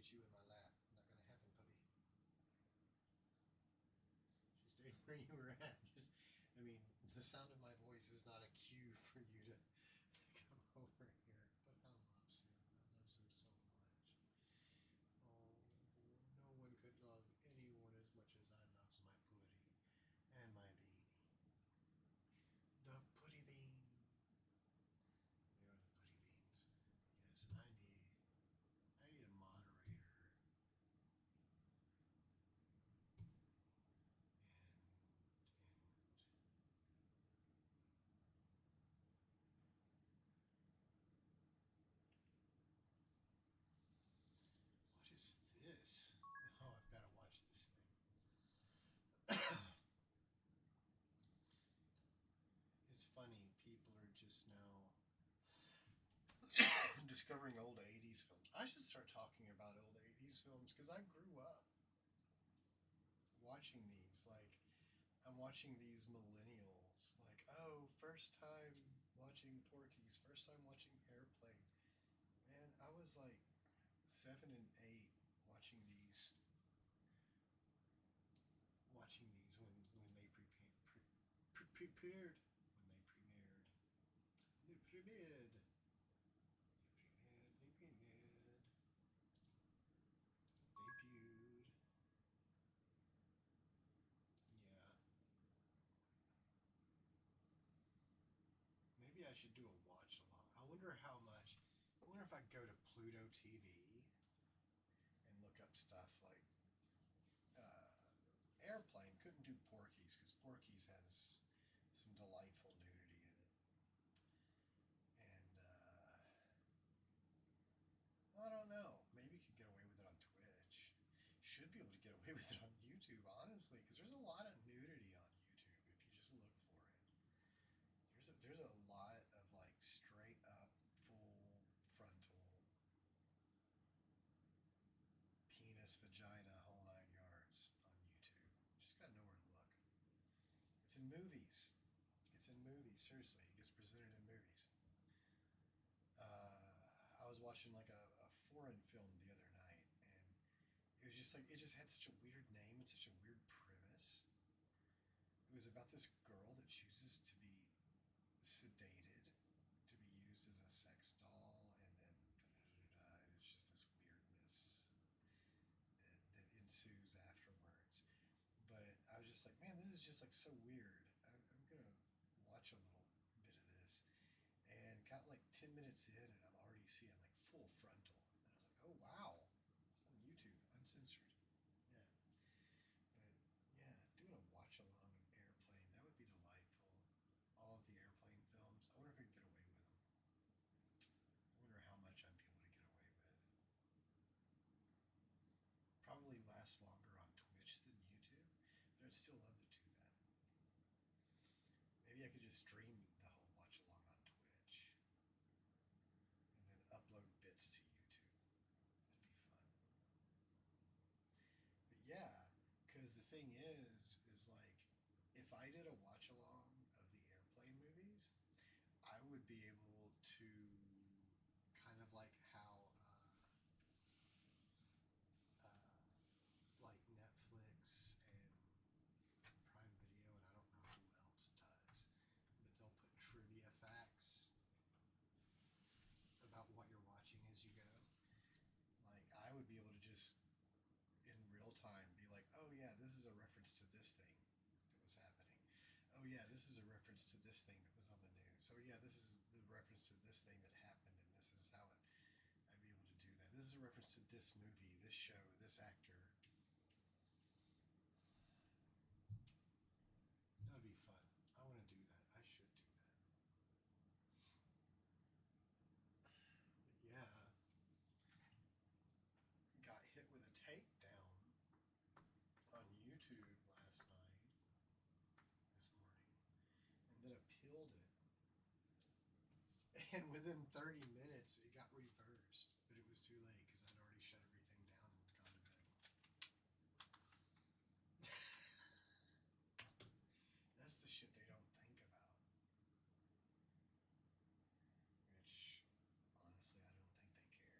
get you in my lap. Not gonna happen, puppy. Just stay where you were at. Just, I mean, the sound of my voice is not a cue for you to come over here. But I loves him. I loves him so much. Oh, no one could love anyone as much as I loves my putty and my beanie. The putty bean. They are the putty beans. Yes, I need a moderator and what is this? Oh, I've got to watch this thing. It's funny, people are just now discovering old 80s films. I should start talking about old 80s films because I grew up watching these. Like, I'm watching these millennials. Like, oh, first time watching Porky's, first time watching Airplane. Man, I was like 7 and 8 watching these when they prepared when they premiered. They premiered. They premiered. Debuted. Yeah. Maybe I should do a watch along. I wonder how much. I wonder if I go to Pluto TV and look up stuff like Airplane. Couldn't do Porky's because Porky's has some delightful nudity in it. And I don't know. Maybe you could get away with it on Twitch. Should be able to get away with it on YouTube, honestly, because there's a lot of nudity on YouTube if you just look for it. There's a lot of like straight up full frontal penis vagina whole 9 yards on YouTube. Just gotta know where to look. It's in movies. It's in movies. Seriously, it gets presented in movies. Uh, I was watching like a foreign film the other night, and it was just like it just had such a weird name and such a weird premise. It was about this girl that chooses to be sedated, to be used as a sex doll, and then and it's just this weirdness that ensues afterwards. But I was just like, man, this is just like so weird. I'm gonna watch a little bit of this, and got like 10 minutes in, and I'm already seeing like full frontal, and I was like, oh wow, it's on YouTube, uncensored. Yeah, but yeah, doing a watch along of Airplane, that would be delightful. All of the Airplane films. I wonder if I could get away with them. I wonder how much I'd be able to get away with. Probably lasts longer on Twitch than YouTube, but I'd still love to do that. Maybe I could just stream the whole watch along on Twitch and then upload bits to YouTube. That'd be fun. But yeah, because the thing is like, if I did a watch along of the Airplane movies, I would be able to kind of like how like Netflix and Prime Video, and I don't know who else does, but they'll put trivia facts about what you're watching as you go. Like I would be able to just in real time be like, oh yeah, this is a reference to this thing that was happening. Oh yeah, this is a reference to this thing that was on the news. Oh yeah, this is the reference to this thing that happened, and this is how it. I'd be able to do that. This is a reference to this movie, this show, this actor. That would be fun. I want to do that. I should do that. But yeah, got hit with a takedown on YouTube last night, this morning, and then appealed it. And within 30 minutes, it got reversed, but it was too late because I'd already shut everything down and gone to bed. That's the shit they don't think about. Which, honestly, I don't think they care.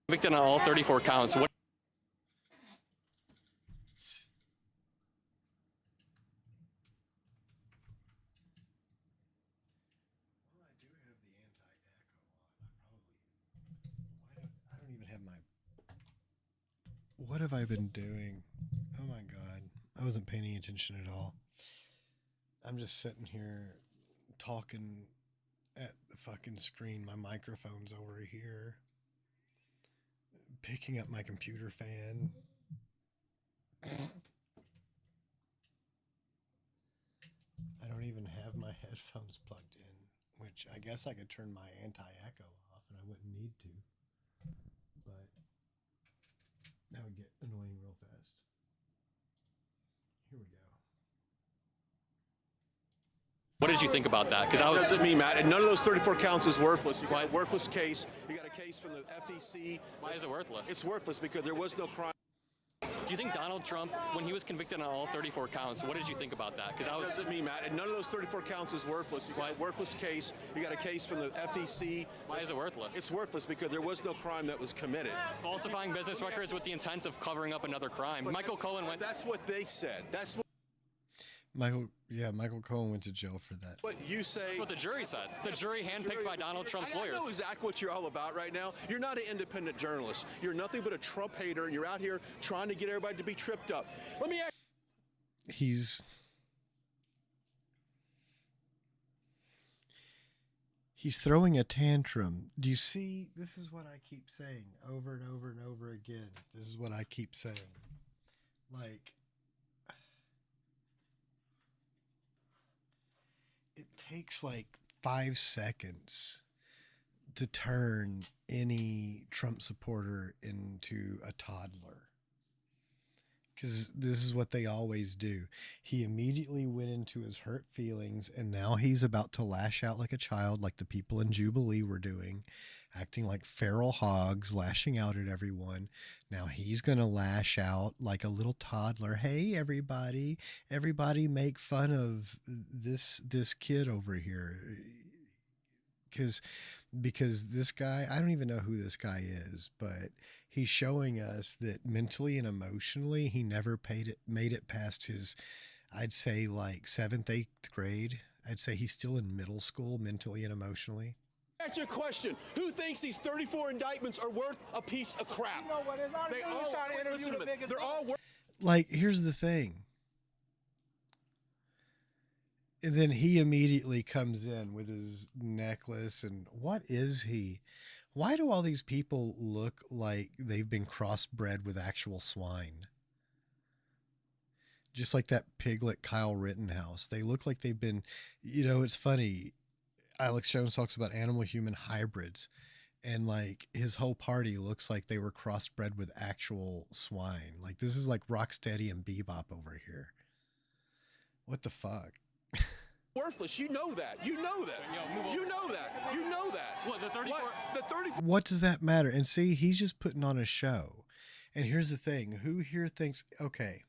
Convicted on all 34 counts. What Well, I do have the anti-echo on. I don't even have my. What have I been doing? Oh my god. I wasn't paying any attention at all. I'm just sitting here talking at the fucking screen. My microphone's over here. Picking up my computer fan. I don't even have my headphones plugged in, which I guess I could turn my anti-echo off and I wouldn't need to. But that would get annoying real fast. Here we go. did you think about that? Because I was. Doesn't mean, Matt, and none of those 34 counts is worthless. You got a worthless case. You got a case from the FEC. Why is it worthless? It's worthless because there was no crime. Do you think Donald Trump, when he was convicted on all 34 counts, what did you think about that? Because I was. Doesn't mean, Matt, and none of those 34 counts is worthless. You got a worthless case. You got a case from the FEC. Why is it worthless? It's worthless because there was no crime that was committed. Falsifying business records with the intent of covering up another crime. But Michael Cohen went. That's what they said. That's Michael Cohen went to jail for that. what you say. That's what the jury said. The jury handpicked by Donald Trump's I lawyers. know exactly what you're all about right now. You're not an independent journalist. You're nothing but a Trump hater, and you're out here trying to get everybody to be tripped up. Let me ask. He's throwing a tantrum. Do you see? This is what I keep saying over and over and over again. This is what I keep saying. Like, it takes like 5 seconds to turn any Trump supporter into a toddler. Because this is what they always do. He immediately went into his hurt feelings, and now he's about to lash out like a child, like the people in Jubilee were doing, acting like feral hogs, lashing out at everyone. Now he's going to lash out like a little toddler. Hey, everybody make fun of this kid over here. Because this guy, I don't even know who this guy is, but he's showing us that mentally and emotionally, he never made it past his, I'd say like 7th, 8th grade. I'd say he's still in middle school mentally and emotionally. Ask you a question. Who thinks these 34 indictments are worth a piece of crap? You know what? They all, listen to me. They're all worth. Like, here's the thing. And then he immediately comes in with his necklace. And what is he? Why do all these people look like they've been crossbred with actual swine? Just like that piglet Kyle Rittenhouse. They look like they've been, it's funny. Alex Jones talks about animal-human hybrids. And like his whole party looks like they were crossbred with actual swine. Like this is like Rocksteady and Bebop over here. What the fuck? Worthless. You know that. You know that. You know that. You know that. What, the 34? The 34. What does that matter? And see, he's just putting on a show. And here's the thing. Who here thinks, okay.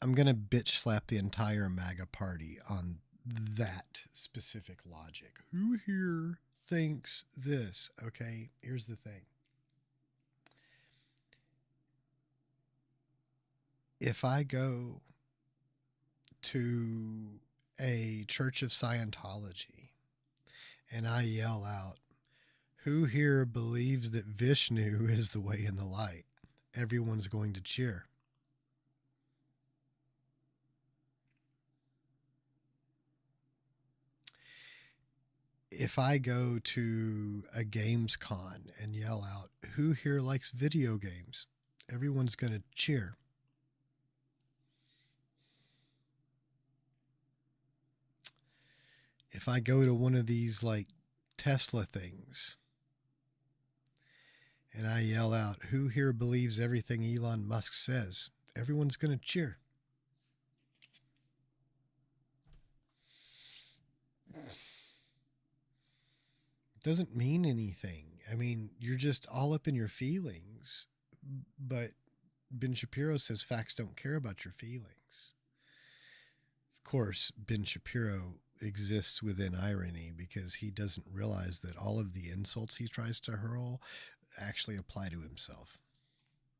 I'm going to bitch slap the entire MAGA party on that specific logic. Who here thinks this? Okay, here's the thing. If I go to a Church of Scientology and I yell out, who here believes that Vishnu is the way and the light? Everyone's going to cheer. If I go to a games con and yell out, who here likes video games? Everyone's going to cheer. If I go to one of these like Tesla things and I yell out, who here believes everything Elon Musk says? Everyone's going to cheer. Doesn't mean anything. I mean, you're just all up in your feelings, but Ben Shapiro says facts don't care about your feelings. Of course, Ben Shapiro exists within irony because he doesn't realize that all of the insults he tries to hurl actually apply to himself.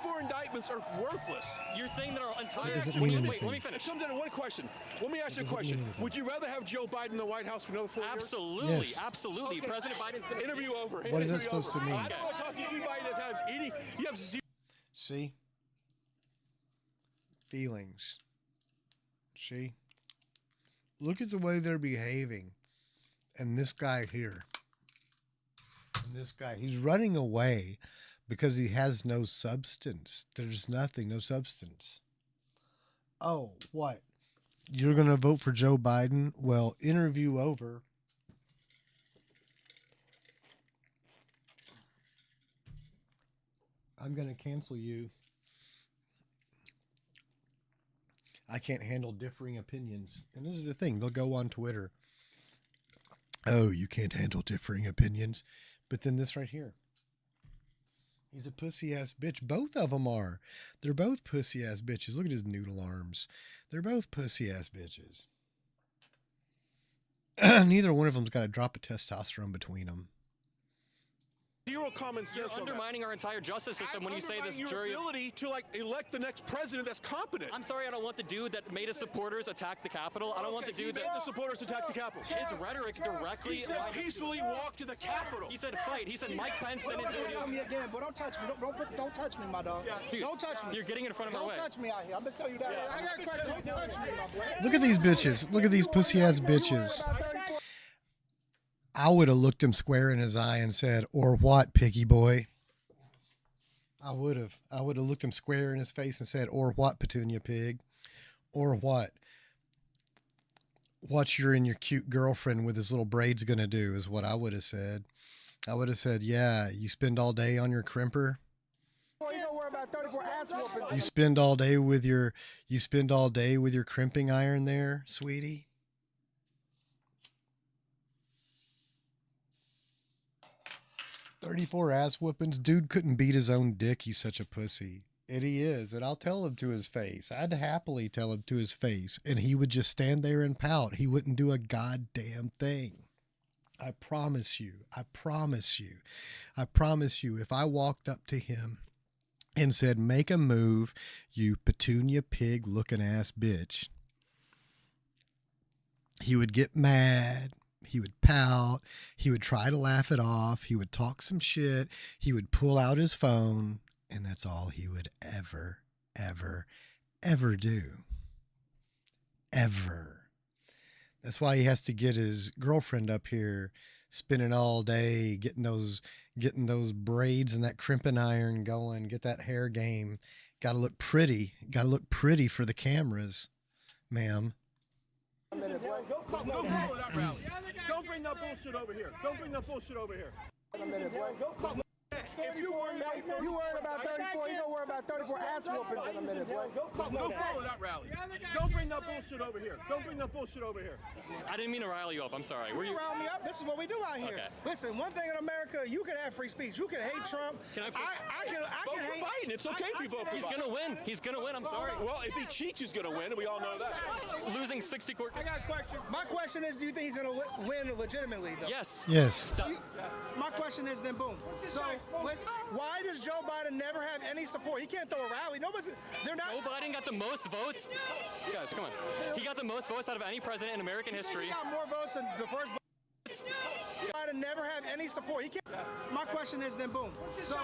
Four indictments are worthless. You're saying that our entire... It doesn't Wait, mean wait, anything. let me It finish. comes down to one question. Let me ask you a doesn't question. mean anything. Would you rather have Joe Biden in the White House for another 4 years? Absolutely, Yes. absolutely. Okay. President Biden's going to... Interview over. What is that Interview supposed over. to mean? I don't want to talk to anybody that has any. You have zero. See? Feelings. See? Look at the way they're behaving. And this guy here. And this guy, he's running away because he has no substance. There's nothing, no substance. Oh, what? You're going to vote for Joe Biden? Well, interview over. I'm going to cancel you. I can't handle differing opinions. And this is the thing. They'll go on Twitter. Oh, you can't handle differing opinions. But then this right here. He's a pussy-ass bitch. Both of them are. They're both pussy-ass bitches. Look at his noodle arms. They're both pussy-ass bitches. Neither one of them's got a drop of testosterone between them. Zero common You're sense on that. undermining our entire justice system when you say this Undermining jury... your ability to like elect the next president that's competent. I'm sorry, I don't want the dude that made his supporters attack the Capitol. I don't want the dude made that... the supporters attack the Capitol. His rhetoric directly... He said peacefully walk to the Capitol. He said fight. He said Mike Pence didn't do Tell me it. again, but don't touch me. Don't touch me, my dog. Dude, Don't touch me. You're getting in front of my Don't way. touch me out here. I'm just telling you that. I got a question. Don't touch me, my boy. Look at these bitches. Look at these pussy-ass bitches. I would have looked him square in his eye and said, "Or what, piggy boy?" I would have. I would have looked him square in his face and said, "Or what, Petunia pig? Or what? What you're and your cute girlfriend with his little braids gonna do?" is what I would have said. I would have said, "Yeah, you spend all day on your crimper. Boy, you don't worry about 34 ass whoopings. You spend all day with your crimping iron there, sweetie." 34 ass whoopings. Dude couldn't beat his own dick. He's such a pussy. And he is. And I'll tell him to his face. I'd happily tell him to his face. And he would just stand there and pout. He wouldn't do a goddamn thing. I promise you. I promise you. I promise you. If I walked up to him and said, "Make a move, you Petunia pig looking ass bitch," he would get mad. He would pout. He would try to laugh it off. He would talk some shit. He would pull out his phone. And that's all he would ever, ever, ever do. Ever. That's why he has to get his girlfriend up here spinning all day, getting those braids and that crimping iron going, get that hair game. Got to look pretty. Got to look pretty for the cameras, ma'am. Don't follow that rally. Don't bring that bullshit over here. Don't bring that bullshit over here. If you worry about You worried about 34. You don't worry about 34 ass whoopings in a minute, boy. don't follow that rally. Don't bring that bullshit over here. Don't bring that bullshit over here. I didn't mean to rile you up. I'm sorry. Were you... Round me up. This is what we do out here. Okay. Listen, one thing in America, you can have free speech. You can hate Trump. Can I Vote can for hate. Biden. It's okay if you vote for He's Biden. going to win. He's going to win. I'm sorry. Well, if he cheats, he's going to win, and we all know that. Losing 60 court... I got a question. My question is, do you think he's going to win legitimately, though? Yes. Yes. My question is then boom. So why does Joe Biden never have any support? He can't throw a rally. They're not. Joe Biden got the most votes. Guys, come on. He got the most votes out of any president in American history. He got more votes than the first. Biden never have any support. He can't. My question is then boom. So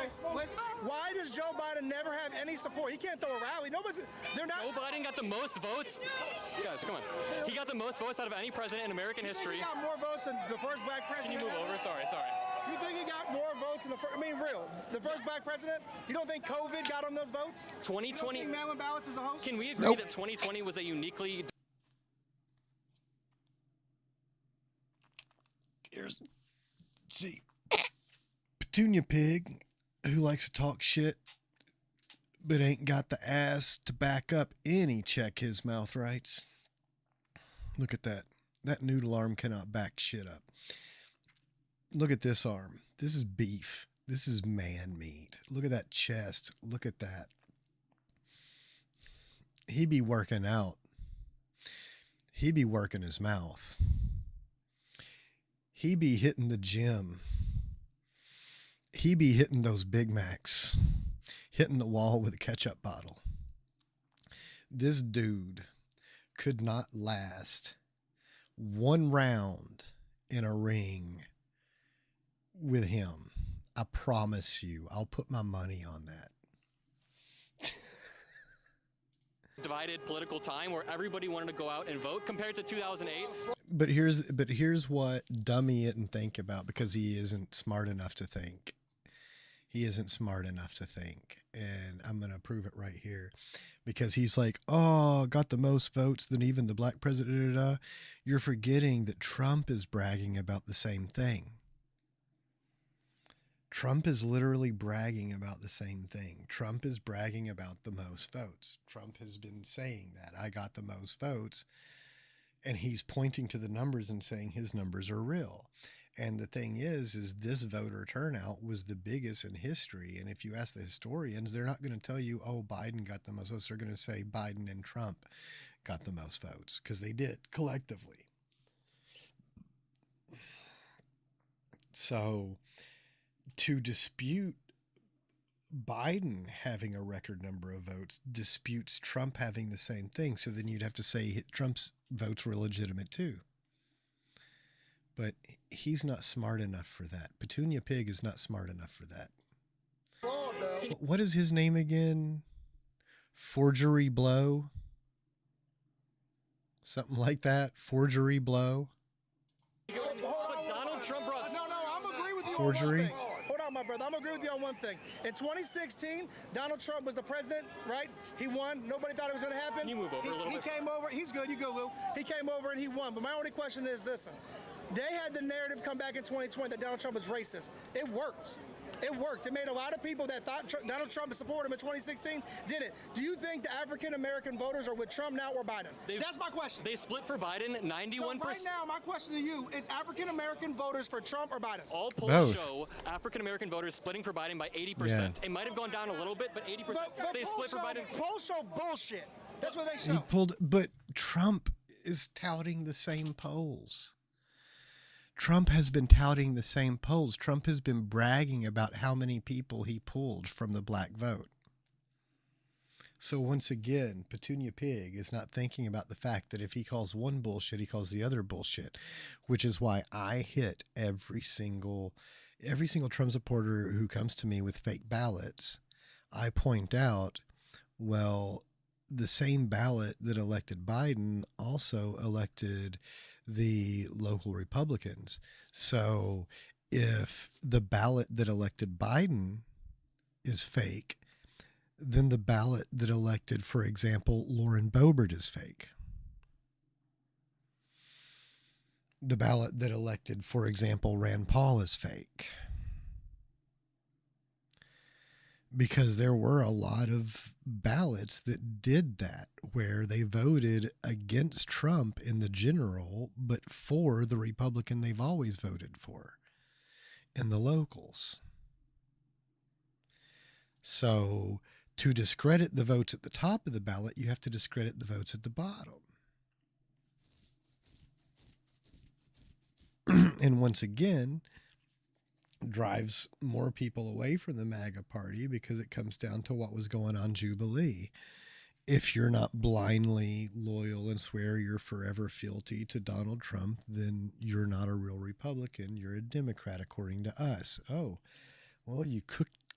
why does Joe Biden never have any support? He can't throw a rally. They're not. Joe Biden got the most votes. Guys, come on. He got the most votes out of any president in American history. He got more votes than the first black Can president. you move over? Sorry. You think he got more votes than the first? I mean, real. The first black president. You don't think COVID got him those votes? 2020. You don't think mail-in ballots is a host? Can we agree Nope. that 2020 was a uniquely... See, Petunia pig who likes to talk shit but ain't got the ass to back up any check his mouth writes. Look at that. That noodle arm cannot back shit up. Look at this arm. This is beef. This is man meat. Look at that chest. Look at that. he be working out. He be working his mouth. He be hitting the gym. He be hitting those Big Macs, hitting the wall with a ketchup bottle. This dude could not last one round in a ring with him. I promise you, I'll put my money on that. Divided political time where everybody wanted to go out and vote compared to 2008. But here's what dummy isn't think about, because he isn't smart enough to think. He isn't smart enough to think. And I'm going to prove it right here, because he's like, oh, got the most votes than even the black president. Da, da, da. You're forgetting that Trump is bragging about the same thing. Trump is literally bragging about the same thing. Trump is bragging about the most votes. Trump has been saying that I got the most votes, and he's pointing to the numbers and saying his numbers are real. And the thing is this voter turnout was the biggest in history. And if you ask the historians, they're not going to tell you, oh, Biden got the most votes. They're going to say Biden and Trump got the most votes, because they did collectively. So to dispute Biden having a record number of votes disputes Trump having the same thing. So then you'd have to say Trump's votes were legitimate too. But he's not smart enough for that. Petunia Pig is not smart enough for that. What is his name again? Forgery Blow? Something like that. Forgery Blow? Donald Trump brought... No, I'm agree with you. Forgery? Hold on, my brother. I'm agree with you on one thing. In 2016, Donald Trump was the president, right? He won. Nobody thought it was going to happen. Can you move over a little bit? He came over. He's good. You go, Lou. He came over and he won. But my only question is, listen, they had the narrative come back in 2020 that Donald Trump was racist. It worked. It worked. It made a lot of people that thought Donald Trump would support him in 2016 did it. Do you think the African-American voters are with Trump now or Biden? That's my question. They split for Biden 91%. So right now, my question to you is African-American voters for Trump or Biden? All polls Both. show African-American voters splitting for Biden by 80%. Yeah. It might have gone down a little bit, but 80%. But They split for Biden. Polls show bullshit. That's what they He show. pulled, but Trump is touting the same polls. Trump has been touting the same polls. Trump has been bragging about how many people he pulled from the black vote. So once again, Petunia Pig is not thinking about the fact that if he calls one bullshit, he calls the other bullshit, which is why I hit every single Trump supporter who comes to me with fake ballots. I point out, well, the same ballot that elected Biden also elected the local Republicans. So if the ballot that elected Biden is fake, then the ballot that elected, for example, Lauren Boebert is fake. The ballot that elected, for example, Rand Paul is fake. Because there were a lot of ballots that did that, where they voted against Trump in the general, but for the Republican they've always voted for in the locals. So to discredit the votes at the top of the ballot, you have to discredit the votes at the bottom. And once again, drives more people away from the MAGA party, because it comes down to what was going on Jubilee. If you're not blindly loyal and swear you're forever fealty to Donald Trump, then you're not a real Republican. You're a Democrat, according to us. Oh, well, you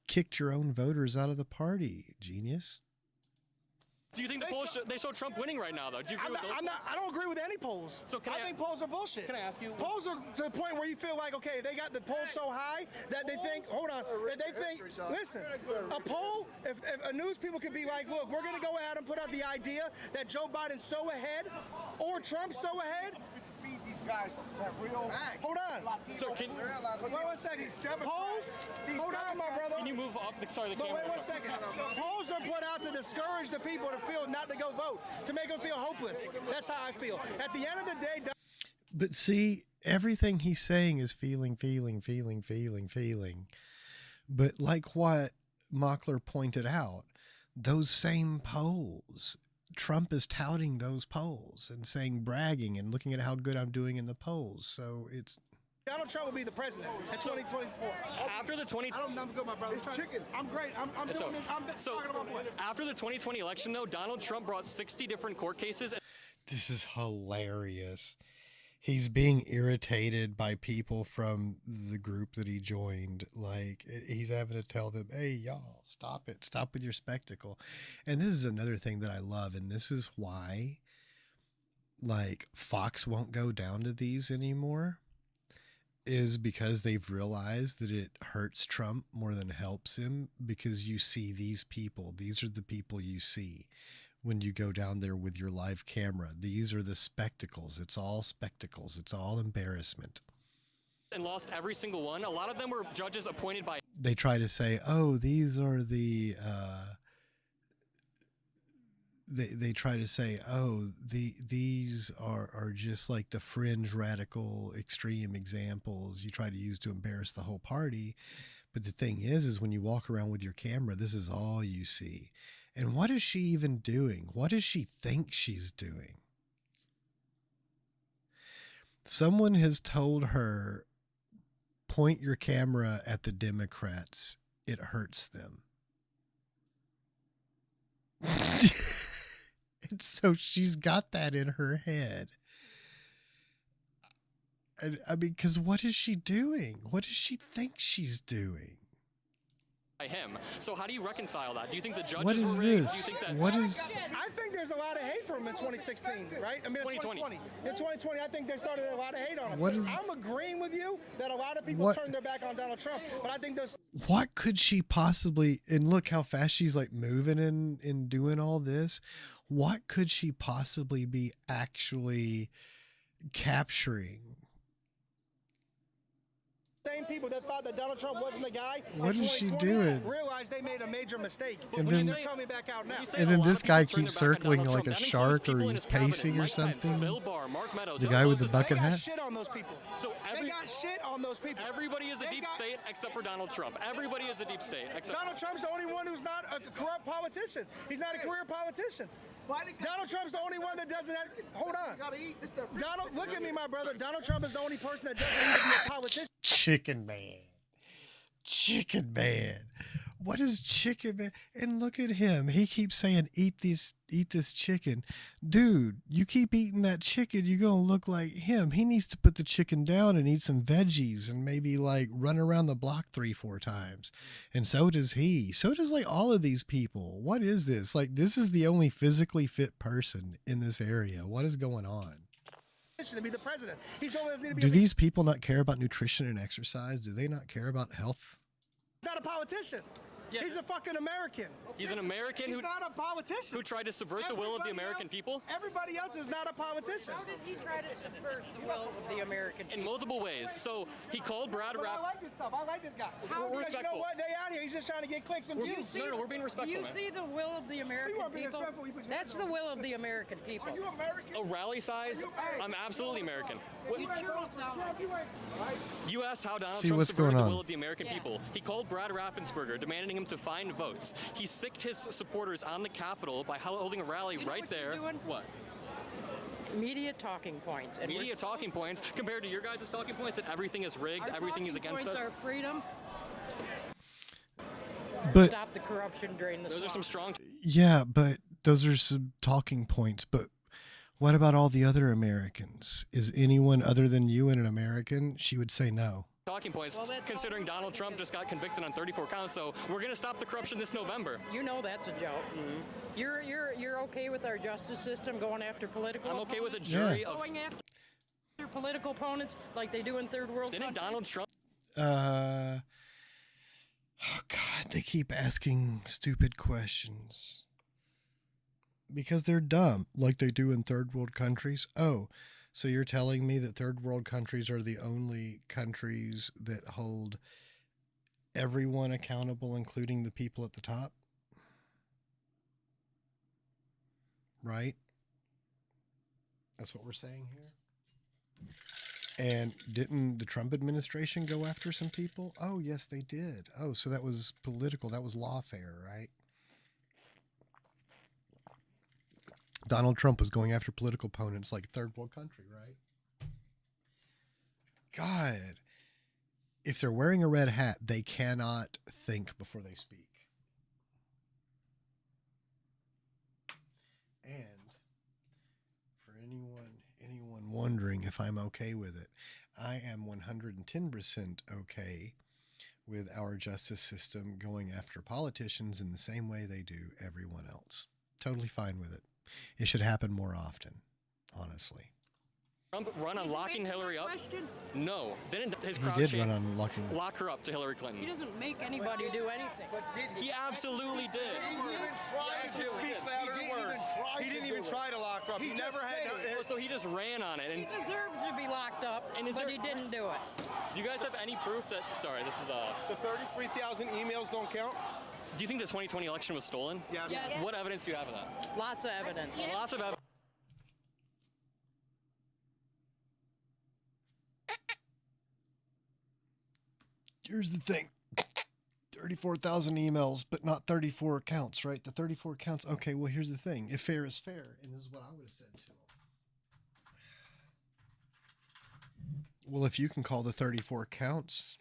kicked your own voters out of the party, genius. Do you think the polls they show Trump winning right now, though? Do you agree with those polls? I don't agree with any polls. So I think polls are bullshit. Can I ask you? Polls are to the point where you feel like, okay, they got the polls so high that they think, hold on, that they think, listen, a poll, if a news people could be like, look, we're going to go ahead and put out the idea that Joe Biden's so ahead or Trump's so ahead. These guys that real. Hold on. So can Wait 1 second. Polls? Hold on, my brother. you move off the But camera? wait 1 second. Polls are put out to discourage the people to feel not to go vote, to make them feel hopeless. That's how I feel. At the end of the day, But see, everything he's saying is feeling. But like what Mockler pointed out, those same polls Trump is touting those polls and saying, bragging and looking at how good I'm doing in the polls. So it's Donald Trump will be the president in 2024. After the 20 I'm good, my brother. It's chicken. I'm great. I'm doing this. I'm talking about what? after the 2020 election, though, Donald Trump brought 60 different court cases. This is hilarious. He's being irritated by people from the group that he joined. Like, he's having to tell them, hey, y'all, stop it. Stop with your spectacle. And this is another thing that I love. And this is why, like, Fox won't go down to these anymore, is because they've realized that it hurts Trump more than helps him, because you see these people. These are the people you see when you go down there with your live camera. These are the spectacles. It's all spectacles. It's all embarrassment. And lost every single one. A lot of them were judges appointed by. They try to say, oh, these are the, they try to say, oh, these are just like the fringe radical extreme examples you try to use to embarrass the whole party. But the thing is when you walk around with your camera, this is all you see. And what is she even doing? What does she think she's doing? Someone has told her, point your camera at the Democrats. It hurts them. And so she's got that in her head. And I mean, because what is she doing? What does she think she's doing? Him. So how do you reconcile that? Do you think the judges What is were rigged? Do you this? think that What is... I think there's a lot of hate for him in 2016, right? I mean, in 2020. In 2020, I think they started a lot of hate on him. What is... I'm agreeing with you that a lot of people turned their back on Donald Trump, but I think there's... What could she possibly... And look how fast she's like moving and doing all this. What could she possibly be actually capturing? Same people that thought that Donald Trump wasn't the guy What in is she 2020 doing? Realized they made a major mistake. And When then- they're coming back out now. And then this guy keeps circling like a shark, or he's pacing or something. The guy with the bucket They got hat. shit on those people. So They got shit on those people. everybody is a They deep got- state except for Donald Trump. Everybody is a deep state except. Donald Trump's the only one who's not a corrupt politician. He's not a career politician. Donald Trump's the only one that doesn't have... Hold on. Donald, look at me, my brother. Donald Trump is the only person that doesn't need to be a politician. Chicken Man. Chicken Man. What is Chicken Man? And look at him. He keeps saying, eat this chicken. Dude, you keep eating that chicken, you're going to look like him. He needs to put the chicken down and eat some veggies and maybe like run around the block 3-4 times. And so does he. So does like all of these people. What is this? Like, this is the only physically fit person in this area. What is going on? To be the president. He's the only one that needs to be Do these people not care about nutrition and exercise? Do they not care about health? not a politician. Yeah. He's a fucking American. He's an American He's who not a politician. who tried to subvert the will of the American people Everybody else is not a politician. How did he try to subvert the will of the American in people? multiple ways. So he called Brad But I Rapp. like this stuff. I like this guy. How- Because you know respectful. what? They out here. He's just trying to get clicks and We're- views. No, we're being respectful, You man. see the will of the American weren't being people? respectful, you put your That's hands the on will of the American people. Are you American? A rally size? I'm absolutely American. What- You sure don't sound like it. You asked how Donald See Trump what's subverted going the on. will of the American Yeah. people. He called Brad Raffensperger, demanding him to find votes. He sicked his supporters on the Capitol by holding a rally You know right what you're there. doing? What? Media talking points. And Media talking points compared to your guys' talking points that everything is rigged, Our everything is talking against points us. are freedom. But Stop the corruption, drain the Those are some swamp. strong. yeah, but those are some talking points. But what about all the other Americans? Is anyone other than you an American? She would say no. Talking points, Well, that's considering all- Donald Trump just got convicted on 34 counts, so we're going to stop the corruption this November. You know that's a joke. Mm-hmm. You're okay with our justice system going after political I'm okay with a opponents? jury of. Going after political opponents like they do in third world Didn't countries? Donald Trump Oh God, they keep asking stupid questions because they're dumb, like they do in third world countries. Oh, so you're telling me that third world countries are the only countries that hold everyone accountable, including the people at the top? Right? That's what we're saying here. And didn't the Trump administration go after some people? Oh, yes, they did. Oh, so that was political. That was lawfare, right? Donald Trump was going after political opponents like third world country, right? God, if they're wearing a red hat, they cannot think before they speak. And for anyone wondering if I'm okay with it, I am 110% okay with our justice system going after politicians in the same way they do everyone else. Totally fine with it. It should happen more often, honestly. Trump run on locking Hillary up? Question? No. Didn't his He crowd did chant, run on locking. lock her up to Hillary He Clinton? doesn't make anybody do anything. He absolutely did. He didn't even try to lock her up. He never had. So he just ran on it. He And deserves to be locked up, And is but there- he didn't do it. do you guys have any proof that? Sorry, this is The 33,000 emails don't count. Do you think the 2020 election was stolen? Yes. Yes. What evidence do you have of that? Lots of evidence. Lots of evidence. Here's the thing. 34,000 emails, but not 34 accounts, right? The 34 accounts. Okay, well, here's the thing. If fair is fair, and this is what I would have said to him. Well, if you can call the 34 accounts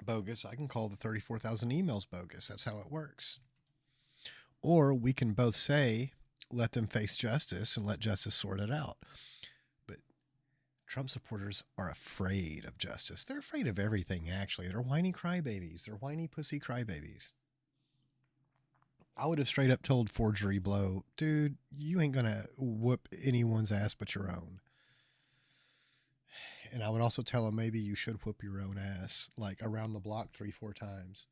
bogus, I can call the 34,000 emails bogus. That's how it works. Or we can both say, let them face justice and let justice sort it out. But Trump supporters are afraid of justice. They're afraid of everything, actually. They're whiny crybabies. They're whiny pussy crybabies. I would have straight up told Forgery Blow, dude, you ain't going to whoop anyone's ass but your own. And I would also tell him maybe you should whoop your own ass, like around the block 3-4 times.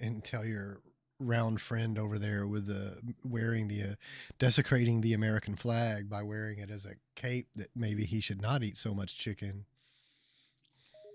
And tell your round friend over there with the wearing the desecrating the American flag by wearing it as a cape that maybe he should not eat so much chicken.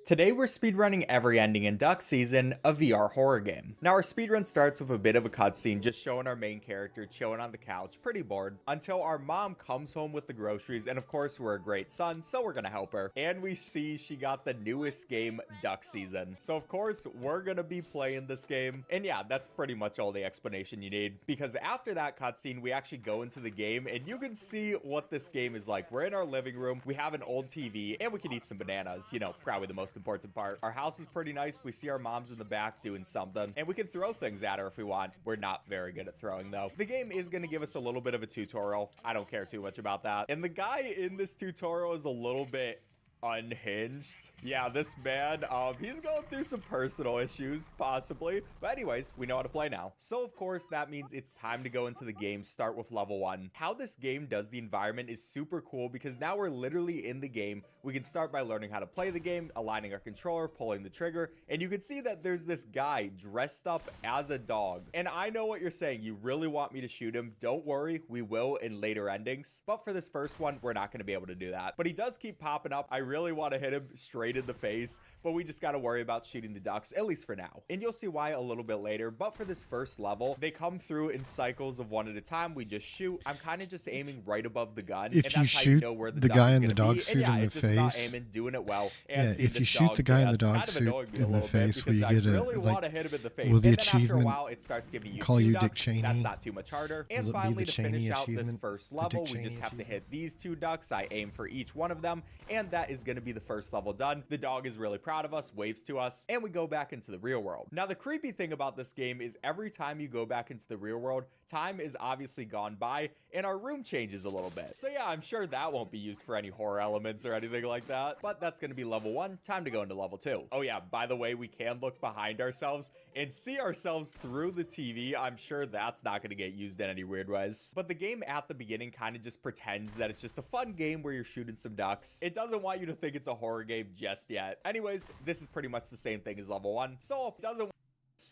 Today we're speedrunning every ending in Duck Season, a VR horror game. Now our speedrun starts with a bit of a cutscene just showing our main character chilling on the couch, pretty bored, until our mom comes home with the groceries, and of course we're a great son, so we're gonna help her. And we see she got the newest game, Duck Season. So of course we're gonna be playing this game, and yeah, that's pretty much all the explanation you need, because after that cutscene we actually go into the game, and you can see what this game is like. We're in our living room, we have an old TV, and we can eat some bananas, you know, probably the most important part. Our house is pretty nice. We see our moms in the back doing something, and we can throw things at her if we want. We're not very good at throwing though. The game is going to give us a little bit of a tutorial. I don't care too much about that. And the guy in this tutorial is a little bit unhinged. Yeah, this man, he's going through some personal issues, possibly. But anyways, we know how to play now. So of course, that means it's time to go into the game, start with level 1. How this game does the environment is super cool because now we're literally in the game. We can start by learning how to play the game, aligning our controller, pulling the trigger, and you can see that there's this guy dressed up as a dog. And I know what you're saying, you really want me to shoot him. Don't worry, we will in later endings. But for this first one, we're not going to be able to do that. But he does keep popping up. I really want to hit him straight in the face, but we just got to worry about shooting the ducks, at least for now. And you'll see why a little bit later. But for this first level, they come through in cycles of one at a time. We just shoot. I'm kind of just aiming right above the gun. If and you that's how shoot know where the duck guy is in the gonna dog be. suit And yeah, in the it's just not face. aiming, doing it well. Yeah, And seeing if you this shoot the guy in the that's dog kind of suit annoying me a in the little bit face, will because you I get a, really like, want to hit him in the face. will the And then after a achievement while, it starts giving you call two you Dick ducks. Cheney? That's not too much harder. Will it And be finally, the to finish Cheney out this achievement? first The level, Dick we Cheney just have to achievement? hit these two ducks. I aim for each one of them, and that is going to be the first level done. The dog is really proud of us, waves to us, and we go back into the real world. Now, the creepy thing about this game is every time you go back into the real world, time is obviously gone by, and our room changes a little bit. So yeah, I'm sure that won't be used for any horror elements or anything like that, but that's going to be level 1. Time to go into level 2. Oh yeah, by the way, we can look behind ourselves and see ourselves through the TV. I'm sure that's not going to get used in any weird ways. But the game at the beginning kind of just pretends that it's just a fun game where you're shooting some ducks. It doesn't want you to think it's a horror game just yet. Anyways, this is pretty much the same thing as level 1. So it doesn't,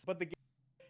but the game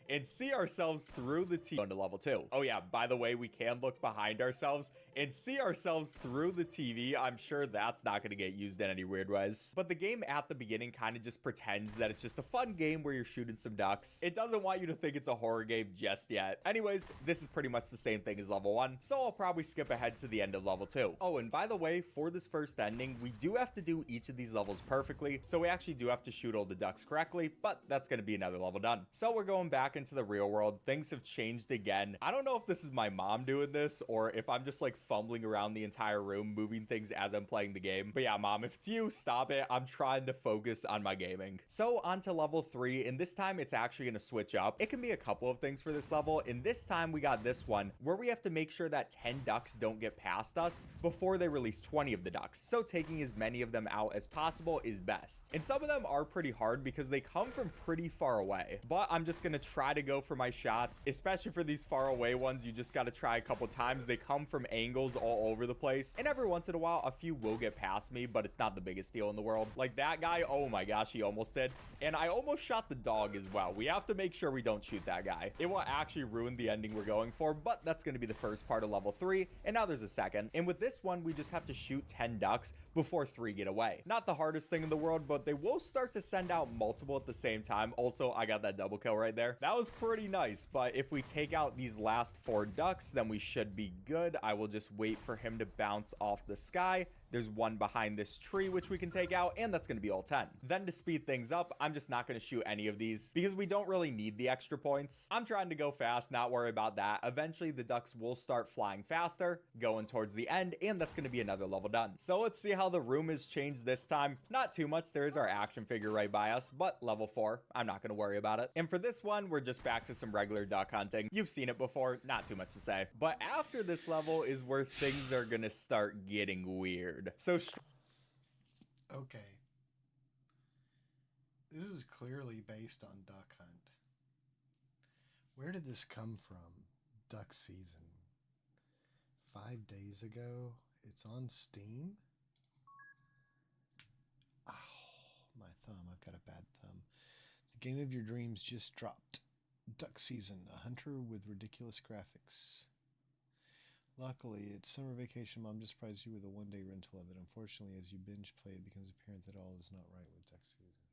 and see ourselves through the TV into level 2. Oh yeah, by the way, we can look behind ourselves and see ourselves through the TV. I'm sure that's not going to get used in any weird ways. But the game at the beginning kind of just pretends that it's just a fun game where you're shooting some ducks. It doesn't want you to think it's a horror game just yet. Anyways, this is pretty much the same thing as level 1, so I'll probably skip ahead to the end of level 2. Oh, and by the way, for this first ending, we do have to do each of these levels perfectly, so we actually do have to shoot all the ducks correctly, but that's going to be another level done. So we're going back back into the real world. Things have changed again. I don't know if this is my mom doing this or if I'm just like fumbling around the entire room, moving things as I'm playing the game. But yeah, mom, if it's you, stop it. I'm trying to focus on my gaming. So on to level 3, and this time it's actually going to switch up. It can be a couple of things for this level, and this time we got this one where we have to make sure that 10 ducks don't get past us before they release 20 of the ducks. So taking as many of them out as possible is best. And some of them are pretty hard because they come from pretty far away, but I'm just going to try to go for my shots, especially for these far away ones. You just got to try a couple times. They come from angles all over the place, and every once in a while a few will get past me, but it's not the biggest deal in the world. Like that guy, oh my gosh, he almost did. And I almost shot the dog as well. We have to make sure we don't shoot that guy. It will actually ruin the ending we're going for, but that's going to be the first part of level 3, and now there's a second. And with this one, we just have to shoot 10 ducks before 3 get away. Not the hardest thing in the world, but they will start to send out multiple at the same time. Also, I got that double kill right there. That was pretty nice, but if we take out these last 4 ducks, then we should be good. I will just wait for him to bounce off the sky. There's one behind this tree, which we can take out, and that's going to be all 10. Then to speed things up, I'm just not going to shoot any of these because we don't really need the extra points. I'm trying to go fast, not worry about that. Eventually, the ducks will start flying faster, going towards the end, and that's going to be another level done. So let's see how the room has changed this time. Not too much. There is our action figure right by us, but level 4, I'm not going to worry about it. And for this one, we're just back to some regular duck hunting. You've seen it before, not too much to say. But after this level is where things are going to start getting weird. So okay, this is clearly based on Duck Hunt. Where did this come from? Duck season 5 days ago. It's on Steam. Oh, my thumb. I've got a bad thumb. The game of your dreams just dropped. Duck season, a hunter with ridiculous graphics. Luckily, it's summer vacation. Mom just surprised you with a one-day rental of it. Unfortunately, as you binge play, it becomes apparent that all is not right with duck season.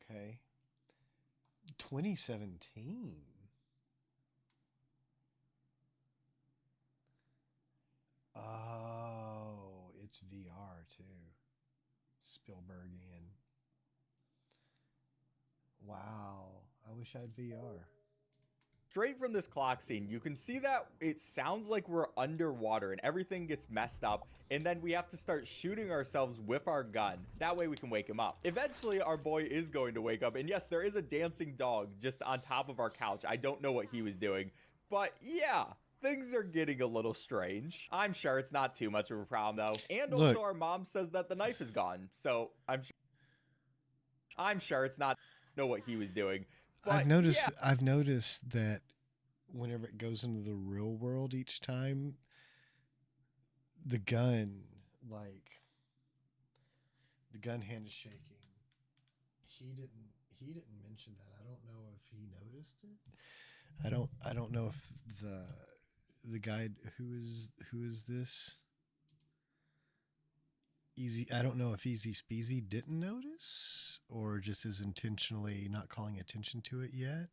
Okay. 2017. Oh, it's VR too. Spielbergian. Wow. I wish I had VR. straight from this clock scene, you can see that it sounds like we're underwater and everything gets messed up, and then we have to start shooting ourselves with our gun. That way we can wake him up. Eventually, our boy is going to wake up, and yes, there is a dancing dog just on top of our couch. I don't know what he was doing, but yeah. Things are getting a little strange. I'm sure it's not too much of a problem though. And also Look, our mom says that the knife is gone. So I'm sure it's not know what he was doing. But I've noticed that whenever it goes into the real world each time, the gun hand is shaking. He didn't mention that. I don't know if he noticed it. I don't know if the guy who is this Easy, I don't know if Easy Speezy didn't notice or just is intentionally not calling attention to it yet,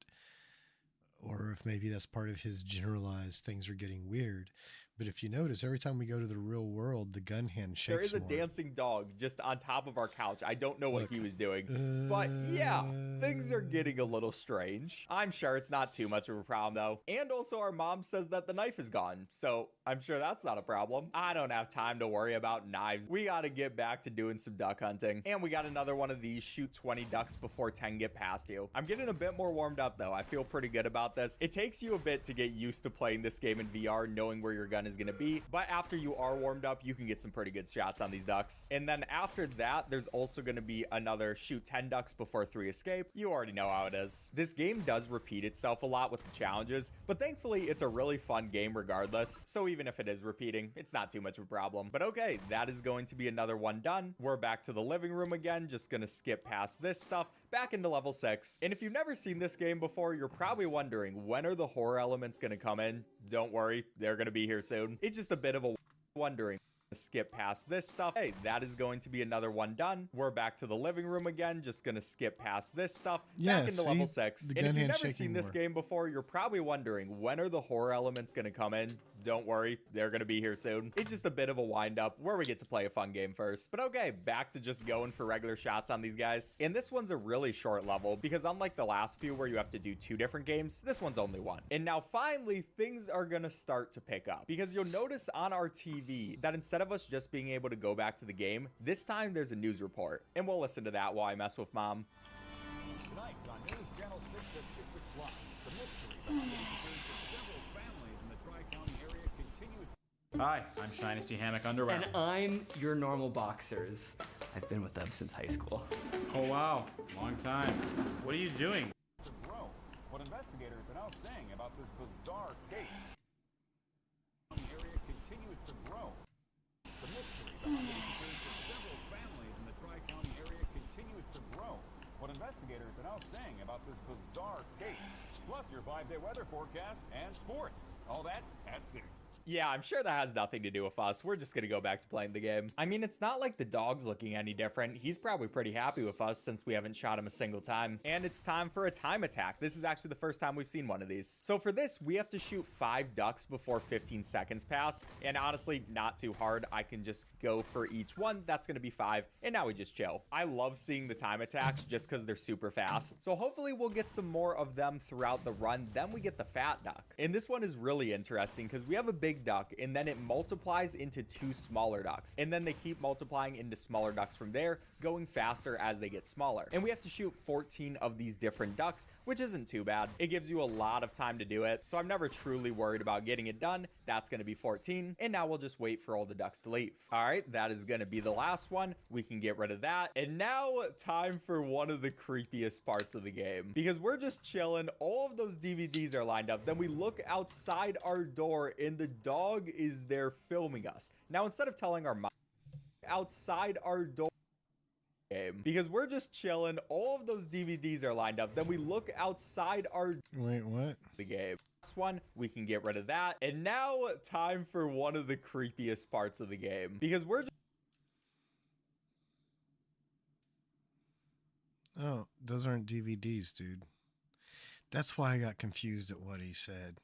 or if maybe that's part of his generalized things are getting weird. But if you notice, every time we go to the real world, the gun hand shakes. There is a more. dancing dog just on top of our couch. I don't know what he was doing. But yeah, things are getting a little strange. I'm sure it's not too much of a problem though. And also our mom says that the knife is gone. So I'm sure that's not a problem. I don't have time to worry about knives. We got to get back to doing some duck hunting. And we got another one of these, shoot 20 ducks before 10 get past you. I'm getting a bit more warmed up though. I feel pretty good about this. It takes you a bit to get used to playing this game in VR, knowing where your gun is going to be. But after you are warmed up, you can get some pretty good shots on these ducks. And then after that, there's also going to be another shoot 10 ducks before 3 escape. You already know how it is. This game does repeat itself a lot with the challenges, but thankfully it's a really fun game regardless. So even if it is repeating, it's not too much of a problem. But okay, that is going to be another one done. We're back to the living room again, just going to skip past this stuff, back into level 6. And if you've never seen this game before, you're probably wondering, when are the horror elements going to come in? Don't worry, they're going to be here soon. It's just a bit of a wondering skip past this stuff. Hey, that is going to be another one done. We're back to the living room again, just gonna skip past this stuff. Yeah, back into see? level 6. The And if gun you've hand's never seen shaking this more. game before, you're probably wondering, when are the horror elements gonna come in? Don't worry, they're gonna be here soon. It's just a bit of a wind up where we get to play a fun game first. But okay, back to just going for regular shots on these guys. And this one's a really short level because unlike the last few where you have to do 2 different games, this one's only 1. And now finally, things are gonna start to pick up because you'll notice on our TV that instead of us just being able to go back to the game, this time there's a news report. And we'll listen to that while I mess with Mom. Tonight on News Channel 6 at 6 o'clock, the mystery behind the disappearance of several families in the Tri-County area continues. Hi, I'm Shinesty Hammock Underwear. And I'm your normal boxers. I've been with them since high school. Oh wow, long time. What are you doing? To grow. What investigators are now saying about this bizarre case. The area continues to grow. The mystery behind the disappearance of several families in the Tri-County area continues to grow. What investigators are now saying about this bizarre case. Plus your 5-day weather forecast and sports. All that at 6. Yeah, I'm sure that has nothing to do with us. We're just gonna go back to playing the game. I mean, it's not like the dog's looking any different. He's probably pretty happy with us since we haven't shot him a single time. And it's time for a time attack. This is actually the first time we've seen one of these. So for this, we have to shoot 5 ducks before 15 seconds pass. And honestly, not too hard. I can just go for each one. That's gonna be 5. And now we just chill. I love seeing the time attacks just because they're super fast. So hopefully we'll get some more of them throughout the run. Then we get the fat duck. And this one is really interesting because we have a big duck and then it multiplies into 2 smaller ducks, and then they keep multiplying into smaller ducks from there, going faster as they get smaller. And we have to shoot 14 of these different ducks, which isn't too bad. It gives you a lot of time to do it, so I'm never truly worried about getting it done. That's going to be 14, and now we'll just wait for all the ducks to leave. All right, that is going to be the last one. We can get rid of that. And now time for one of the creepiest parts of the game, because we're just chilling. All of those DVDs are lined up. Then we look outside our door and the dog is there filming us. Now, instead of telling our mom outside our door game, because we're just chilling, all of those DVDs are lined up. Then we look outside our Wait, what? the game. This one, we can get rid of that. And now time for one of the creepiest parts of the game, because we're just Oh, those aren't DVDs, dude. That's why I got confused at what he said.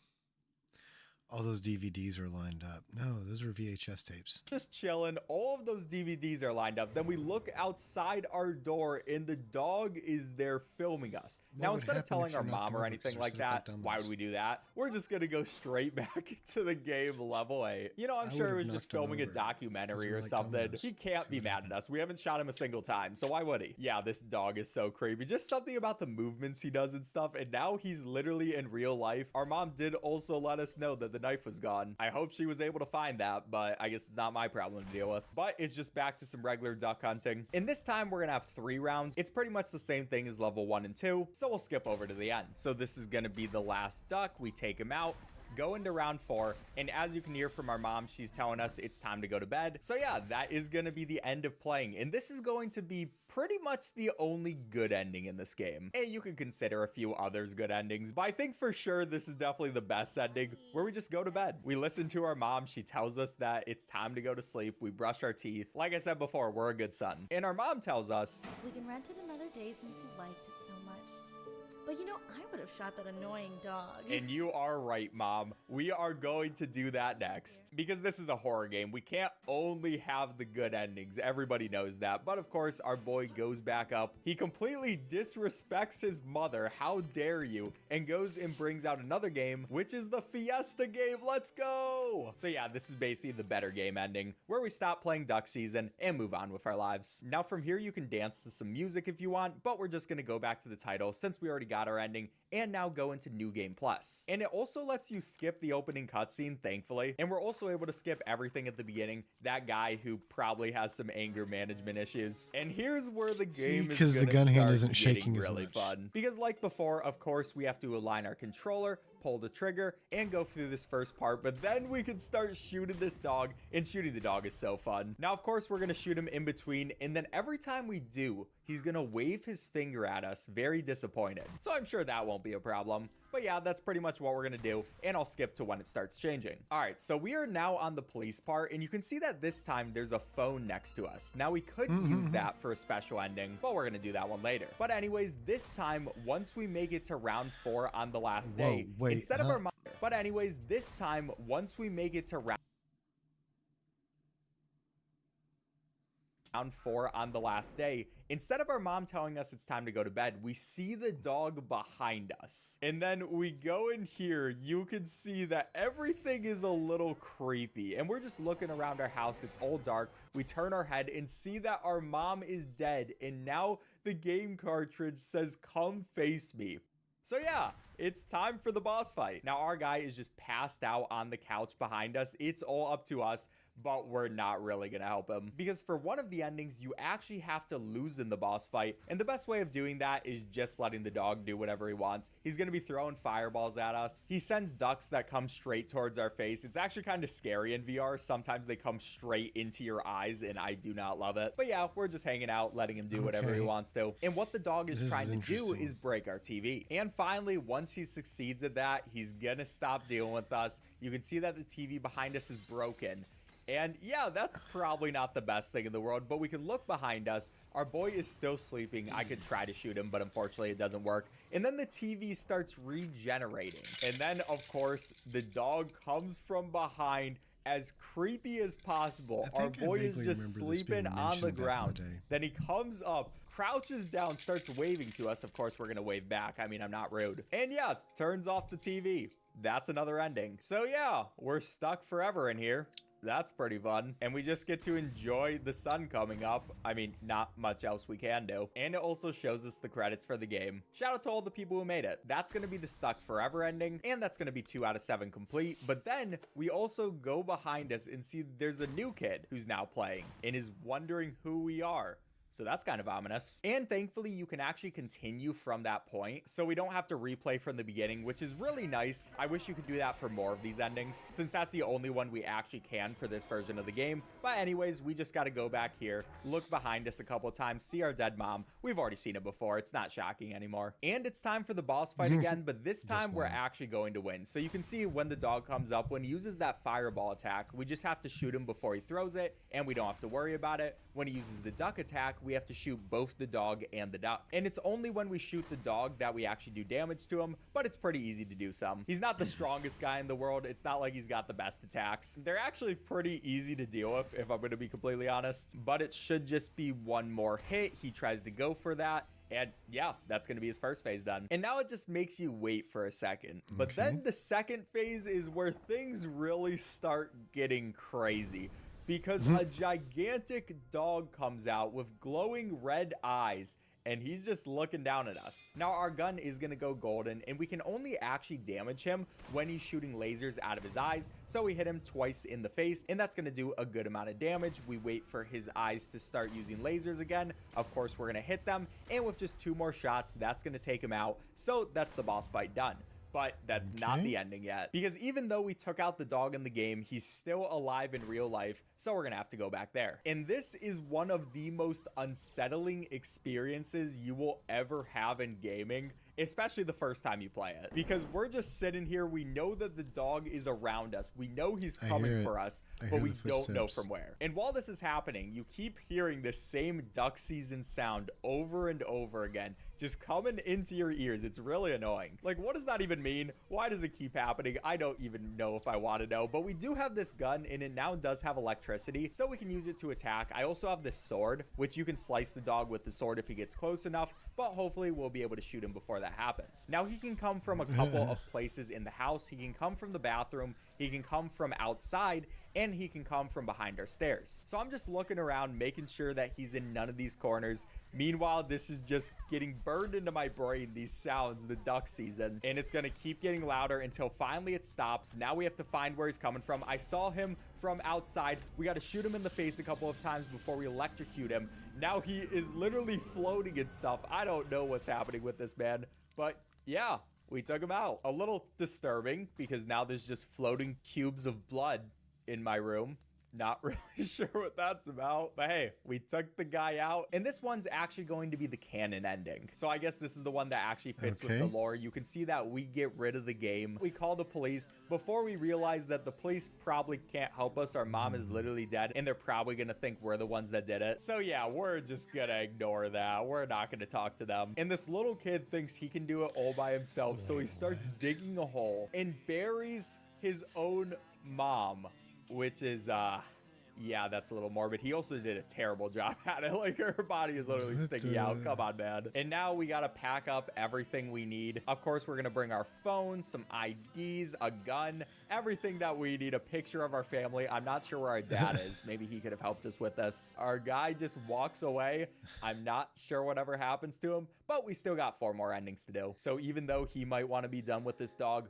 All those DVDs are lined up. No, those are VHS tapes. just chilling. All of those DVDs are lined up. Then we look outside our door and the dog is there filming us. What Now, would instead of happen telling if our you're knocked mom or over anything 'cause like you're that, so why would dumbass? we do that? We're just going to go straight back into the game level 8. You know, I'm I sure it would've was just knocked him filming a over 'cause documentary we're or like something. dumbass. He can't See be what mad at happened. us. We haven't shot him a single time, so why would he? Yeah, this dog is so creepy. Just something about the movements he does and stuff, and now he's literally in real life. Our mom did also let us know that the knife was gone. I hope she was able to find that, but I guess it's not my problem to deal with. But it's just back to some regular duck hunting. And this time we're gonna have 3 rounds. It's pretty much the same thing as level 1 and 2, so we'll skip over to the end. So this is gonna be the last duck. We take him out, go into round 4, and as you can hear from our mom, she's telling us it's time to go to bed. So yeah, that is gonna be the end of playing, and this is going to be pretty much the only good ending in this game. And you can consider a few others good endings, but I think for sure this is definitely the best ending, where we just go to bed. We listen to our mom, she tells us that it's time to go to sleep, we brush our teeth. Like I said before, we're a good son. And our mom tells us, we can rent it another day since you liked it so much. But you know, I would have shot that annoying dog. and you are right, Mom. We are going to do that next. Because this is a horror game. We can't only have the good endings. Everybody knows that. But of course, our boy goes back up. He completely disrespects his mother. How dare you? And goes and brings out another game, which is the Fiesta game. Let's go. So yeah, this is basically the better game ending, where we stop playing duck season and move on with our lives. Now from here, you can dance to some music if you want, but we're just going to go back to the title since we already got our ending, and now go into New Game Plus. And it also lets you skip the opening cutscene, thankfully. And we're also able to skip everything at the beginning. That guy who probably has some anger management issues. And here's where the game is because the gonna gun hand start isn't getting shaking as really much. fun. Because like before, of course, we have to align our controller, pull the trigger, and go through this first part, but then we can start shooting this dog, and shooting the dog is so fun. Now, of course, we're gonna shoot him in between, and then every time we do, he's gonna wave his finger at us, very disappointed. So I'm sure that won't won't be a problem. But yeah, that's pretty much what we're gonna do, and I'll skip to when it starts changing. All right, so we are now on the police part, and you can see that this time there's a phone next to us. Now we could use that for a special ending, but we're gonna do that one later. But anyways, this time, once we make it to round 4 on the last day, instead of our mom, but anyways, this time, once we make it to round 4 on the last day, instead of our mom telling us it's time to go to bed, we see the dog behind us. And then we go in here, you can see that everything is a little creepy. And we're just looking around our house, it's all dark. We turn our head and see that our mom is dead. And now the game cartridge says, "Come face me." So yeah, it's time for the boss fight. Now our guy is just passed out on the couch behind us. It's all up to us, but we're not really gonna help him, because for one of the endings, you actually have to lose in the boss fight, and the best way of doing that is just letting the dog do whatever he wants. He's gonna be throwing fireballs at us. He sends ducks that come straight towards our face. It's actually kind of scary in VR. Sometimes they come straight into your eyes, and I do not love it. But yeah, we're just hanging out, letting him do whatever he wants to. And what the dog is trying to do is break our TV. And finally, once he succeeds at that, he's gonna stop dealing with us. You can see that the TV behind us is broken. And yeah, that's probably not the best thing in the world, but we can look behind us. Our boy is still sleeping. I could try to shoot him, but unfortunately it doesn't work. And then the TV starts regenerating. And then, of course, the dog comes from behind, as creepy as possible. Our boy is just sleeping on the ground. Then he comes up, crouches down, starts waving to us. Of course, we're going to wave back. I mean, I'm not rude. And yeah, turns off the TV. That's another ending. So yeah, we're stuck forever in here. That's pretty fun. And we just get to enjoy the sun coming up. I mean, not much else we can do. And it also shows us the credits for the game. Shout out to all the people who made it. That's going to be the stuck forever ending, and that's going to be 2 out of 7 complete. But then we also go behind us and see there's a new kid who's now playing and is wondering who we are. So that's kind of ominous. And thankfully, you can actually continue from that point, so we don't have to replay from the beginning, which is really nice. I wish you could do that for more of these endings, since that's the only one we actually can for this version of the game. But anyways, we just got to go back here, look behind us a couple times, see our dead mom. We've already seen it before. It's not shocking anymore. And it's time for the boss fight again, but this time we're actually going to win. So you can see when the dog comes up, when he uses that fireball attack, we just have to shoot him before he throws it, and we don't have to worry about it. When he uses the duck attack, we have to shoot both the dog and the duck. And it's only when we shoot the dog that we actually do damage to him, but it's pretty easy to do some. He's not the strongest guy in the world. It's not like he's got the best attacks. They're actually pretty easy to deal with, if I'm going to be completely honest, but it should just be one more hit. He tries to go for that. And yeah, that's going to be his first phase done. And now it just makes you wait for a second. But then the second phase is where things really start getting crazy, because a gigantic dog comes out with glowing red eyes, and he's just looking down at us. Now our gun is going to go golden, and we can only actually damage him when he's shooting lasers out of his eyes. So we hit him twice in the face, and that's going to do a good amount of damage. We wait for his eyes to start using lasers again. Of course, we're going to hit them, and with just 2 more shots, that's going to take him out. So that's the boss fight done. But that's not the ending yet, because even though we took out the dog in the game, he's still alive in real life, so we're gonna have to go back there. And this is one of the most unsettling experiences you will ever have in gaming, especially the first time you play it, because we're just sitting here, we know that the dog is around us, we know he's coming for us, but we don't know from where. And while this is happening, you keep hearing the same duck season sound over and over again, just coming into your ears. It's really annoying. Like, what does that even mean? Why does it keep happening? I don't even know if I want to know, but we do have this gun, and it now does have electricity, so we can use it to attack. I also have this sword, which you can slice the dog with the sword if he gets close enough, but hopefully we'll be able to shoot him before that happens. Now he can come from a couple of places in the house. He can come from the bathroom, he can come from outside, and he can come from behind our stairs. So I'm just looking around, making sure that he's in none of these corners. Meanwhile, this is just getting burned into my brain, these sounds, the duck season, and it's gonna keep getting louder until finally it stops. Now we have to find where he's coming from. I saw him from outside. We got to shoot him in the face a couple of times before we electrocute him. Now he is literally floating and stuff. I don't know what's happening with this man, but yeah, we took him out. A little disturbing, because now there's just floating cubes of blood in my room. Not really sure what that's about, but hey, we took the guy out. And this one's actually going to be the canon ending. So I guess this is the one that actually fits with the lore. You can see that we get rid of the game. We call the police before we realize that the police probably can't help us. Our mom is literally dead and they're probably gonna think we're the ones that did it. So yeah, we're just gonna ignore that. We're not gonna talk to them. And this little kid thinks he can do it all by himself. So he starts digging a hole and buries his own mom, which is yeah, that's a little morbid. He also did a terrible job at it. Like, her body is literally sticking out. Come on, man. And now we gotta pack up everything we need. Of course, we're gonna bring our phones, some IDs, a gun, everything that we need, a picture of our family. I'm not sure where our dad is. Maybe he could have helped us with this. Our guy just walks away. I'm not sure whatever happens to him, but we still got 4 more endings to do. So even though he might want to be done with this dog.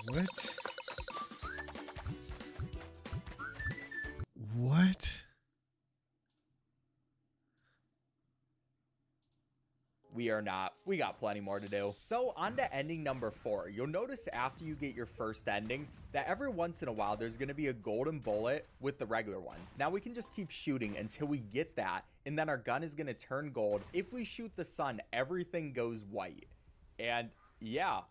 What? What? We are not. We got plenty more to do. So on to ending number 4. You'll notice after you get your first ending that every once in a while there's going to be a golden bullet with the regular ones. Now we can just keep shooting until we get that, and then our gun is going to turn gold. If we shoot the sun, everything goes white. And yeah,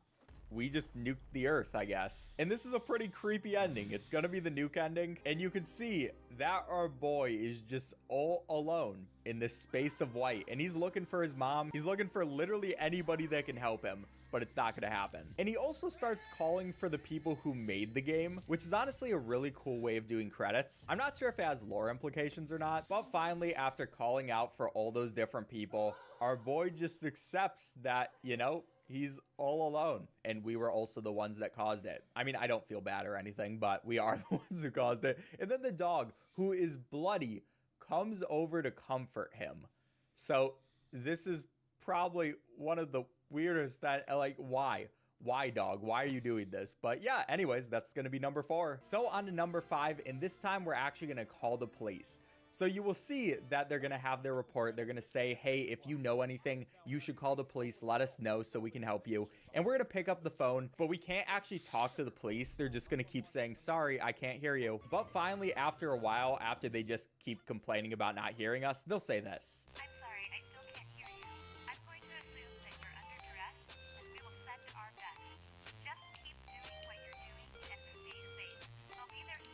we just nuked the earth, I guess. And this is a pretty creepy ending. It's gonna be the nuke ending. And you can see that our boy is just all alone in this space of white. And he's looking for his mom. He's looking for literally anybody that can help him, but it's not gonna happen. And he also starts calling for the people who made the game, which is honestly a really cool way of doing credits. I'm not sure if it has lore implications or not, but finally, after calling out for all those different people, our boy just accepts that, you know, he's all alone, and we were also the ones that caused it. I mean, I don't feel bad or anything, but we are the ones who caused it. And then the dog, who is bloody, comes over to comfort him. So this is probably one of the weirdest that, like, why? Why, dog? Why are you doing this? But yeah, anyways, that's going to be number 4. So on to number 5, and this time we're actually going to call the police. So you will see that they're going to have their report. They're going to say, hey, if you know anything, you should call the police. Let us know so we can help you. And we're going to pick up the phone, but we can't actually talk to the police. They're just going to keep saying, sorry, I can't hear you. But finally, after a while, after they just keep complaining about not hearing us, they'll say this. I'm sorry, I still can't hear you. I'm going to assume that you're under duress, and we will send our best. Just keep doing what you're doing and stay safe. I'll be there soon.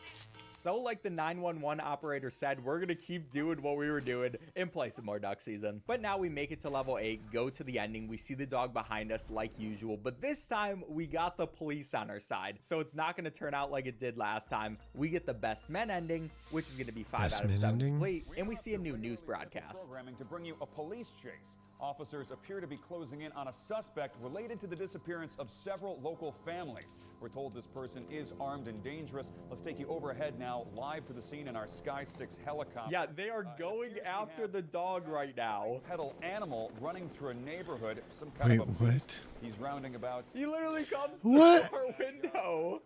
So like the 911 operator said, we're gonna keep doing what we were doing and play some more duck season. But now we make it to level 8, go to the ending. We see the dog behind us like usual, but this time we got the police on our side. So it's not gonna turn out like it did last time. We get the best men ending, which is gonna be 5 out of 7 complete. And we see a new news broadcast. Programming to bring you a police chase. Officers appear to be closing in on a suspect related to the disappearance of several local families. We're told this person is armed and dangerous. Let's take you overhead now, live to the scene in our Sky 6 helicopter. Yeah, they are going after the dog right now. Pedal animal running through a neighborhood. Some kind of a beast. He's rounding about. He literally comes through our window,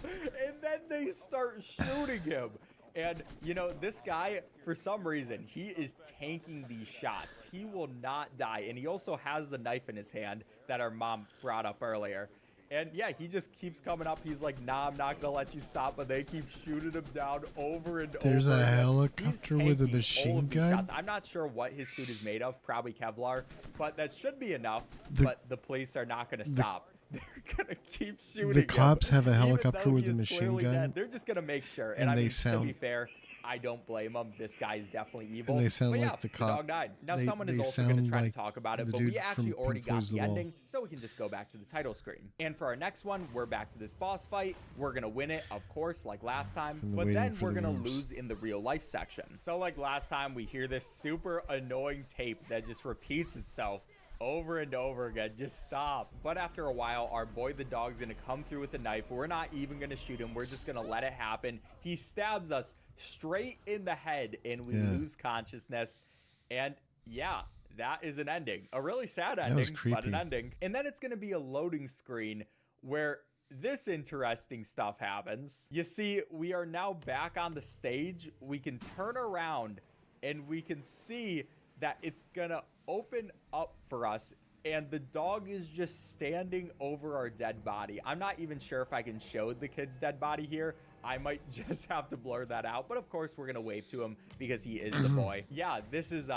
and then they start shooting him. And, you know, this guy, for some reason, he is tanking these shots. He will not die. And he also has the knife in his hand that our mom brought up earlier. And, yeah, he just keeps coming up. He's like, nah, I'm not going to let you stop. But they keep shooting him down over and over. There's a helicopter with a machine gun? Shots. I'm not sure what his suit is made of. Probably Kevlar. But that should be enough. But the police are not going to stop. They're gonna keep shooting. The cops him, have a helicopter with a machine gun. Dead. They're just gonna make sure. And I mean, to be fair, I don't blame them. This guy is definitely evil. And they sound but like yeah, the cop. dog died. Now they, someone is also gonna try to talk about it, but we actually already got the ending, so we can just go back to the title screen. And for our next one, we're back to this boss fight. We're gonna win it, of course, like last time. But then we're gonna lose in the real life section. So like last time, we hear this super annoying tape that just repeats itself over and over again. Just stop. But after a while, our boy the dog's gonna come through with a knife. We're not even gonna shoot him. We're just gonna let it happen. He stabs us straight in the head and we lose consciousness. And yeah, that is an ending. A really sad ending, but an ending. And then it's gonna be a loading screen where this interesting stuff happens. You see, we are now back on the stage. We can turn around and we can see that it's gonna open up for us, and the dog is just standing over our dead body. I'm not even sure if I can show the kid's dead body here. I might just have to blur that out, but of course we're gonna wave to him because he is the boy. Yeah, this is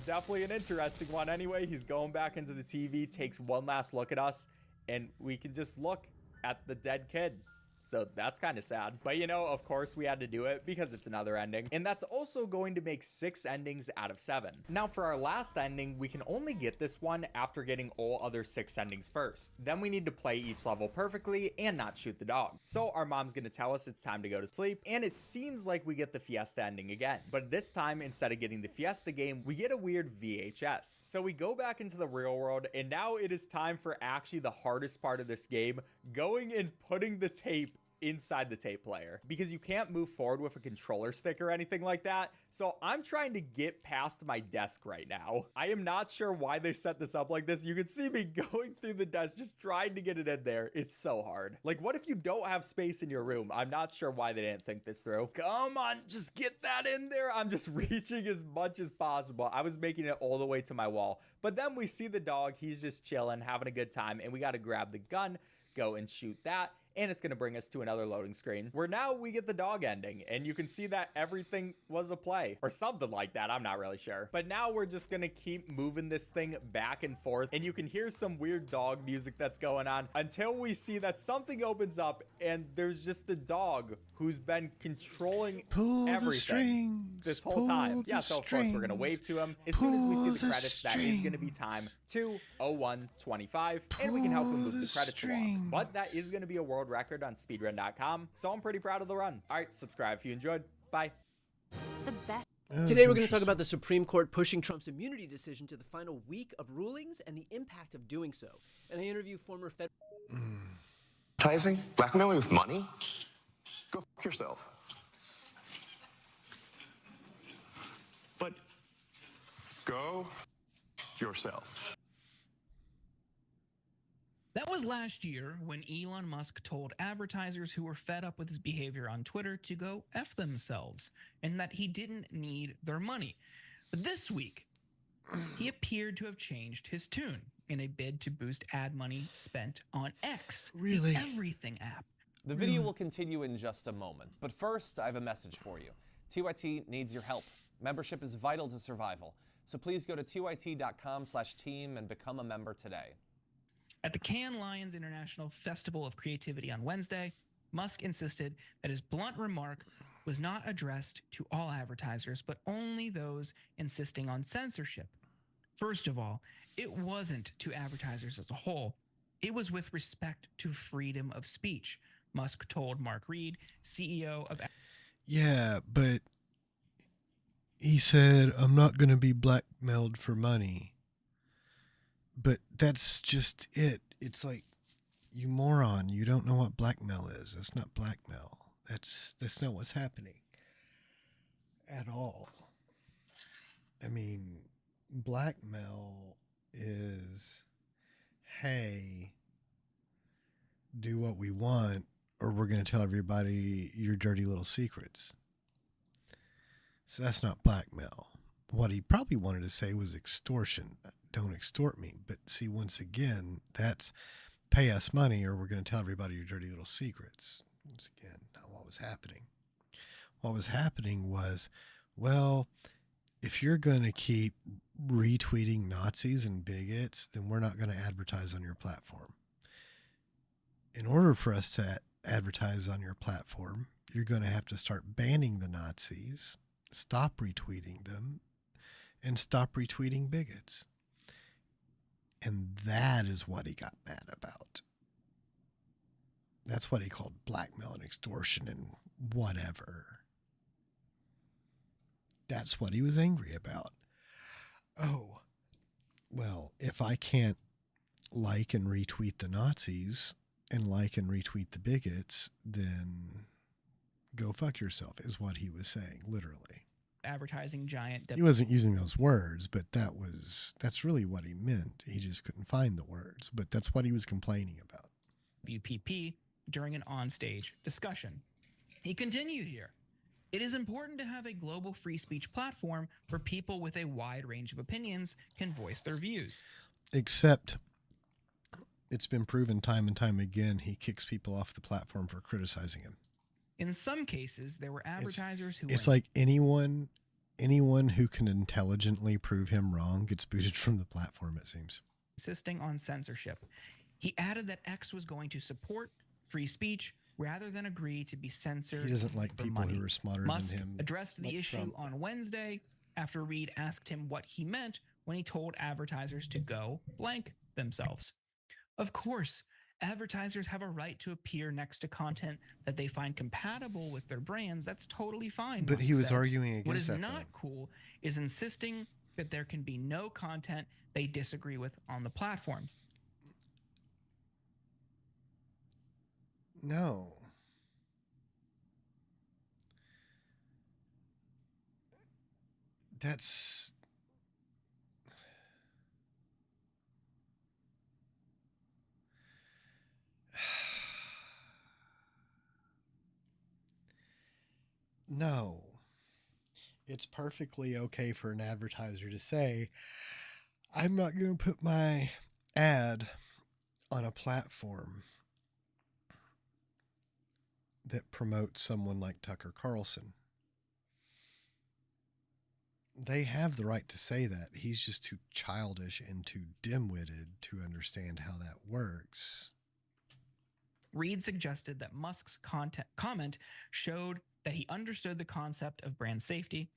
definitely an interesting one. Anyway, he's going back into the TV, takes one last look at us, and we can just look at the dead kid. So that's kind of sad. But you know, of course we had to do it because it's another ending. And that's also going to make 6 endings out of 7. Now for our last ending, we can only get this one after getting all other 6 endings first. Then we need to play each level perfectly and not shoot the dog. So our mom's gonna tell us it's time to go to sleep. And it seems like we get the Fiesta ending again. But this time, instead of getting the Fiesta game, we get a weird VHS. So we go back into the real world, and now it is time for actually the hardest part of this game, going and putting the tape inside the tape player, because you can't move forward with a controller stick or anything like that. So I'm trying to get past my desk right now. I am not sure why they set this up like this. You can see me going through the desk, just trying to get it in there. It's so hard. Like, what if you don't have space in your room? I'm not sure why they didn't think this through. Come on, just get that in there. I'm just reaching as much as possible. I was making it all the way to my wall. But then we see the dog. He's just chilling, having a good time, and we got to grab the gun, go and shoot that. And it's going to bring us to another loading screen where now we get the dog ending, and you can see that everything was a play or something like that. I'm not really sure. But now we're just going to keep moving this thing back and forth, and you can hear some weird dog music that's going on until we see that something opens up, and there's just the dog who's been controlling everything this whole time. Yeah, so of course we're going to wave to him. As soon as we see the credits, that is going to be time 2:01:25, and we can help him move the credits along. But that is going to be a world record on speedrun.com, so I'm pretty proud of the run. All right, subscribe if you enjoyed. Bye. The best. Today we're going to talk about the Supreme Court pushing Trump's immunity decision to the final week of rulings and the impact of doing so. And I interview former Fed. Advertising? Blackmailing with money? Go f yourself. But go yourself. That was last year when Elon Musk told advertisers who were fed up with his behavior on Twitter to go F themselves and that he didn't need their money. But this week, he appeared to have changed his tune in a bid to boost ad money spent on X, the everything app. The video will continue in just a moment, but first I have a message for you. TYT needs your help. Membership is vital to survival, so please go to tyt.com/team and become a member today. At the Cannes Lions International Festival of Creativity on Wednesday, Musk insisted that his blunt remark was not addressed to all advertisers, but only those insisting on censorship. First of all, it wasn't to advertisers as a whole. It was with respect to freedom of speech, Musk told Mark Reed, CEO of... Yeah, but he said, I'm not going to be blackmailed for money. But that's just it. It's like, you moron, you don't know what blackmail is. That's not blackmail. That's not what's happening at all. I mean, blackmail is, hey, do what we want, or we're going to tell everybody your dirty little secrets. So that's not blackmail. What he probably wanted to say was extortion. Don't extort me. But see, once again, that's pay us money or we're going to tell everybody your dirty little secrets. Once again, not what was happening. What was happening was, well, if you're going to keep retweeting Nazis and bigots, then we're not going to advertise on your platform. In order for us to advertise on your platform, you're going to have to start banning the Nazis, stop retweeting them, and stop retweeting bigots. And that is what he got mad about. That's what he called blackmail and extortion and whatever. That's what he was angry about. Oh, well, if I can't like and retweet the Nazis and like and retweet the bigots, then go fuck yourself, is what he was saying, literally. Advertising giant. He wasn't using those words, but that's really what he meant. He just couldn't find the words, but that's what he was complaining about. WPP during an onstage discussion. He continued here. It is important to have a global free speech platform where people with a wide range of opinions can voice their views. Except it's been proven time and time again he kicks people off the platform for criticizing him. In some cases, there were advertisers who It's were like anyone who can intelligently prove him wrong gets booted from the platform, it seems. insisting on censorship. He added that X was going to support free speech rather than agree to be censored. He doesn't like for people money. who are smarter Musk than him. addressed the like issue Trump. on Wednesday after Reed asked him what he meant when he told advertisers to go blank themselves. Of course, advertisers have a right to appear next to content that they find compatible with their brands. That's totally fine. But Musk he was said. arguing against What is that, not though. cool is insisting that there can be no content they disagree with on the platform. No. That's no. It's perfectly okay for an advertiser to say, I'm not going to put my ad on a platform that promotes someone like Tucker Carlson. They have the right to say that. He's just too childish and too dim-witted to understand how that works. Reed suggested that Musk's comment showed that he understood the concept of brand safety.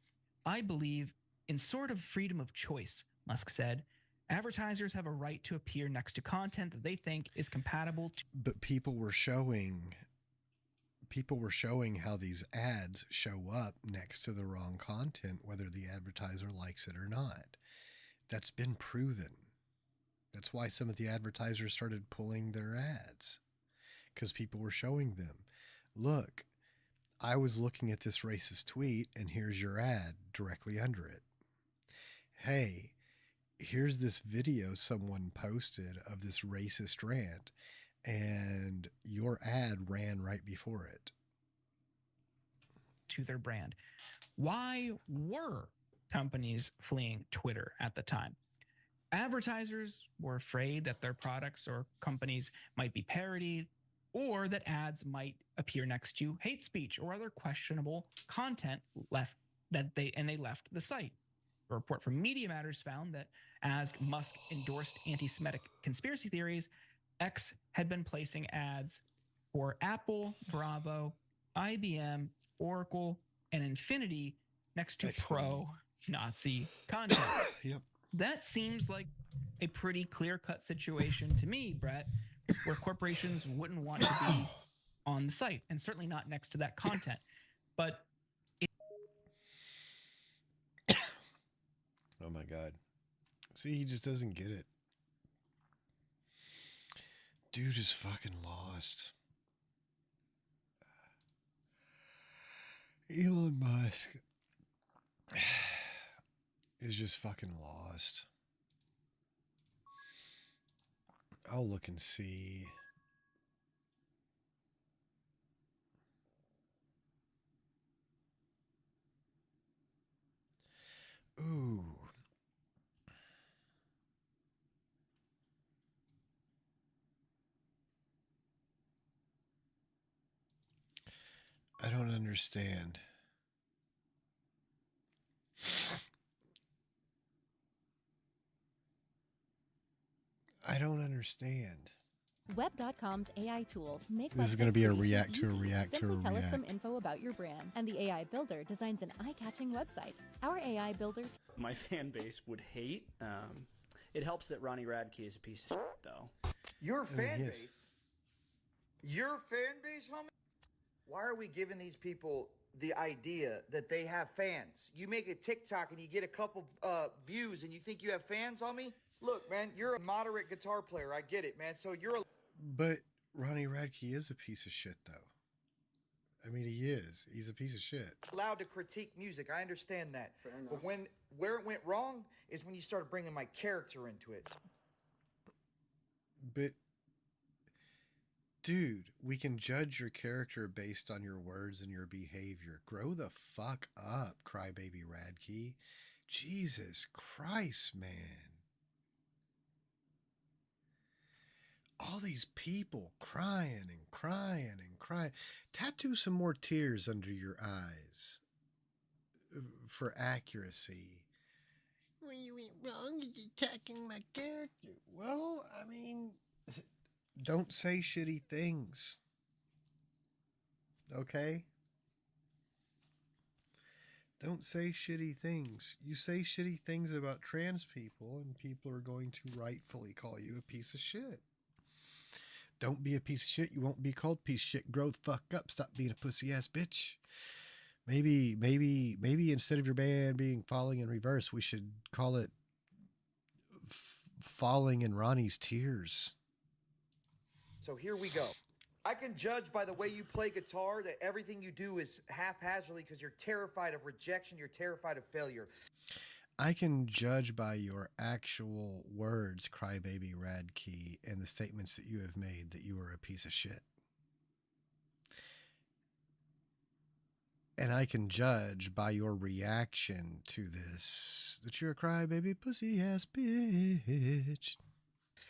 I believe in sort of freedom of choice, Musk said. Advertisers have a right to appear next to content that they think is compatible to. But people were showing how these ads show up next to the wrong content, whether the advertiser likes it or not. That's been proven. That's why some of the advertisers started pulling their ads, because people were showing them, look, I was looking at this racist tweet and here's your ad directly under it. Hey, here's this video someone posted of this racist rant and your ad ran right before it. To their brand. Why were companies fleeing Twitter at the time? Advertisers were afraid that their products or companies might be parodied, or that ads might appear next to hate speech or other questionable content they left the site. A report from Media Matters found that as Musk endorsed anti-Semitic conspiracy theories, X had been placing ads for Apple, Bravo, IBM, Oracle, and Infinity next to pro-Nazi content. Yep. That seems like a pretty clear-cut situation to me, Brett, where corporations wouldn't want to be on the site, and certainly not next to that content. But oh my God. See, he just doesn't get it. Dude is fucking lost. Elon Musk is just fucking lost. I'll look and see. Ooh. I don't understand. I don't understand. Web.com's AI tools make This is website going to be a creation react to a easy. react to a Simply tell us some react. info about your brand, and the AI Builder designs an eye-catching website. Our AI Builder My fan base would hate. It helps that Ronnie Radke is a piece of shit, though. Your fan he is. base? Your fan base, homie? Why are we giving these people the idea that they have fans? You make a TikTok and you get a couple views and you think you have fans on me? Look, man, you're a moderate guitar player. I get it, man. So you're But Ronnie Radke is a piece of shit, though. I mean, he is. He's a piece of shit. allowed to critique music. I understand that. But where it went wrong is when you started bringing my character into it. But, dude, we can judge your character based on your words and your behavior. Grow the fuck up, Crybaby Radke. Jesus Christ, man. All these people crying and crying and crying. Tattoo some more tears under your eyes for accuracy. Well, you ain't wrong. You're attacking my character. Well, I mean, don't say shitty things. Okay? Don't say shitty things. You say shitty things about trans people, and people are going to rightfully call you a piece of shit. Don't be a piece of shit. You won't be called piece of shit. Grow the fuck up. Stop being a pussy ass bitch. Maybe instead of your band being Falling in Reverse, we should call it Falling in Ronnie's Tears. So here we go. I can judge by the way you play guitar that everything you do is haphazardly because you're terrified of rejection, you're terrified of failure. I can judge by your actual words, Crybaby Radkey, and the statements that you have made that you are a piece of shit. And I can judge by your reaction to this that you're a crybaby pussy ass bitch.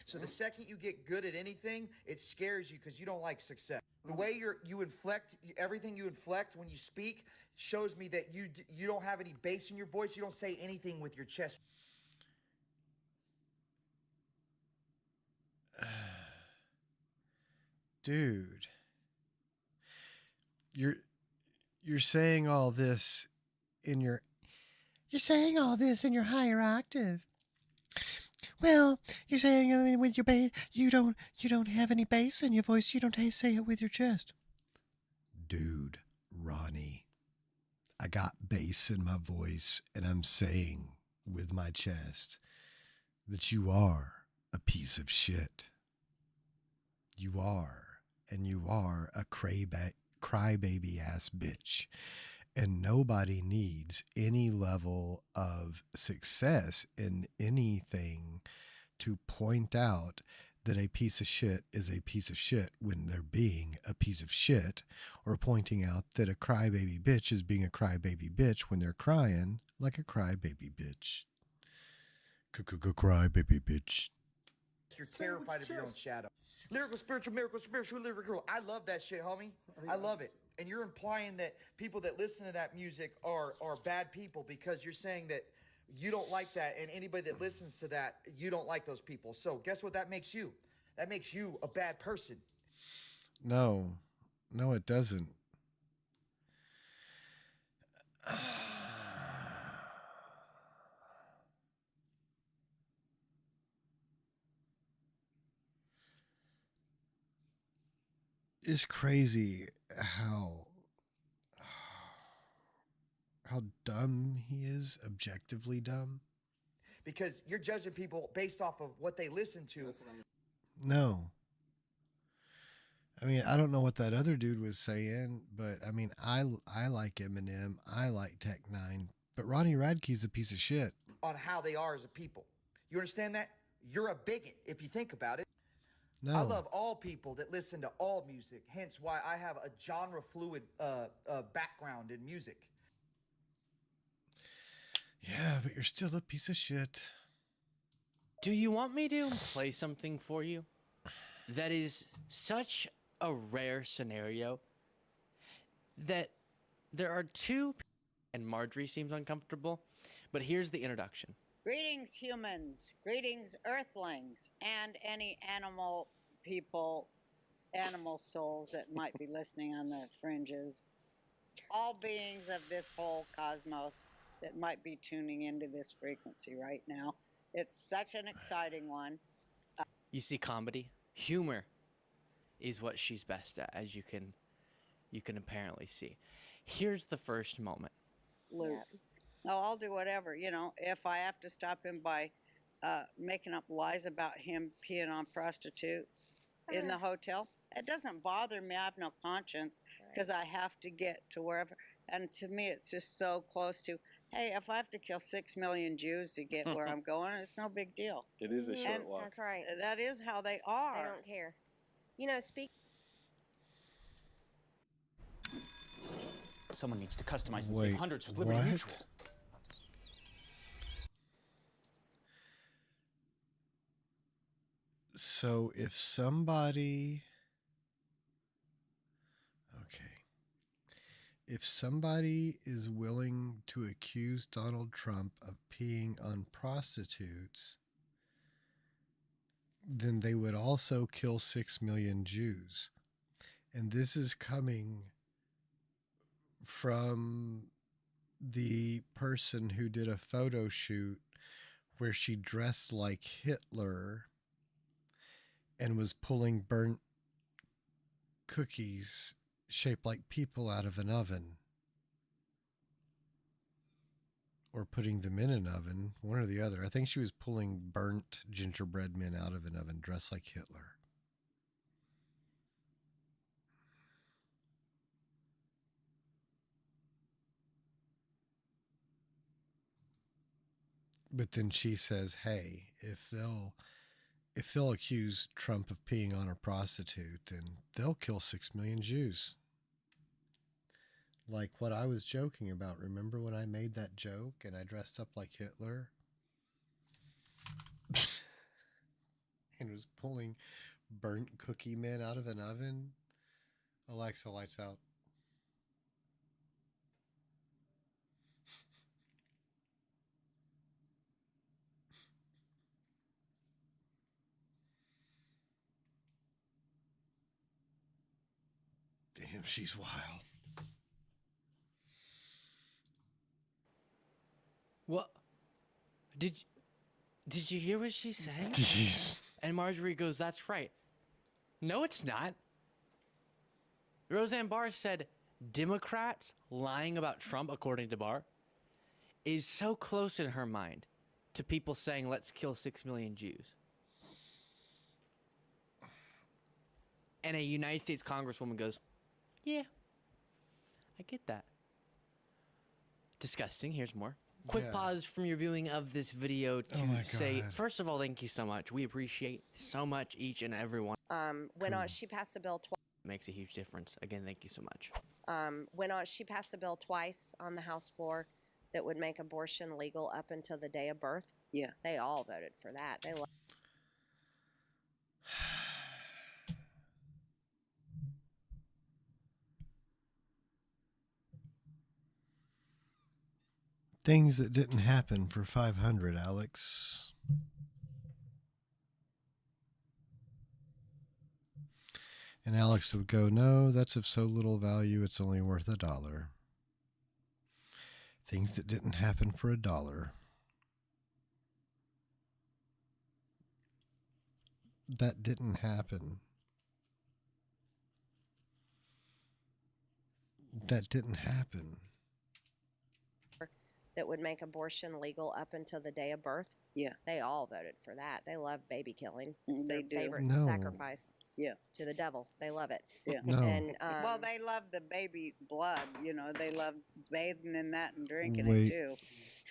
So the second you get good at anything, it scares you because you don't like success. The way you inflect, everything you inflect when you speak shows me that you don't have any bass in your voice. You don't say anything with your chest. Dude, you're saying all this in your higher octave. Well, you're saying with your bass, you don't have any bass in your voice. You don't say it with your chest. Dude, Ronnie, I got bass in my voice, and I'm saying with my chest that you are a piece of shit. You are, and you are a crybaby ass bitch. And nobody needs any level of success in anything to point out that a piece of shit is a piece of shit when they're being a piece of shit, or pointing out that a crybaby bitch is being a crybaby bitch when they're crying like a crybaby bitch. Crybaby bitch. You're terrified of your own shadow. Lyrical, spiritual, miracle, spiritual, lyrical. I love that shit, homie. I love it. And you're implying that people that listen to that music are bad people because you're saying that you don't like that, and anybody that listens to that, you don't like those people. So guess what that makes you? That makes you a bad person. No, it doesn't. It's crazy how dumb he is, objectively dumb. Because you're judging people based off of what they listen to. No. I mean, I don't know what that other dude was saying, but I mean, I like Eminem, I like Tech Nine, but Ronnie Radke's a piece of shit. On how they are as a people. You understand that? You're a bigot if you think about it. No. I love all people that listen to all music, hence why I have a genre fluid background in music. Yeah, but you're still a piece of shit. Do you want me to play something for you that is such a rare scenario that there are two, and Marjorie seems uncomfortable, but here's the introduction. Greetings, humans. Greetings, earthlings, and any animal people, animal souls that might be listening on the fringes. All beings of this whole cosmos that might be tuning into this frequency right now. It's such an exciting one. You see, comedy, humor is what she's best at, as you can apparently see. Here's the first moment. Luke. Yeah. Oh, I'll do whatever. You know, if I have to stop him by making up lies about him peeing on prostitutes in the hotel, it doesn't bother me. I have no conscience because I have to get to wherever. And to me, it's just so close to, hey, if I have to kill 6 million Jews to get where I'm going, it's no big deal. It is a short walk. That's right. That is how they are. They don't care. You know, Someone needs to customize and Wait, save hundreds with Liberty what? Mutual. So if somebody, okay, if somebody is willing to accuse Donald Trump of peeing on prostitutes, then they would also kill 6 million Jews. And this is coming from the person who did a photo shoot where she dressed like Hitler and was pulling burnt cookies shaped like people out of an oven. Or putting them in an oven, one or the other. I think she was pulling burnt gingerbread men out of an oven dressed like Hitler. But then she says, hey, if they'll accuse Trump of peeing on a prostitute, then they'll kill 6 million Jews. Like what I was joking about. Remember when I made that joke and I dressed up like Hitler? And was pulling burnt cookie men out of an oven? Alexa, lights out. Damn, she's wild. What? Did you hear what she's saying? Jeez. And Marjorie goes, "That's right." No, it's not. Roseanne Barr said Democrats lying about Trump, according to Barr, is so close in her mind to people saying, "Let's kill 6 million Jews." And a United States Congresswoman goes, "Yeah, I get that." Disgusting. Here's more. Quick Yeah. pause from your viewing of this video Oh my to say, God. first of all, thank you so much. We appreciate so much each and every one. She passed a bill twice. Makes a huge difference. Again, thank you so much. She passed a bill twice on the House floor that would make abortion legal up until the day of birth. Yeah. They all voted for that. They Things that didn't happen for 500, Alex. And Alex would go, no, that's of so little value, it's only worth $1. Things that didn't happen for $1. That didn't happen. That didn't happen. that would make abortion legal up until the day of birth. Yeah. They all voted for that. They love baby killing. It's Mm, their they do. favorite No. sacrifice. Yeah. To the devil. They love it. Yeah. No. And well, they love the baby blood. You know, they love bathing in that and drinking Wait. it too.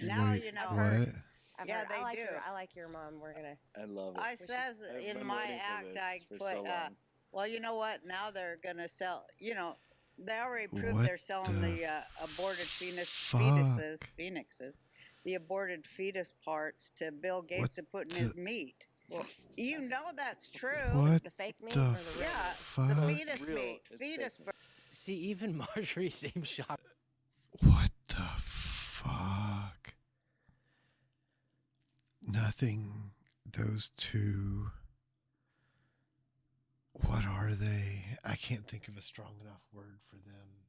Now Wait, you know. what? I've Yeah, heard- they I like do. I like your mom. We're gonna. I love it. I says I've in been my waiting for act, this I for put, so long. well, you know what? Now they're gonna sell. You know, they already proved What they're selling the aborted phoenixes, the aborted fetus parts to Bill Gates to put in his meat. Well, you know that's true. What the fake meat the or the real? Yeah, fuck? the No, fetus it's real. meat, It's fetus. fake. See, even Marjorie seems shocked. What the fuck? Nothing. Those two. What are they? I can't think of a strong enough word for them.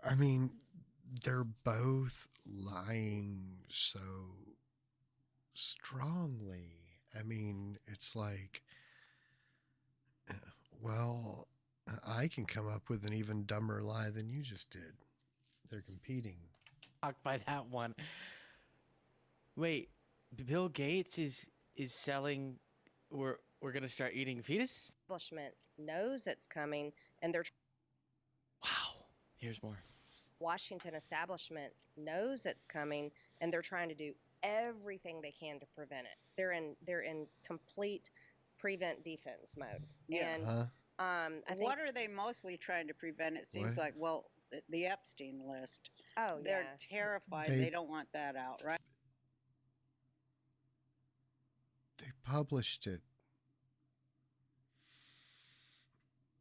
I mean, they're both lying so strongly. I mean, it's like, well, I can come up with an even dumber lie than you just did. They're competing. Shocked by that one. Wait, Bill Gates is selling. We're gonna start eating fetus. Establishment knows it's coming, and they're. Wow. Here's more. Washington establishment knows it's coming, and they're trying to do everything they can to prevent it. They're in complete prevent defense mode. Yeah. And Huh? I think, What are they mostly trying to prevent? It seems What? like, well, the Epstein list. oh They're yeah, terrified. They- They don't want that out, right? published it,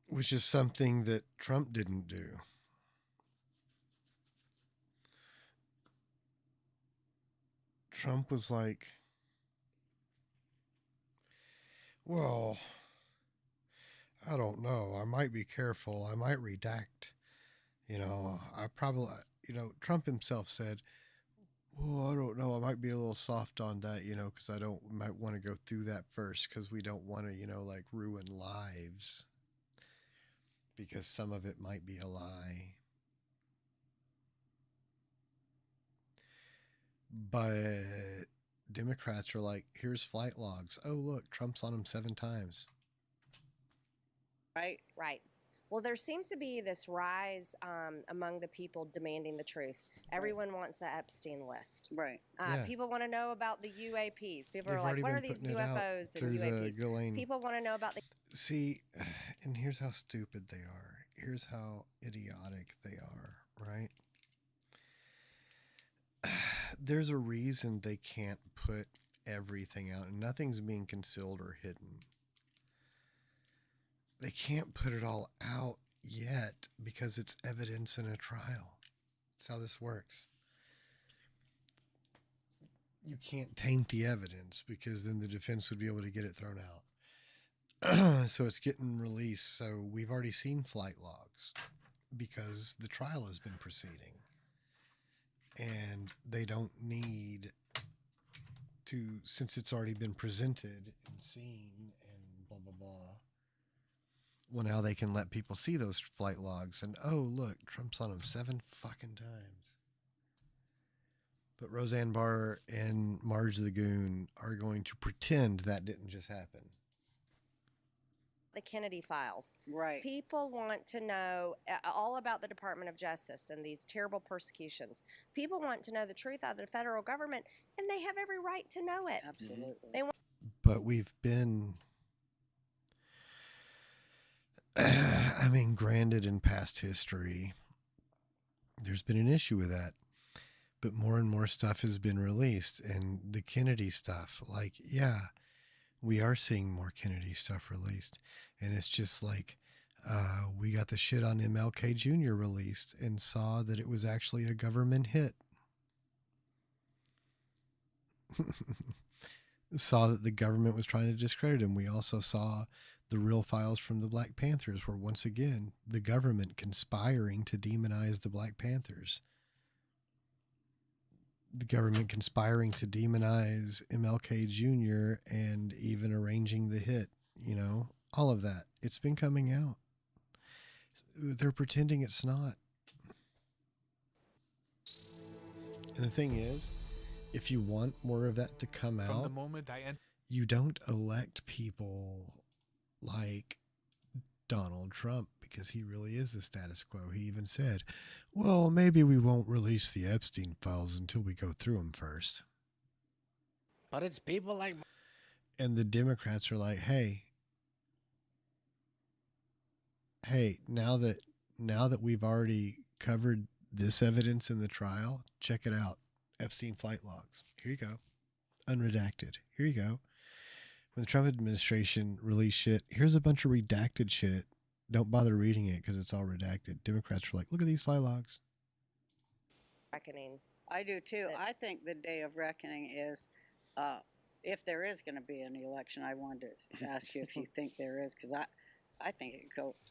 which is something that Trump didn't do. Trump was like, well, I don't know. I might be careful. I might redact. I probably, Trump himself said, well, I don't know. I might be a little soft on that, because might want to go through that first because we don't want to, like ruin lives because some of it might be a lie. But Democrats are like, here's flight logs. Oh, look, Trump's on them 7 times. Right. Well, there seems to be this rise among the people demanding the truth. Everyone wants the Epstein list. Right. Yeah. People want to know about the UAPs. People They've are like, already what been are these putting it out UFOs through and the UAPs? Ghislaine. People want to know about the... See, and here's how stupid they are. Here's how idiotic they are, right? There's a reason they can't put everything out, and nothing's being concealed or hidden. They can't put it all out yet because it's evidence in a trial. That's how this works. You can't taint the evidence because then the defense would be able to get it thrown out. So it's getting released. So we've already seen flight logs because the trial has been proceeding. And they don't need to, since it's already been presented and seen and blah, blah, blah. Well, now they can let people see those flight logs and, oh, look, Trump's on them 7 fucking times. But Roseanne Barr and Marge the Goon are going to pretend that didn't just happen. The Kennedy files. Right. People want to know all about the Department of Justice and these terrible persecutions. People want to know the truth out of the federal government, and they have every right to know it. Absolutely. They want. But we've been, granted in past history, there's been an issue with that. But more and more stuff has been released, and the Kennedy stuff, like, yeah, we are seeing more Kennedy stuff released. And it's just like, we got the shit on MLK Jr. released and saw that it was actually a government hit. Saw that the government was trying to discredit him. We also saw the real files from the Black Panthers were once again the government conspiring to demonize the Black Panthers. The government conspiring to demonize MLK Jr. and even arranging the hit, all of that. It's been coming out. They're pretending it's not. And the thing is, if you want more of that to come From out, the moment I entered. you don't elect people like Donald Trump because he really is the status quo. He even said, well, maybe we won't release the Epstein files until we go through them first. But it's people like... And the Democrats are like, hey, now that we've already covered this evidence in the trial, check it out. Epstein flight logs. Here you go. Unredacted. Here you go. When the Trump administration released shit, here's a bunch of redacted shit. Don't bother reading it because it's all redacted. Democrats are like, look at these file logs. Reckoning. I do too. I think the day of reckoning is, if there is going to be an election. I wanted to ask you if you think there is, because I think it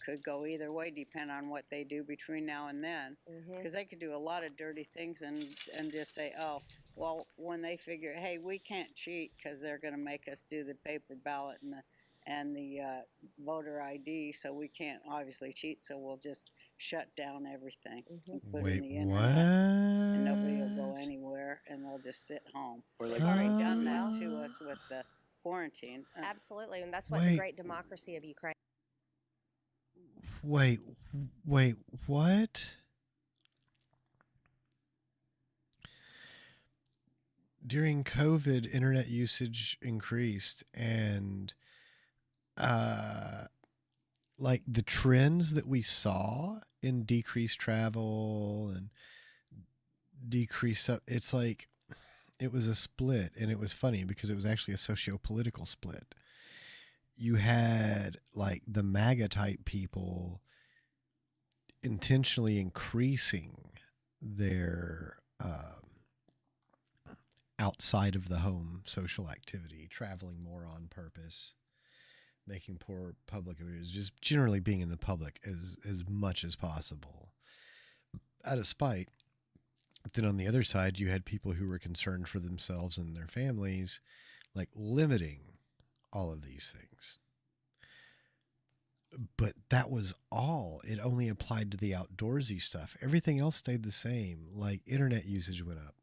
could go either way, depending on what they do between now and then. Because they could do a lot of dirty things and just say, oh, well, when they figure, hey, we can't cheat because they're going to make us do the paper ballot and the voter ID, so we can't obviously cheat, so we'll just shut down everything and put Wait, in the internet. what? And nobody will go anywhere, and they'll just sit home. They've already done that to us with the quarantine. Absolutely, and that's what Wait. the great democracy of Ukraine. Wait, what? During COVID, internet usage increased, and like the trends that we saw in decreased travel and decreased, it's like It was a split, and it was funny because it was actually a socio-political split. You had like the MAGA type people intentionally increasing their outside of the home social activity, traveling more on purpose, making poor public areas, just generally being in the public as much as possible out of spite. But then on the other side, you had people who were concerned for themselves and their families, like limiting all of these things. But that was all. It only applied to the outdoorsy stuff. Everything else stayed the same. Like internet usage went up.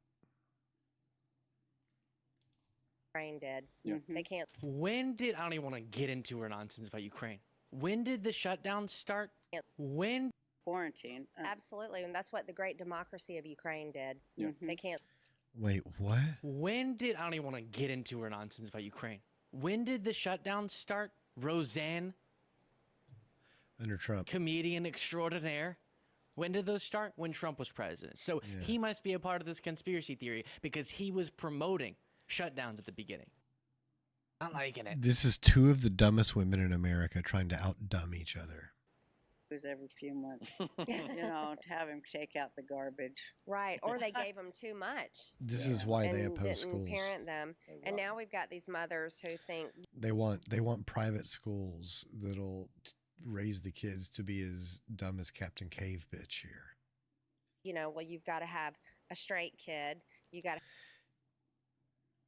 Ukraine did. Yeah. They can't. When did, I don't even want to get into her nonsense about Ukraine. When did the shutdown start? When? Quarantine. Absolutely, and that's what the great democracy of Ukraine did. Yeah. They can't. Wait, what? When did, I don't even want to get into her nonsense about Ukraine. When did the shutdown start? Roseanne? Under Trump. Comedian extraordinaire. When did those start? When Trump was president. So he must be a part of this conspiracy theory because he was promoting shutdowns at the beginning. Not liking it. This is two of the dumbest women in America trying to outdumb each other. Every few months, to have him take out the garbage. Right, or they gave them too much. This is why they and oppose didn't schools. parent them, and now we've got these mothers who think They want private schools that'll raise the kids to be as dumb as Captain Cave bitch here. well, you've got to have a straight kid. You got to.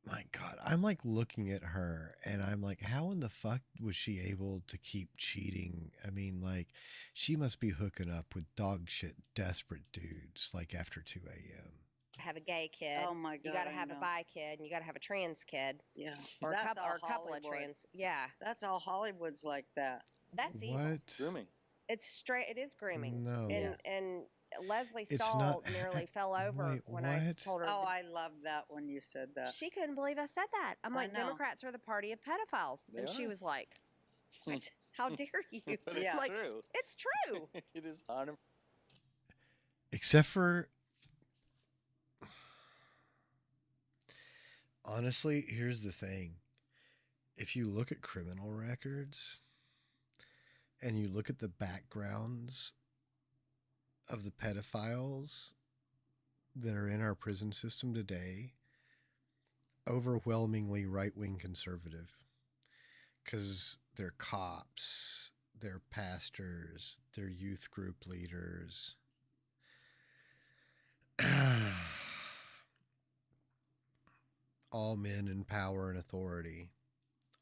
My God, I'm like looking at her and I'm like, how in the fuck was she able to keep cheating? I mean, like, she must be hooking up with dog shit, desperate dudes, like after 2 a.m. Have a gay kid. Oh my God! You got to I have a know. bi kid, and you got to have a trans kid. Yeah, or a That's couple, all or a couple of Hollywood. trans. Yeah, That's all Hollywood's like that. that's evil. What? Grooming. It's straight. It is grooming. No. And Leslie It's Stahl not- nearly fell over Wait, when I what? told her. Oh, I love that when you said that. She couldn't believe I said that. I'm I like, know. Democrats are the party of pedophiles, They and she are. was like, "What? How dare you?" But it's Yeah. like, true. it's true. It is 100%. Except for, honestly, here's the thing. If you look at criminal records and you look at the backgrounds of the pedophiles that are in our prison system today, overwhelmingly right-wing conservative, because they're cops, they're pastors, they're youth group leaders. All men in power and authority,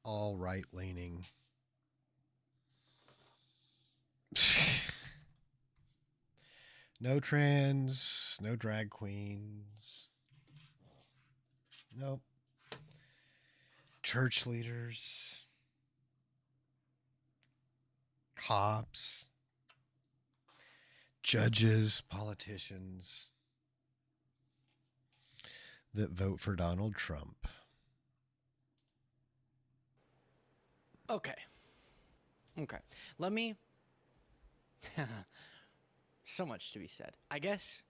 all right-leaning. No trans, no drag queens. Nope. Church leaders. Cops. Judges, politicians that vote for Donald Trump. Okay. Let me. So much to be said. I guess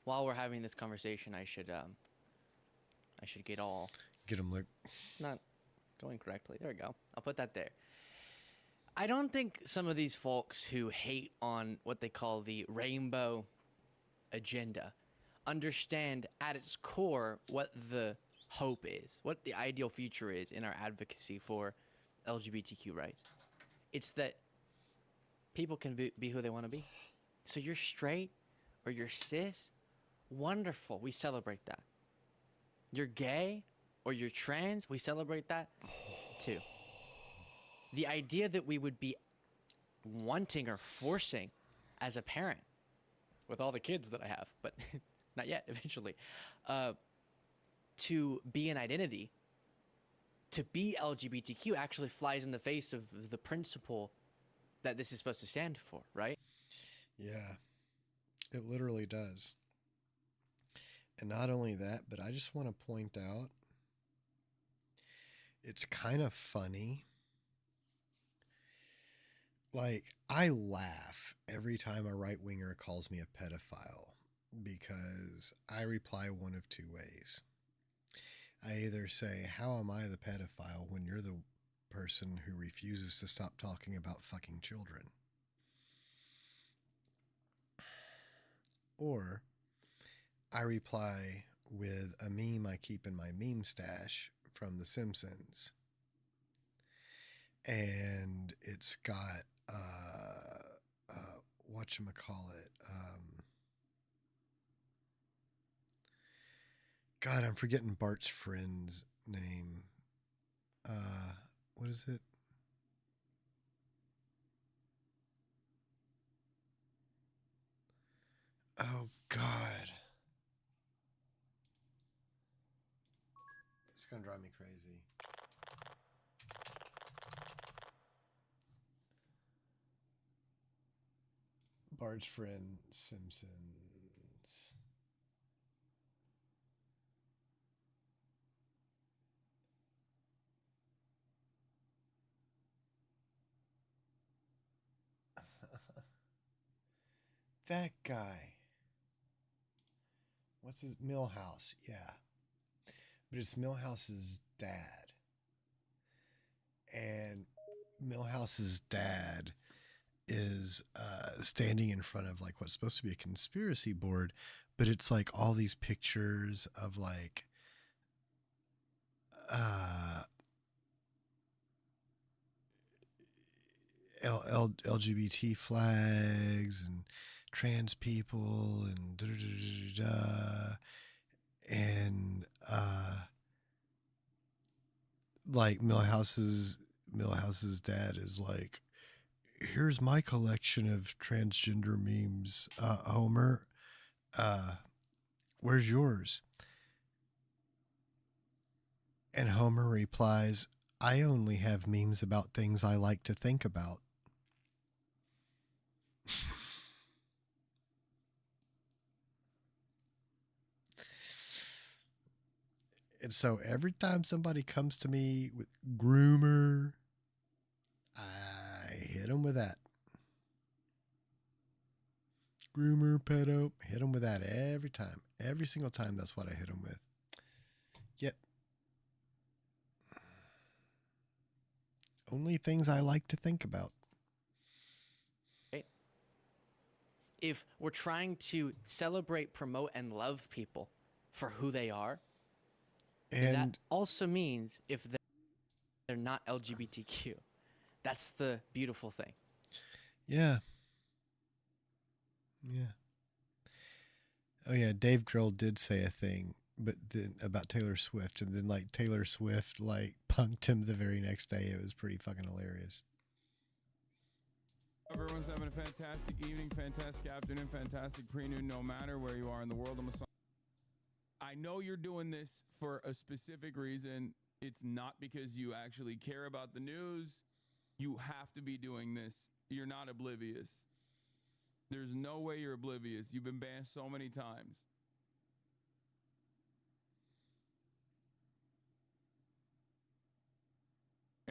while we're having this conversation, I should get all. Get him, Luke. It's not going correctly. There we go. I'll put that there. I don't think some of these folks who hate on what they call the rainbow agenda understand at its core what the hope is, what the ideal future is in our advocacy for LGBTQ rights. It's that people can be who they want to be. So you're straight or you're cis, wonderful. We celebrate that. You're gay or you're trans, we celebrate that too. The idea that we would be wanting or forcing as a parent with all the kids that I have, but not yet, eventually, to be an identity, to be LGBTQ actually flies in the face of the principle that this is supposed to stand for, right? Yeah, it literally does. And not only that, but I just want to point out, it's kind of funny. Like, I laugh every time a right-winger calls me a pedophile because I reply one of two ways. I either say, how am I the pedophile when you're the person who refuses to stop talking about fucking children? Or I reply with a meme I keep in my meme stash from The Simpsons. And it's got, whatchamacallit, God, I'm forgetting Bart's friend's name. What is it? Oh, God. It's going to drive me crazy. Bart's friend, Simpsons. That guy. What's his Millhouse? Yeah. But it's Millhouse's dad. And Millhouse's dad is standing in front of like what's supposed to be a conspiracy board, but it's like all these pictures of like LGBT flags and trans people and da, da, da, da, da, and like Millhouse's dad is like, here's my collection of transgender memes, Homer. Where's yours? And Homer replies, I only have memes about things I like to think about. And so every time somebody comes to me with groomer, I hit them with that. Groomer, pedo, hit them with that every time. Every single time, that's what I hit them with. Yet, only things I like to think about. If we're trying to celebrate, promote, and love people for who they are, then that also means if they're not LGBTQ. That's the beautiful thing. Yeah. Yeah. Oh yeah, Dave Grohl did say a thing, but then about Taylor Swift, and then like Taylor Swift like punked him the very next day. It was pretty fucking hilarious. Everyone's having a fantastic evening, fantastic afternoon, fantastic pre-noon, no matter where you are in the world. I know you're doing this for a specific reason. It's not because you actually care about the news. You have to be doing this. You're not oblivious. There's no way you're oblivious. You've been banned so many times.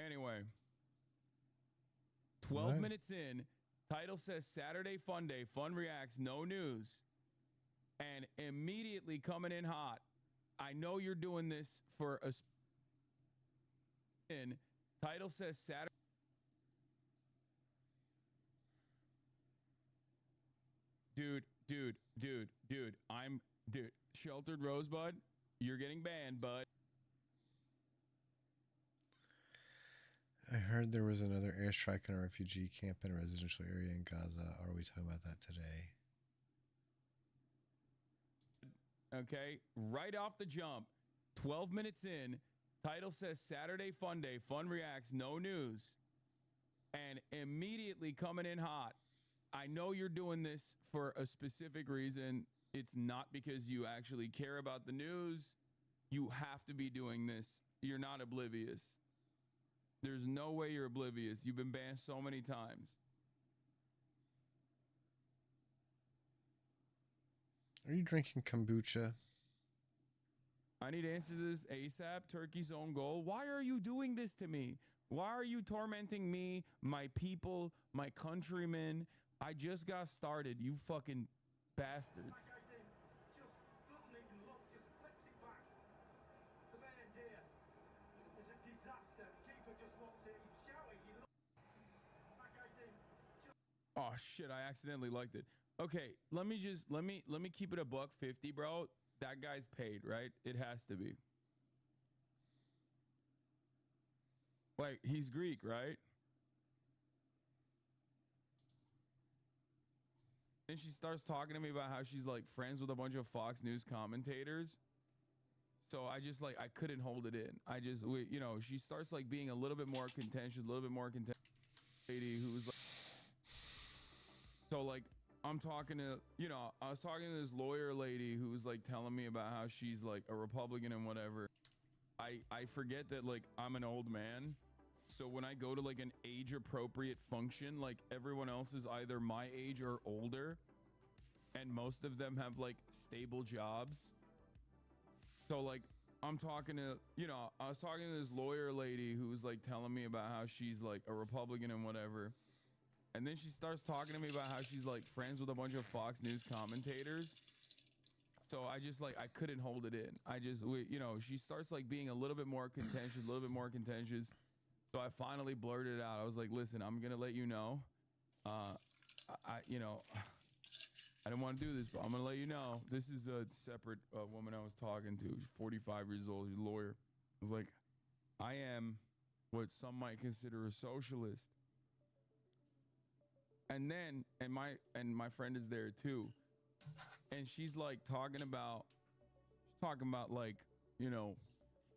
Anyway, 12 minutes in, title says Saturday Fun Day, Fun Reacts, no news. And immediately coming in hot. I know you're doing this for a title says Saturday. Dude, Sheltered Rosebud, you're getting banned, bud. I heard there was another airstrike on a refugee camp in a residential area in Gaza. Are we talking about that today? Okay, right off the jump, 12 minutes in, title says Saturday Fun Day, Fun Reacts, no news. And immediately coming in hot. I know you're doing this for a specific reason. It's not because you actually care about the news. You have to be doing this. You're not oblivious. There's no way you're oblivious. You've been banned so many times. Are you drinking kombucha? I need to answer this ASAP. Turkey's own goal. Why are you doing this to me? Why are you tormenting me, my people, my countrymen? I just got started, you fucking bastards. Oh shit, I accidentally liked it. Okay, let me keep it a $150, bro. That guy's paid, right? It has to be. Like, he's Greek, right? Then she starts talking to me about how she's like friends with a bunch of Fox News commentators. So I just like, I couldn't hold it in. You know, she starts like being a little bit more contentious, lady who's like, so like, I'm talking to, you know, I was talking to this lawyer lady who was like telling me about how she's like a Republican and whatever. I forget that like I'm an old man. So when I go to like an age appropriate function, like everyone else is either my age or older. And most of them have like stable jobs. So like I'm talking to, you know, I was talking to this lawyer lady who was like telling me about how she's like a Republican and whatever. And then she starts talking to me about how she's like friends with a bunch of Fox News commentators. So I just like, I couldn't hold it in. You know, she starts like being a little bit more contentious. So I finally blurted it out. I was like, listen, I'm going to let you know. You know, I didn't want to do this, but I'm going to let you know. This is a separate woman I was talking to. She's 45 years old. She's a lawyer. I was like, I am what some might consider a socialist. And then, and my friend is there too. And she's like talking about like, you know,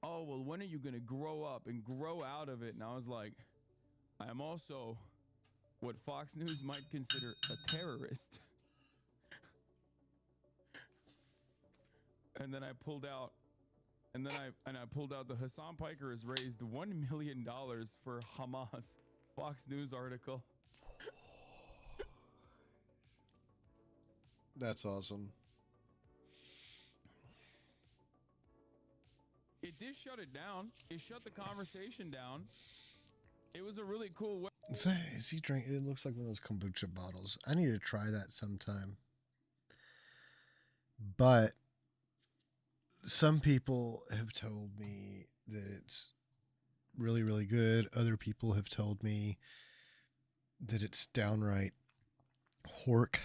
oh, well, when are you going to grow up and grow out of it? And I was like, I am also what Fox News might consider a terrorist. And then I pulled out the Hassan Piker has raised $1 million for Hamas Fox News article. That's awesome. It did shut it down. It shut the conversation down. It was a really cool way. Is he drink? It looks like one of those kombucha bottles. I need to try that sometime. But some people have told me that it's really, really good. Other people have told me that it's downright hork.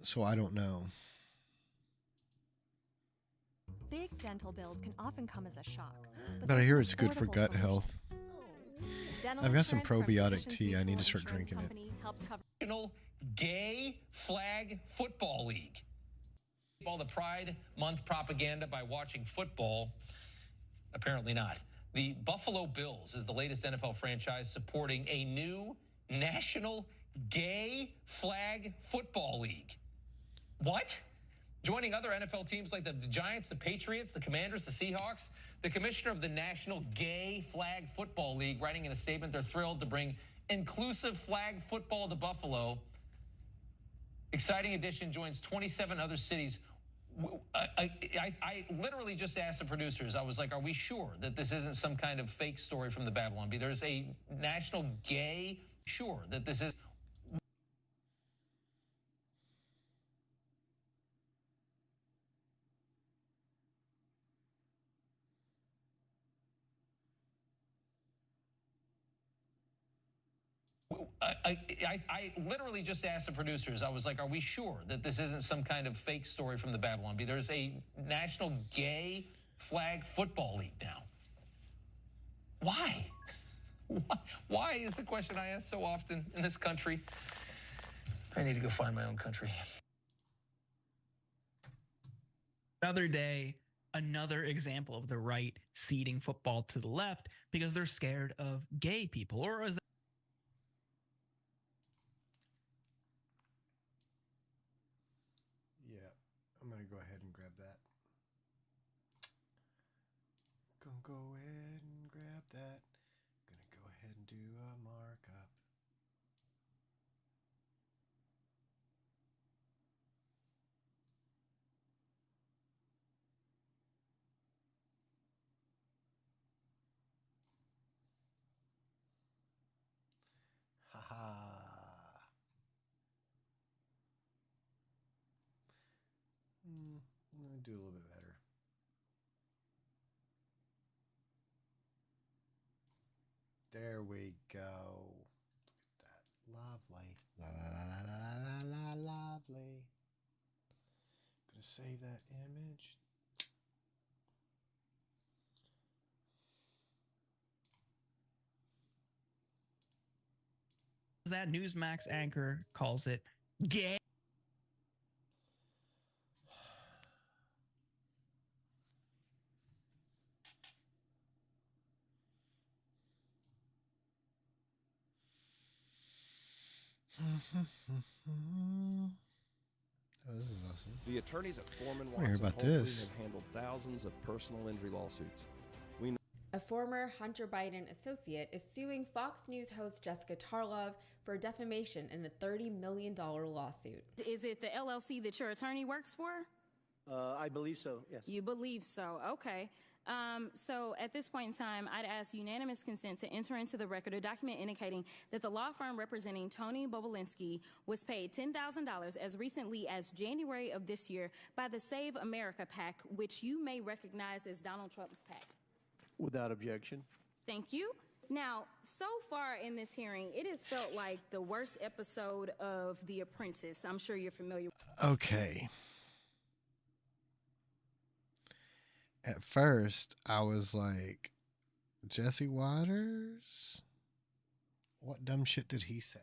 So I don't know. Big dental bills can often come as a shock. But I hear it's good for affordable gut solution. health. Dental I've got some insurance from probiotic Physicians tea. I need to Mutual start Insurance drinking it. Company helps cover National Gay Flag Football League. All the Pride Month propaganda by watching football? Apparently not. The Buffalo Bills is the latest NFL franchise supporting a new National Gay Flag Football League. What? Joining other NFL teams like the Giants, the Patriots, the Commanders, the Seahawks, the commissioner of the National Gay Flag Football League writing in a statement they're thrilled to bring inclusive flag football to Buffalo. Exciting addition, joins 27 other cities. I literally just asked the producers, I was like, are we sure that this isn't some kind of fake story from the Babylon Bee? There's a National Gay, sure that this is. I literally just asked the producers, I was like, are we sure that this isn't some kind of fake story from the Babylon Bee? There's a National Gay Flag Football League now. Why? Why is the question I ask so often in this country? I need to go find my own country. Another day, another example of the right ceding football to the left because they're scared of gay people, or as Yeah, I'm going to go ahead and grab that. Gonna go ahead and grab that. Gonna go ahead and do a markup. Haha. I'm gonna do a little bit better. we go. Look at that. Lovely. La la la la la la la lovely. Gonna save that image. That Newsmax anchor calls it gay. Oh, this is awesome. The attorneys at Foreman I hear Watson about Holdsley this. have handled thousands of personal injury lawsuits. We know A former Hunter Biden associate is suing Fox News host Jessica Tarlov for defamation in a $30 million lawsuit. Is it the LLC that your attorney works for? I believe so, yes. You believe so, okay. So at this point in time, I'd ask unanimous consent to enter into the record a document indicating that the law firm representing Tony Bobulinski was paid $10,000 as recently as January of this year by the Save America PAC, which you may recognize as Donald Trump's PAC. Without objection. Thank you. Now, so far in this hearing, it has felt like the worst episode of The Apprentice. I'm sure you're familiar. Okay. At first, I was like, Jesse Waters? What dumb shit did he say?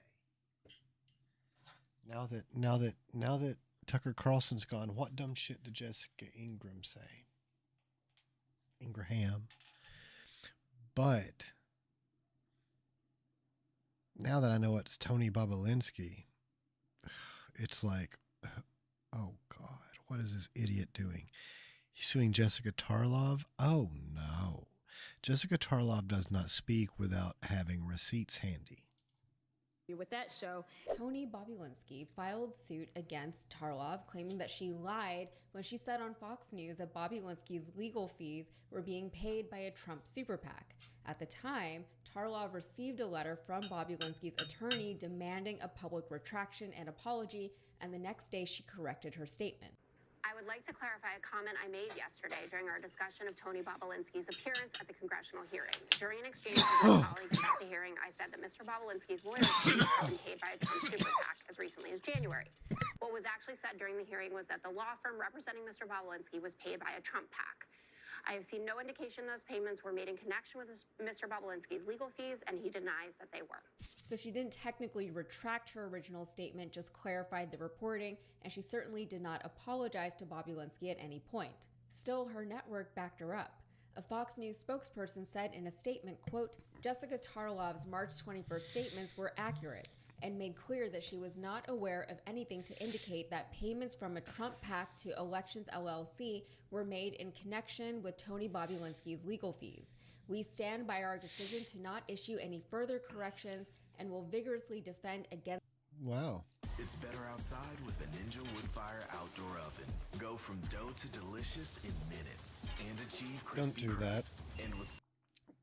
Now that Tucker Carlson's gone, what dumb shit did Jessica Ingram say? Ingraham. But now that I know it's Tony Bobulinski, it's like, oh God, what is this idiot doing? He's suing Jessica Tarlov? Oh no. Jessica Tarlov does not speak without having receipts handy. With that show, Tony Bobulinski filed suit against Tarlov, claiming that she lied when she said on Fox News that Bobulinski's legal fees were being paid by a Trump super PAC. At the time, Tarlov received a letter from Bobulinski's attorney demanding a public retraction and apology, and the next day she corrected her statement. I would like to clarify a comment I made yesterday during our discussion of Tony Bobulinski's appearance at the congressional hearing. During an exchange with my colleagues at the hearing, I said that Mr. Bobulinski's lawyers have been paid by a Trump super PAC as recently as January. What was actually said during the hearing was that the law firm representing Mr. Bobulinski was paid by a Trump PAC. I have seen no indication those payments were made in connection with Mr. Bobulinski's legal fees, and he denies that they were. So she didn't technically retract her original statement, just clarified the reporting, and she certainly did not apologize to Bobulinski at any point. Still, her network backed her up. A Fox News spokesperson said in a statement, quote, Jessica Tarlov's March 21st statements were accurate and made clear that she was not aware of anything to indicate that payments from a Trump PAC to Elections LLC were made in connection with Tony Bobulinski's legal fees. We stand by our decision to not issue any further corrections and will vigorously defend against. Wow. It's better outside with the Ninja Woodfire Outdoor Oven. Go from dough to delicious in minutes and achieve crispy Don't do that. crusts. And with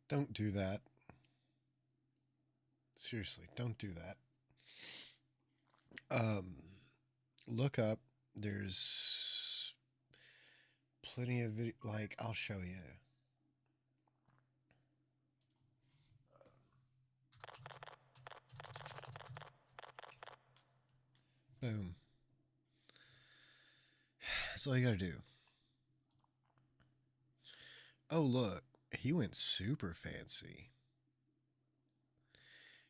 Don't do that. Seriously, don't do that. Look up. There's plenty of video. Like, I'll show you. Boom. That's all you gotta do. Oh, look. He went super fancy.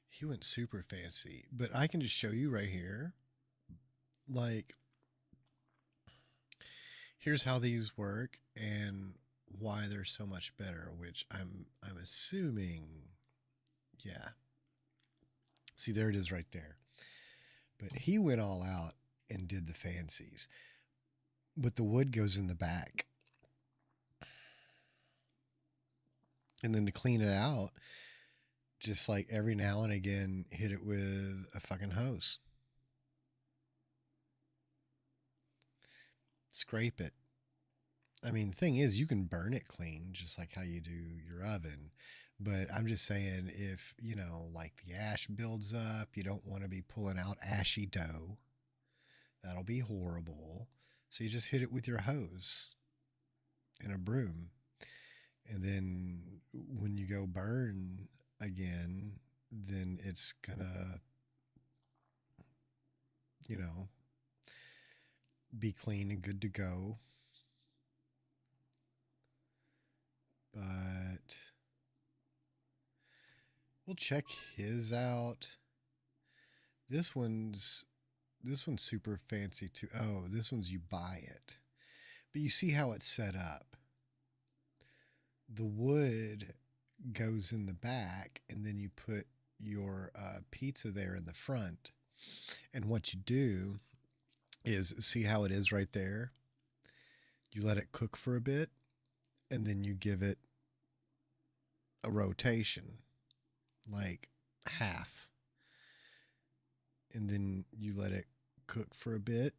He went super fancy. But I can just show you right here. Like, here's how these work and why they're so much better, which I'm assuming, yeah. See, there it is right there. But he went all out and did the fancies. But the wood goes in the back. And then to clean it out, just like every now and again, hit it with a fucking hose. Scrape it. I mean, the thing is, you can burn it clean, just like how you do your oven. But I'm just saying, if, you know, like the ash builds up, you don't want to be pulling out ashy dough. That'll be horrible. So you just hit it with your hose and a broom. And then when you go burn again, then it's gonna, you know, be clean and good to go. But we'll check his out. This one's super fancy too. Oh, this one's you buy it. But you see how it's set up. The wood goes in the back, and then you put your pizza there in the front. And what you do is, see how it is right there? You let it cook for a bit, and then you give it a rotation, like half. And then you let it cook for a bit,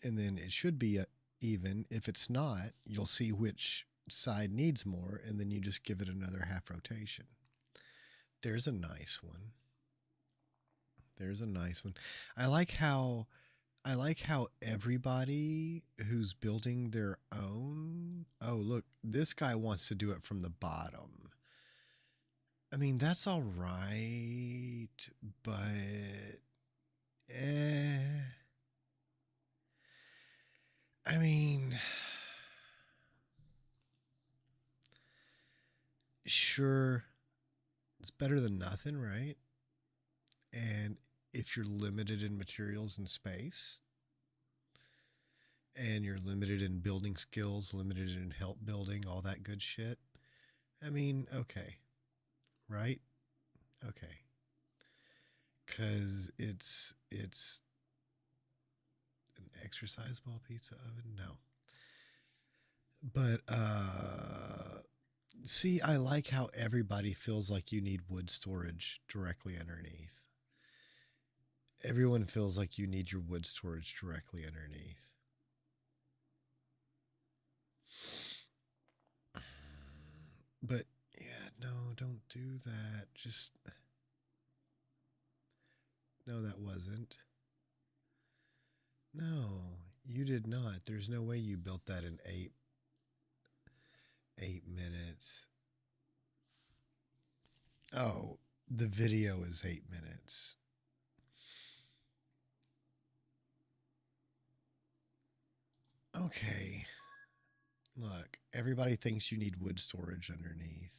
and then it should be even. If it's not, you'll see which side needs more, and then you just give it another half rotation. There's a nice one. There's a nice one. I like how everybody who's building their own, oh look, this guy wants to do it from the bottom. I mean, that's all right, but I mean, sure, it's better than nothing, right? And if you're limited in materials and space, and you're limited in building skills, limited in help building, all that good shit, I mean, okay, right? Okay. Because it's an exercise ball pizza oven? No. But, see, I like how everybody feels like you need wood storage directly underneath. Everyone feels like you need your wood storage directly underneath. But, yeah, no, don't do that. Just, no, that wasn't. No, you did not. There's no way you built that in 8 minutes. Oh, the video is 8 minutes. Okay. Look, everybody thinks you need wood storage underneath.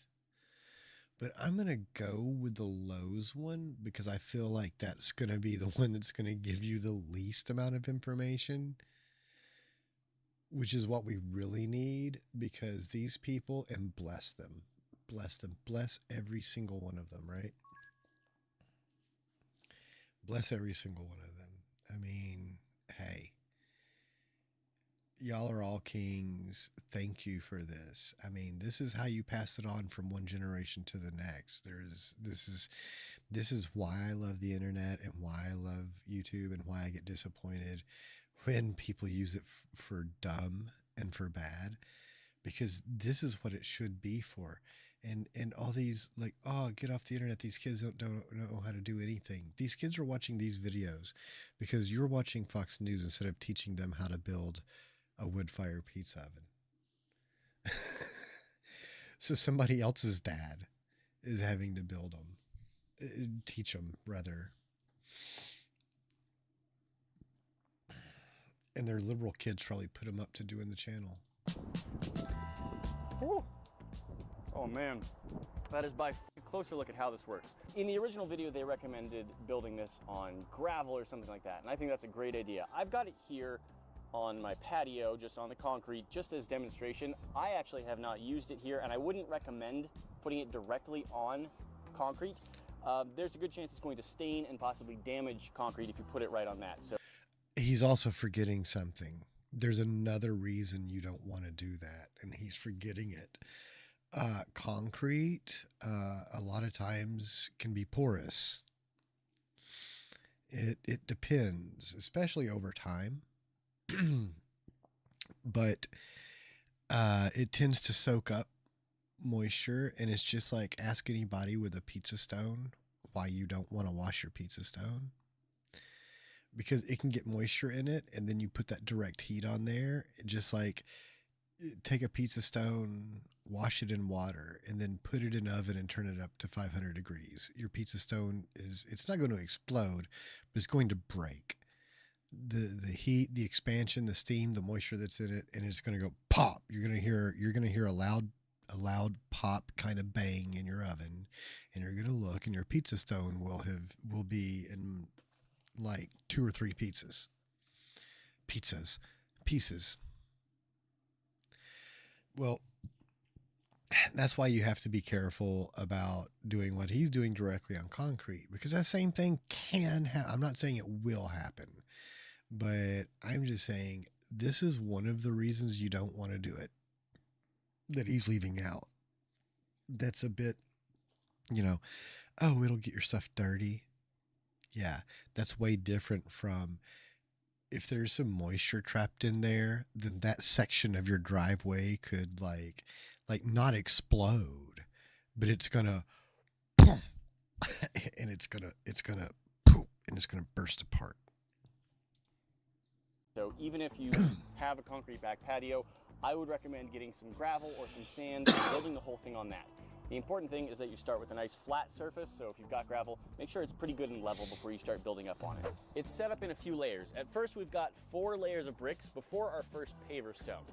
But I'm going to go with the Lowe's one because I feel like that's going to be the one that's going to give you the least amount of information, which is what we really need, because these people, and bless them, bless every single one of them, right? Bless every single one of them. I mean, hey, y'all are all kings. Thank you for this. I mean, this is how you pass it on from one generation to the next. This is why I love the internet and why I love YouTube and why I get disappointed when people use it for dumb and for bad, because this is what it should be for. And all these, like, oh, get off the internet. These kids don't know how to do anything. These kids are watching these videos because you're watching Fox News instead of teaching them how to build a wood-fire pizza oven. So somebody else's dad is having to build them, teach them rather. And their liberal kids probably put them up to doing the channel. Ooh. Oh man, that is by a closer look at how this works. In the original video, they recommended building this on gravel or something like that, and I think that's a great idea. I've got it here on my patio, just on the concrete, just as demonstration. I actually have not used it here, and I wouldn't recommend putting it directly on concrete. There's a good chance it's going to stain and possibly damage concrete if you put it right on that. So he's also forgetting something. There's another reason you don't want to do that, and he's forgetting it. Concrete, a lot of times can be porous. It depends, especially over time. But it tends to soak up moisture, and it's just like, ask anybody with a pizza stone why you don't want to wash your pizza stone, because it can get moisture in it, and then you put that direct heat on there, it just like take a pizza stone, wash it in water, and then put it in an oven and turn it up to 500 degrees. Your pizza stone it's not going to explode, but it's going to break. The heat, the expansion, the steam, the moisture that's in it, and it's going to go pop. You're going to hear a loud pop kind of bang in your oven, and you're going to look, and your pizza stone will be in like 2 or 3 pieces. Well, that's why you have to be careful about doing what he's doing directly on concrete, because that same thing can happen. I'm not saying it will happen, but I'm just saying this is one of the reasons you don't want to do it that he's leaving out. That's a bit, oh, it'll get your stuff dirty. Yeah, that's way different from if there's some moisture trapped in there, then that section of your driveway could like not explode, but it's gonna and it's gonna poop and it's gonna burst apart. So even if you have a concrete back patio, I would recommend getting some gravel or some sand and building the whole thing on that. The important thing is that you start with a nice flat surface, so if you've got gravel, make sure it's pretty good and level before you start building up on it. It's set up in a few layers. At first, we've got 4 layers of bricks before our first paver stone.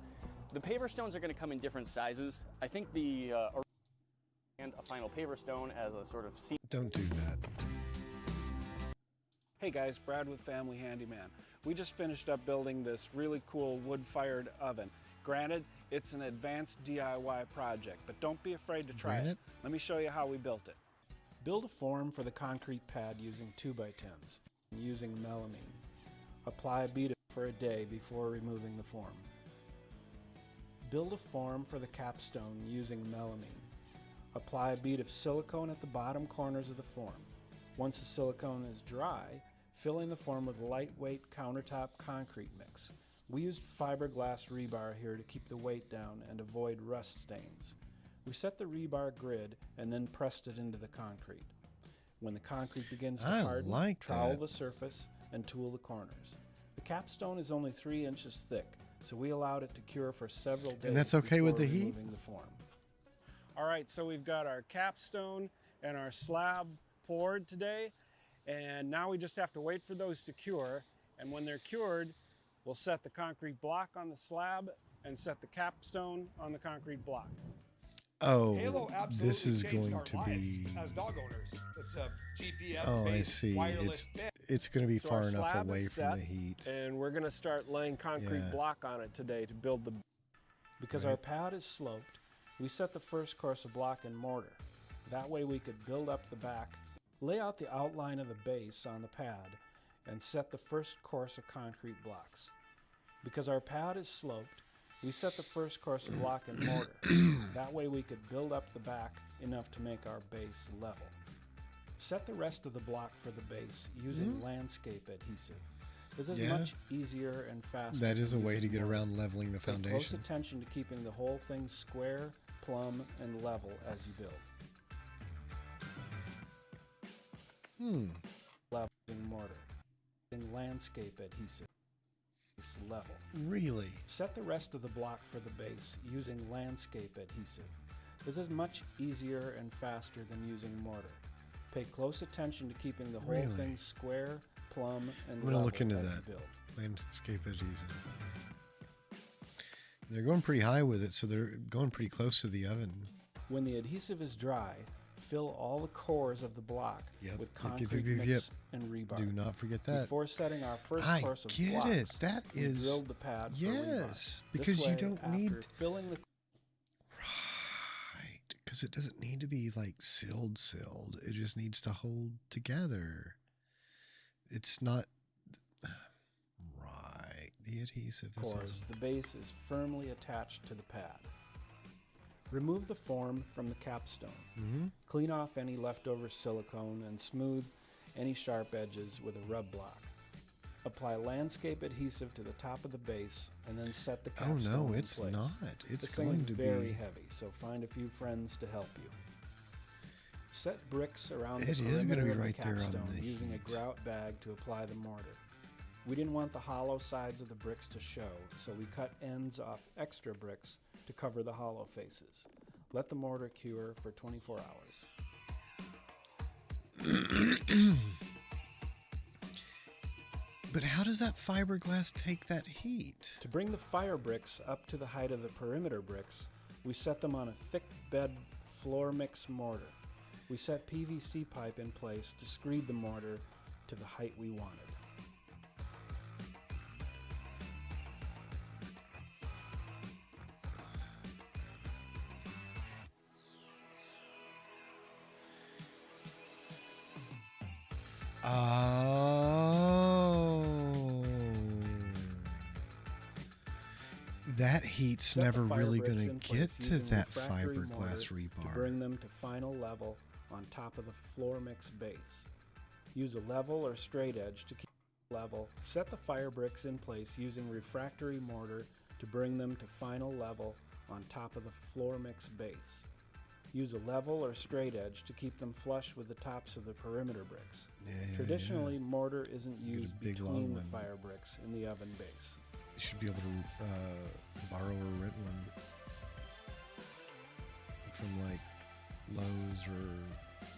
The paver stones are going to come in different sizes. I think and a final paver stone as a sort of Don't do that. Hey guys, Brad with Family Handyman. We just finished up building this really cool wood-fired oven. Granted, it's an advanced DIY project, but don't be afraid to try it. Let me show you how we built it. Build a form for the concrete pad using 2x10s, using melamine. Apply a bead for a day before removing the form. Build a form for the capstone using melamine. Apply a bead of silicone at the bottom corners of the form. Once the silicone is dry, fill in the form with lightweight countertop concrete mix. We used fiberglass rebar here to keep the weight down and avoid rust stains. We set the rebar grid and then pressed it into the concrete. When the concrete begins to harden, trowel the surface and tool the corners. The capstone is only 3 inches thick, so we allowed it to cure for several days. And that's okay with the before heat? removing the form. All right, so we've got our capstone and our slab poured today, and now we just have to wait for those to cure, and when they're cured, we'll set the concrete block on the slab and set the capstone on the concrete block. Oh, this is going to be. As dog owners, it's a GPS. Oh, I see. It's going to be So far our enough slab away is from the set, heat. And we're going to start laying concrete Yeah. block on it today to build the. Because our pad is sloped, we set the first course of block in mortar. That way we could build up the back, lay out the outline of the base on the pad, and set the first course of concrete blocks. Because our pad is sloped, we set the first course of block in mortar. That way we could build up the back enough to make our base level. Set the rest of the block for the base using landscape adhesive. This is Yeah. much easier and faster. That is a than way to using get mortar. around leveling the Pay close foundation. attention to keeping the whole thing square, plumb, and level as you build. Leveling mortar. Using landscape adhesive. Base level. Really? Set the rest of the block for the base using landscape adhesive. This is much easier and faster than using mortar. Pay close attention to keeping the whole Really? thing square, plumb, and I'm going to level look into as you that. build. Landscape adhesive. They're going pretty high with it, so they're going pretty close to the oven. When the adhesive is dry, fill all the cores of the block Yep. with Yep, concrete yep, yep, mix yep. and rebar. Do not forget that. Before setting our first I course of get blocks, it. That we is- drilled the pad for yes, rebar. This because you way, don't after need- filling the Because it doesn't need to be like sealed. It just needs to hold together. It's not right. The adhesive. This cores, is the base is firmly attached to the pad. Remove the form from the capstone. Mhm. Clean off any leftover silicone and smooth any sharp edges with a rub block. Apply landscape adhesive to the top of the base and then set the Oh, capstone no, in it's place. not. It's This thing's going to very be- heavy, so find a few friends to help you. Set bricks around the It is gonna perimeter be of the right there on capstone the using a heat. grout bag to apply the mortar. We didn't want the hollow sides of the bricks to show, so we cut ends off extra bricks to cover the hollow faces. Let the mortar cure for 24 hours. But how does that fiberglass take that heat? To bring the fire bricks up to the height of the perimeter bricks, we set them on a thick bed floor mix mortar. We set PVC pipe in place to screed the mortar to the height we wanted. That heat's Set the never fire really bricks going in to place get to using that refractory mortar fiberglass to rebar. bring them to final level on top of the floor mix base. Use a level or straight edge to keep it level. Set the fire bricks in place using refractory mortar to bring them to final level on top of the floor mix base. Use a level or straight edge to keep them flush with the tops of the perimeter bricks. Traditionally, mortar isn't used big, long between the one. fire bricks in the oven base. You should be able to borrow or rent one from like Lowe's or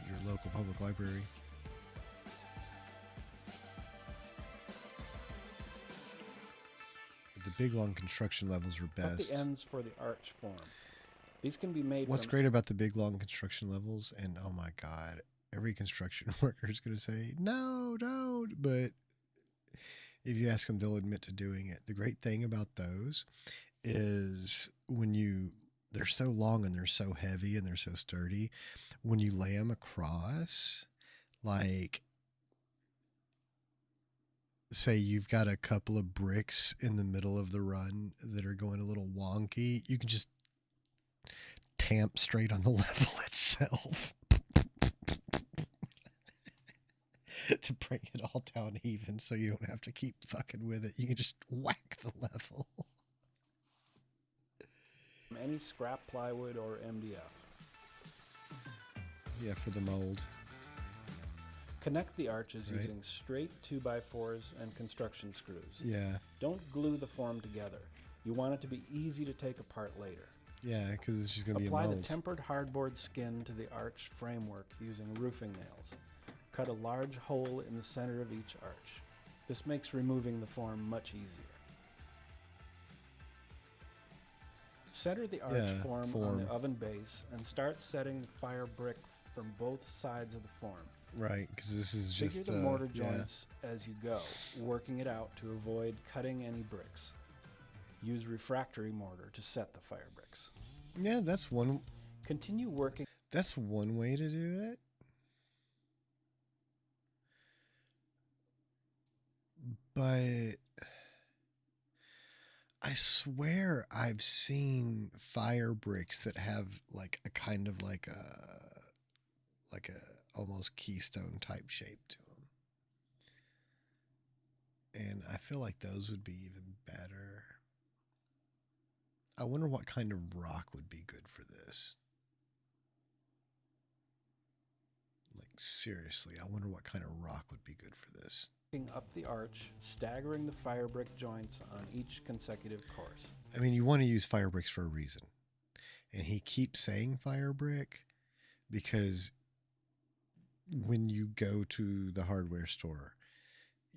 your local public library. The big long construction levels are Cut best. the ends for the arch form. These can be made What's from great about the big long construction levels, and oh my God, every construction worker is going to say, no, don't. But if you ask them, they'll admit to doing it. The great thing about those is they're so long and they're so heavy and they're so sturdy. When you lay them across, like, say you've got a couple of bricks in the middle of the run that are going a little wonky, you can just tamp straight on the level itself to bring it all down even, so you don't have to keep fucking with it. You can just whack the level. any scrap plywood or MDF. Yeah, for the mold. Connect the arches Right. using straight 2x4s and construction screws. Yeah. Don't glue the form together. You want it to be easy to take apart later. Yeah, because it's just going to be a Apply mold. the tempered hardboard skin to the arch framework using roofing nails. Cut a large hole in the center of each arch. This makes removing the form much easier. Center the arch Yeah, form on form. the oven base and start setting the fire brick from both sides of the form. Right, because this is Figure just the mortar yeah. joints as you go, working it out to avoid cutting any bricks. Use refractory mortar to set the fire bricks. Yeah, that's one. Continue working. That's one way to do it. But I swear I've seen fire bricks that have like a kind of like a almost keystone type shape to them. And I feel like those would be even better. I wonder what kind of rock would be good for this. Like, seriously, I wonder what kind of rock would be good for this. Up the arch, staggering the fire brick joints on each consecutive course. I mean, you want to use fire bricks for a reason. And he keeps saying fire brick because when you go to the hardware store,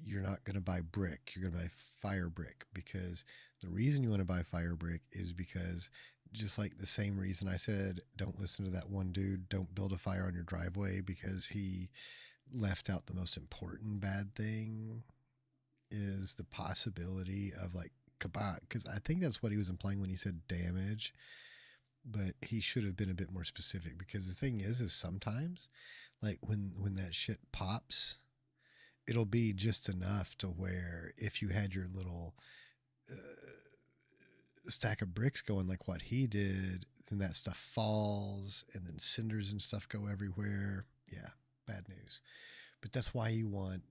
you're not going to buy brick. You're going to buy fire brick, because the reason you want to buy fire brick is because, just like the same reason I said, don't listen to that one dude, don't build a fire on your driveway because he left out the most important bad thing, is the possibility of like kabak. Because I think that's what he was implying when he said damage, but he should have been a bit more specific, because the thing is sometimes like when that shit pops, it'll be just enough to where if you had your little stack of bricks going like what he did, then that stuff falls and then cinders and stuff go everywhere. Yeah, bad news. But that's why you want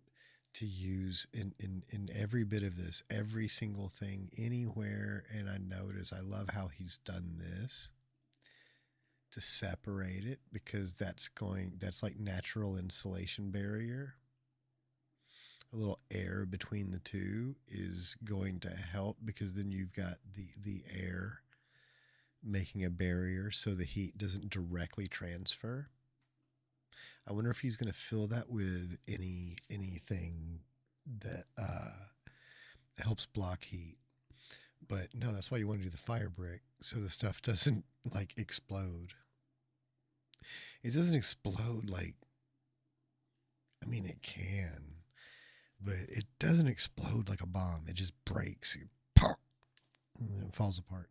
to use in every bit of this, every single thing, anywhere. And I notice, I love how he's done this to separate it, because that's like natural insulation barrier. a little air between the two is going to help, because then you've got the air making a barrier so the heat doesn't directly transfer. I wonder if he's going to fill that with anything that helps block heat. But no, that's why you want to do the fire brick, so the stuff doesn't like explode. It doesn't explode like, I mean, it can, but it doesn't explode like a bomb. It just breaks, pop, and then it falls apart.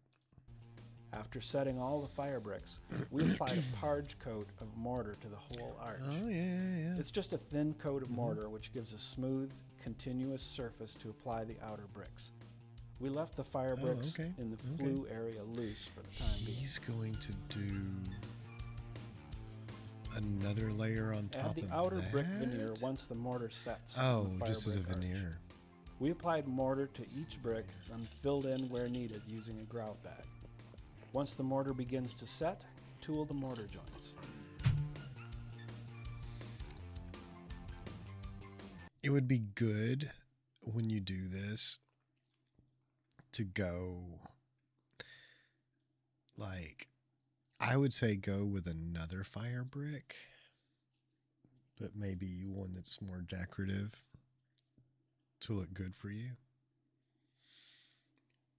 After setting all the fire bricks, we applied a parge coat of mortar to the whole arch. Oh, yeah. It's just a thin coat of mortar which gives a smooth, continuous surface to apply the outer bricks. We left the fire bricks in the flue area loose for the time being. He's going to do another layer on top of that. Add the outer brick veneer once the mortar sets. Oh, just as a veneer. We applied mortar to each brick and filled in where needed using a grout bag. Once the mortar begins to set, tool the mortar joints. It would be good when you do this to go, like, I would say go with another fire brick, but maybe one that's more decorative to look good for you,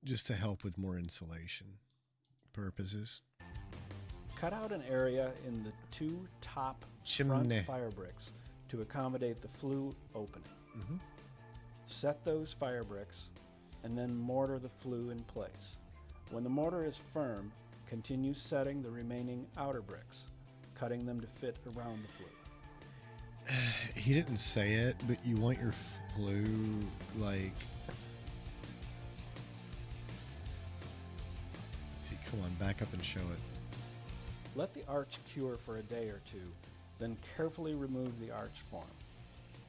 just to help with more insulation purposes. Cut out an area in the two top front fire bricks to accommodate the flue opening. Set those fire bricks and then mortar the flue in place. When the mortar is firm, continue setting the remaining outer bricks, cutting them to fit around the flue. He didn't say it, but you want your flue like... See, come on, back up and show it. Let the arch cure for a day or two, then carefully remove the arch form.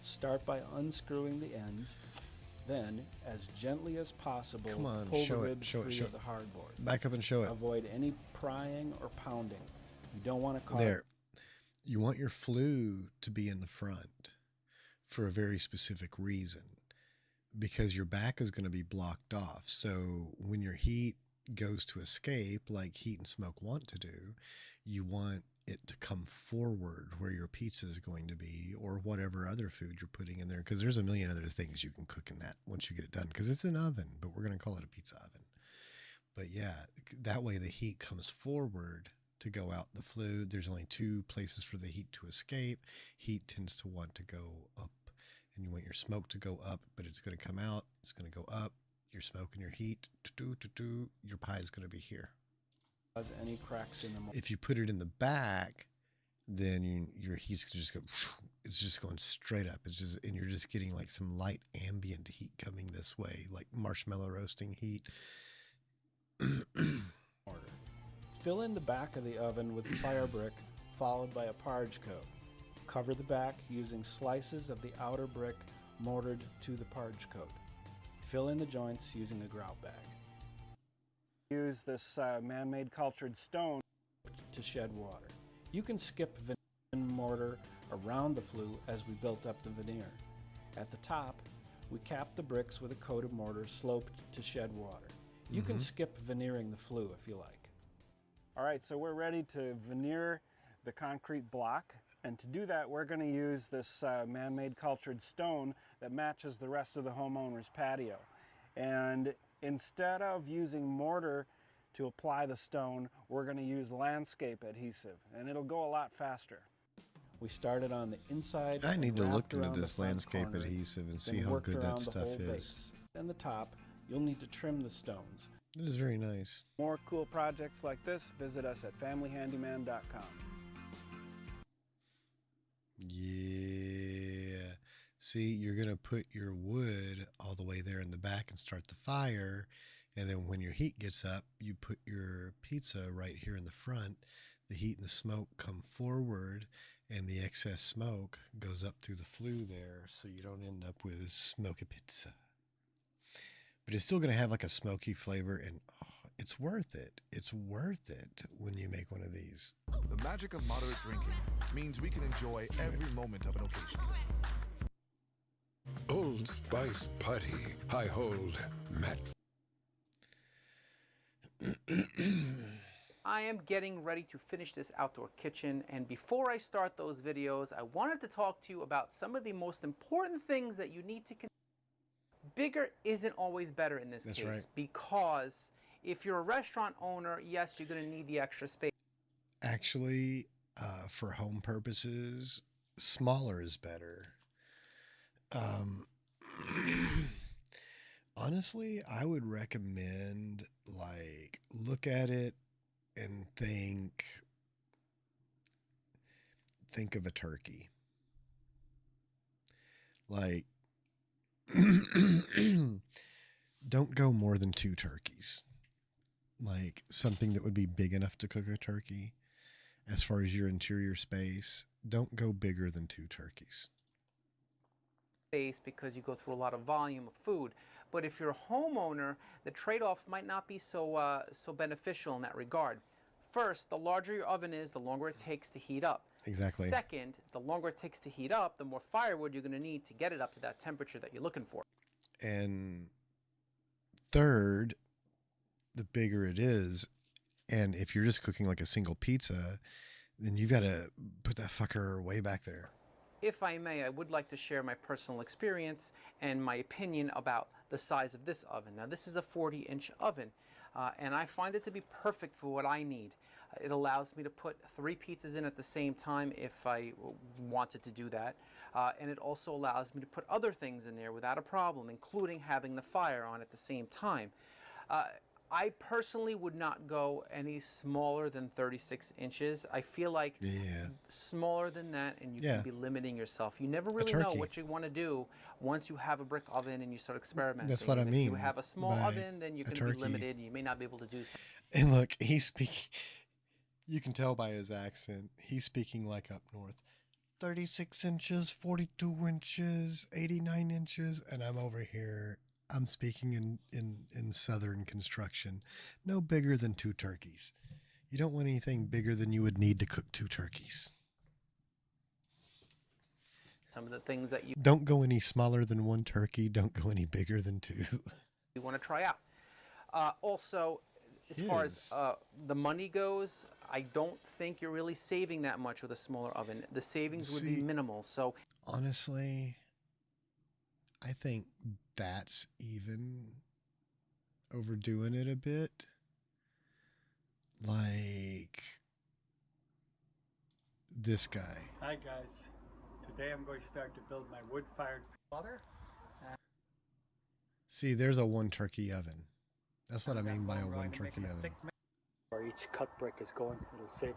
Start by unscrewing the ends, then, as gently as possible, Come on, pull show the it, ribs show it, free show of it. the hardboard. Back up and show it. Avoid any prying or pounding. You don't want to cause... There. You want your flue to be in the front for a very specific reason, because your back is going to be blocked off. So when your heat goes to escape, like heat and smoke want to do, you want it to come forward where your pizza is going to be, or whatever other food you're putting in there, because there's a million other things you can cook in that once you get it done, because it's an oven, but we're going to call it a pizza oven. But yeah, that way the heat comes forward to go out the flue. There's only two places for the heat to escape. Heat tends to want to go up, and you want your smoke to go up, but it's going to come out. It's going to go up. Your smoke and your heat, your pie is going to be here. Any cracks in the mortar. If you put it in the back, then your heat's just go. It's just going straight up. It's just, and you're just getting like some light ambient heat coming this way, like marshmallow roasting heat. Fill in the back of the oven with fire brick, followed by a parge coat. Cover the back using slices of the outer brick mortared to the parge coat. Fill in the joints using a grout bag. Use this man-made cultured stone to shed water. You can skip veneer and mortar around the flue as we built up the veneer. At the top, we capped the bricks with a coat of mortar sloped to shed water. You can skip veneering the flue if you like. All right, so we're ready to veneer the concrete block. And to do that, we're going to use this man-made cultured stone that matches the rest of the homeowner's patio. And instead of using mortar to apply the stone, we're going to use landscape adhesive, and it'll go a lot faster. We started on the inside. I need to look into around the this front landscape corner, adhesive and then see how worked good around that the stuff whole is. base. And the top, you'll need to trim the stones. It is very nice. More cool projects like this, visit us at familyhandyman.com. Yeah. See, you're going to put your wood all the way there in the back and start the fire. And then when your heat gets up, you put your pizza right here in the front. The heat and the smoke come forward, and the excess smoke goes up through the flue there, so you don't end up with smoky pizza. But it's still going to have like a smoky flavor, and it's worth it. It's worth it when you make one of these. The magic of moderate drinking means we can enjoy every moment of an occasion. Old Spice Putty. I hold Matt. I am getting ready to finish this outdoor kitchen, and before I start those videos, I wanted to talk to you about some of the most important things that you need to consider. Bigger isn't always better in this case, right. because if you're a restaurant owner, yes, you're going to need the extra space. Actually, for home purposes, smaller is better. Honestly, I would recommend, like, look at it and think of a turkey. Like, don't go more than 2 turkeys. Like, something that would be big enough to cook a turkey. As far as your interior space, don't go bigger than 2 turkeys. Because you go through a lot of volume of food. But if you're a homeowner, the trade-off might not be so beneficial in that regard. First, the larger your oven is, the longer it takes to heat up. Exactly. Second, the longer it takes to heat up, the more firewood you're going to need to get it up to that temperature that you're looking for. And third, the bigger it is, and if you're just cooking like a single pizza, then you've got to put that fucker way back there. If I may, I would like to share my personal experience and my opinion about the size of this oven. Now, this is a 40-inch oven, and I find it to be perfect for what I need. It allows me to put 3 pizzas in at the same time if I wanted to do that, and it also allows me to put other things in there without a problem, including having the fire on at the same time. I personally would not go any smaller than 36 inches. I feel like smaller than that and you can be limiting yourself. You never really know what you want to do once you have a brick oven and you start experimenting. That's what I If mean. you have a small oven, then you're going to be limited and you may not be able to do so. And look, he's speaking, you can tell by his accent, he's speaking like up north. 36 inches, 42 inches, 89 inches, and I'm over here. I'm speaking in southern construction. No bigger than 2 turkeys. You don't want anything bigger than you would need to cook 2 turkeys. Some of the things that you Don't go any smaller than 1 turkey. Don't go any bigger than 2. you want to try out. Also, as far as the money goes, I don't think you're really saving that much with a smaller oven. The savings would be minimal. So honestly, I think that's even overdoing it a bit. Like this guy. Hi guys, today I'm going to start to build my wood-fired water. See, there's a 1 turkey oven. That's what I mean by a 1 turkey oven. Where each cut brick is going, it'll save.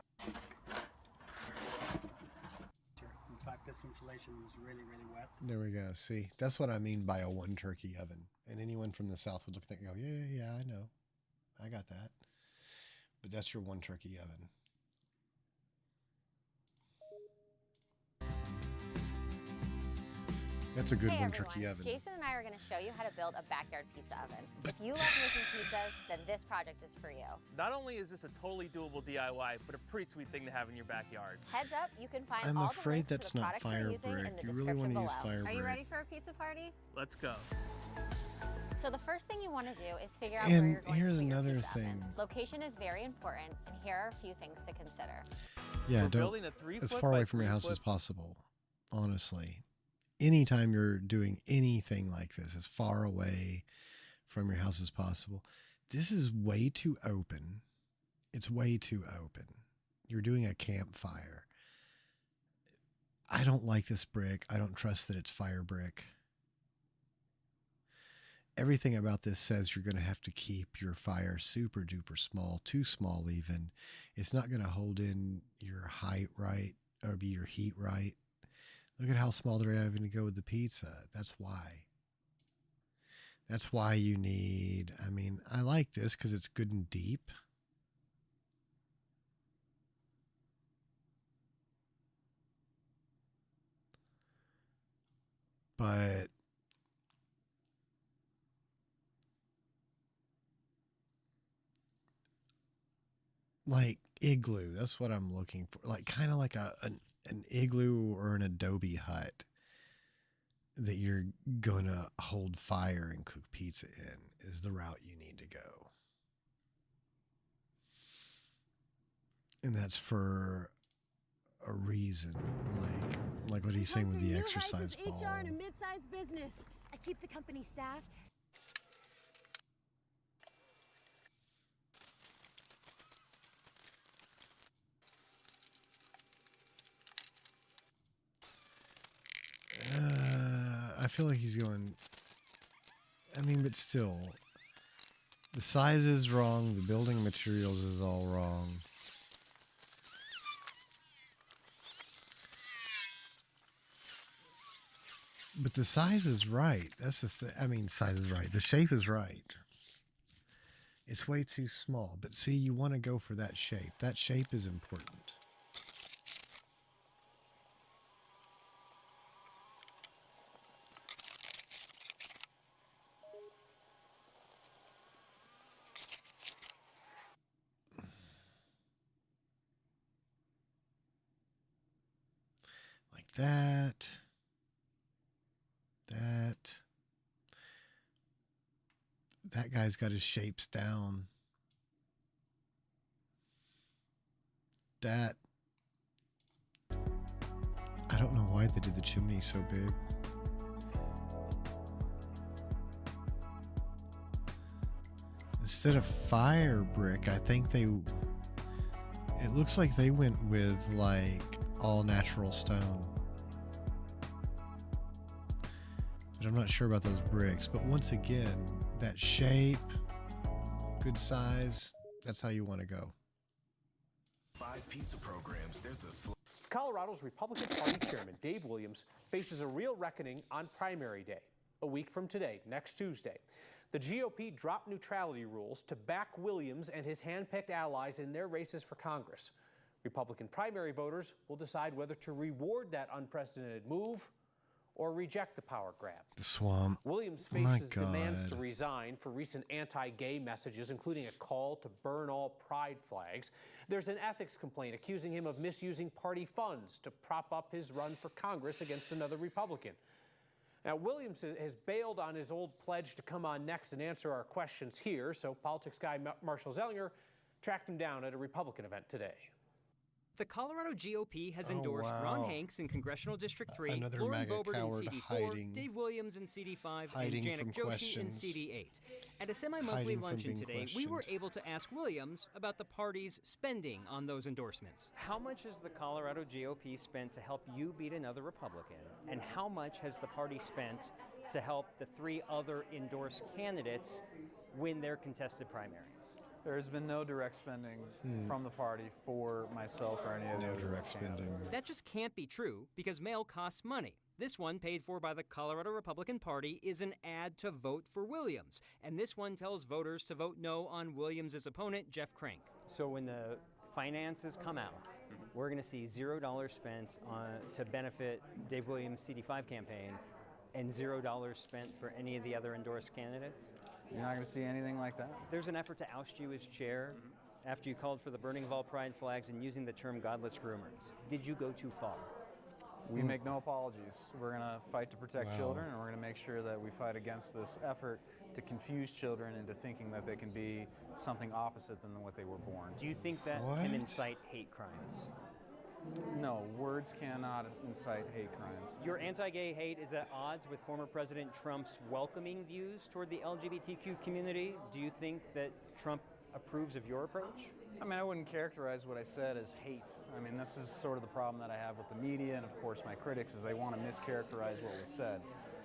In fact, this insulation is really, really wet. There we go. See, that's what I mean by a 1 turkey oven. And anyone from the South would look at that and go, yeah, I know. I got that. But that's your 1 turkey oven. That's a good Hey 1 everyone. turkey oven. Jason and I are going to show you how to build a backyard pizza oven. If you love making pizzas, then this project is for you. Not only is this a totally doable DIY, but a pretty sweet thing to have in your backyard. Heads up, you can find I'm all afraid the that's links to the not products we're fire using brick. in the You really description want to use below. fire Are you brick. ready for a pizza party? Let's go. So the first thing you want to do is figure out where And you're going here's to put your another pizza thing. oven. Location is very important, and here are a few things to consider. Yeah, We're don't building a 3 as foot far by away from your 3 house as foot- possible. Honestly, anytime you're doing anything like this, as far away from your house as possible. This is way too open. It's way too open. You're doing a campfire. I don't like this brick. I don't trust that it's fire brick. Everything about this says you're going to have to keep your fire super duper small, too small even. It's not going to hold in your height right or be your heat right. Look at how small they're having to go with the pizza. That's why. That's why you need, I mean, I like this because it's good and deep. But like igloo, that's what I'm looking for. Like kind of like an igloo or an adobe hut. that you're going to hold fire and cook pizza in is the route you need to go. And that's for a reason, like what he's saying with the exercise ball. HR in a mid-sized business. I keep the company staffed. I feel like he's going. I mean, but still, the size is wrong. The building materials is all wrong. But the size is right. That's the thing. I mean, size is right. The shape is right. It's way too small. But see, you want to go for that shape. That shape is important. Like that. That guy's got his shapes down. That. I don't know why they did the chimney so big. Instead of fire brick, I think it looks like they went with like all natural stone. But I'm not sure about those bricks. But once again, that shape, good size, that's how you want to go. 5 pizza programs. There's a Colorado's Republican Party chairman, Dave Williams, faces a real reckoning on primary day, a week from today, next Tuesday. The GOP dropped neutrality rules to back Williams and his hand-picked allies in their races for Congress. Republican primary voters will decide whether to reward that unprecedented move or reject the power grab. The swamp. Williams faces demands to resign for recent anti-gay messages, including a call to burn all pride flags. There's an ethics complaint accusing him of misusing party funds to prop up his run for Congress against another Republican. Now, Williams has bailed on his old pledge to come on next and answer our questions here, so politics guy Marshall Zellinger tracked him down at a Republican event today. The Colorado GOP has endorsed Ron Hanks in Congressional District 3, Another Lauren MAGA Boebert in coward CD4, hiding- Dave Williams in CD5, and hiding Janet from Joshi in questions. CD8. At a semi-monthly Hiding from luncheon being today, we were questioned. able to ask Williams about the party's spending on those endorsements. How much has the Colorado GOP spent to help you beat another Republican? And how much has the party spent to help the 3 other endorsed candidates win their contested primaries? There's been no direct spending from the party for myself or any of the No other direct candidates. spending. That just can't be true because mail costs money. This one, paid for by the Colorado Republican Party, is an ad to vote for Williams. And this one tells voters to vote no on Williams' opponent, Jeff Crank. So when the finances come out, we're going to see $0 spent to benefit Dave Williams' CD5 campaign and $0 spent for any of the other endorsed candidates? You're not going to see anything like that. There's an effort to oust you as chair after you called for the burning of all pride flags and using the term godless groomers. Did you go too far? We make no apologies. We're going to fight to protect Wow. children, and we're going to make sure that we fight against this effort to confuse children into thinking that they can be something opposite than what they were born. Do you think that can incite hate crimes? No, words cannot incite hate crimes. Your anti-gay hate is at odds with former President Trump's welcoming views toward the LGBTQ community. Do you think that Trump approves of your approach? I mean, I wouldn't characterize what I said as hate. I mean, this is sort of the problem that I have with the media and, of course, my critics, is they want to mischaracterize what was said.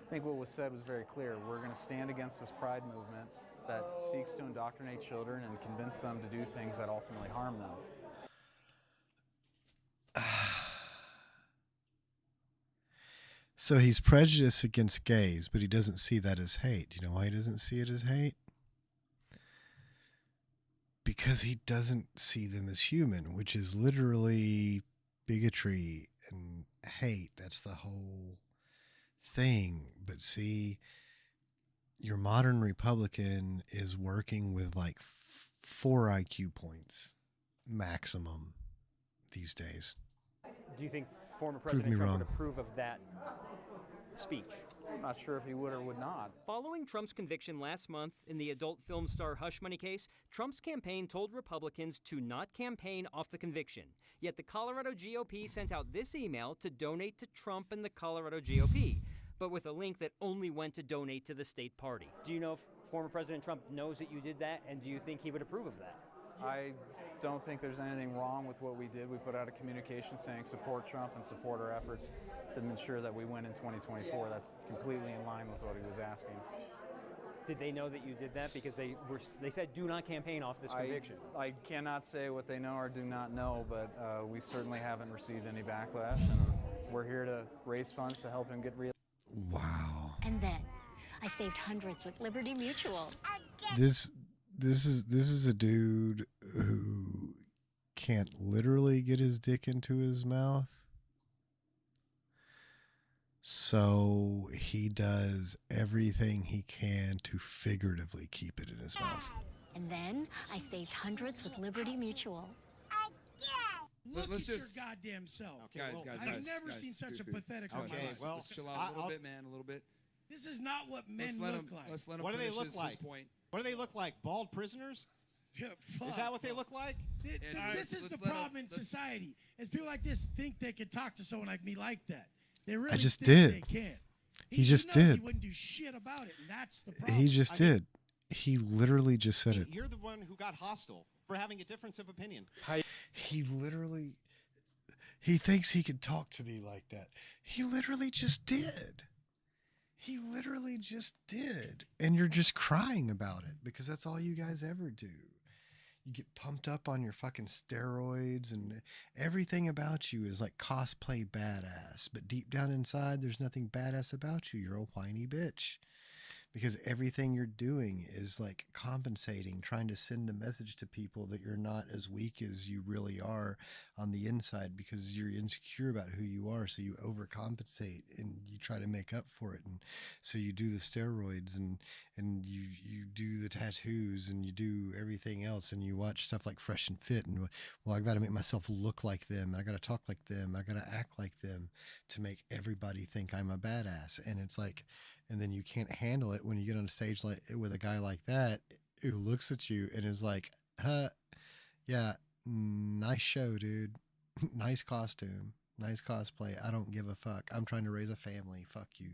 I think what was said was very clear. We're going to stand against this pride movement that seeks to indoctrinate children and convince them to do things that ultimately harm them. So he's prejudiced against gays, but he doesn't see that as hate. Do you know why he doesn't see it as hate? Because he doesn't see them as human, which is literally bigotry and hate. That's the whole thing. But see, your modern Republican is working with like 4 IQ points maximum these days. Do you think former Prove me President Trump wrong. would approve of that speech. I'm not sure if he would or would not. Following Trump's conviction last month in the adult film star Hush Money case, Trump's campaign told Republicans to not campaign off the conviction. Yet the Colorado GOP sent out this email to donate to Trump and the Colorado GOP, but with a link that only went to donate to the state party. Do you know if former President Trump knows that you did that, and do you think he would approve of that? I don't think there's anything wrong with what we did. We put out a communication saying support Trump and support our efforts to ensure that we win in 2024. That's completely in line with what he was asking. Did they know that you did that? Because they said do not campaign off this conviction. I cannot say what they know or do not know, but we certainly haven't received any backlash, and we're here to raise funds to help him get reelected. Wow. And then I saved hundreds with Liberty Mutual. This is a dude who can't literally get his dick into his mouth. So he does everything he can to figuratively keep it in his mouth. And then I saved hundreds with Liberty Mutual. Let's just your goddamn self. Okay, guys, I've never seen such a pathetic Okay, well, let's chill out a little bit, man, a little bit. This is not what men look like. Let's let him What do they finish look his like? point. What do they look like? Bald prisoners? Yeah, Is that what they look like? This is the problem in society. Is people like this think they can talk to someone like me like that. They really just think did. they can. He just knows did. He wouldn't do shit about it, and that's the problem. He just did. He literally just said it. You're the one who got hostile for having a difference of opinion. He literally, he thinks he could talk to me like that. He literally just did. He literally just did. And you're just crying about it because that's all you guys ever do. You get pumped up on your fucking steroids and everything about you is like cosplay badass. But deep down inside, there's nothing badass about you. You're a whiny bitch. Because everything you're doing is like compensating, trying to send a message to people that you're not as weak as you really are on the inside because you're insecure about who you are. So you overcompensate and you try to make up for it. And so you do the steroids and you do the tattoos and you do everything else. And you watch stuff like Fresh and Fit. And, well, I've got to make myself look like them. I got to talk like them. I got to act like them to make everybody think I'm a badass. And it's like, and then you can't handle it when you get on a stage like with a guy like that who looks at you and is like, yeah, nice show, dude. Nice costume, nice cosplay. I don't give a fuck. I'm trying to raise a family. Fuck you.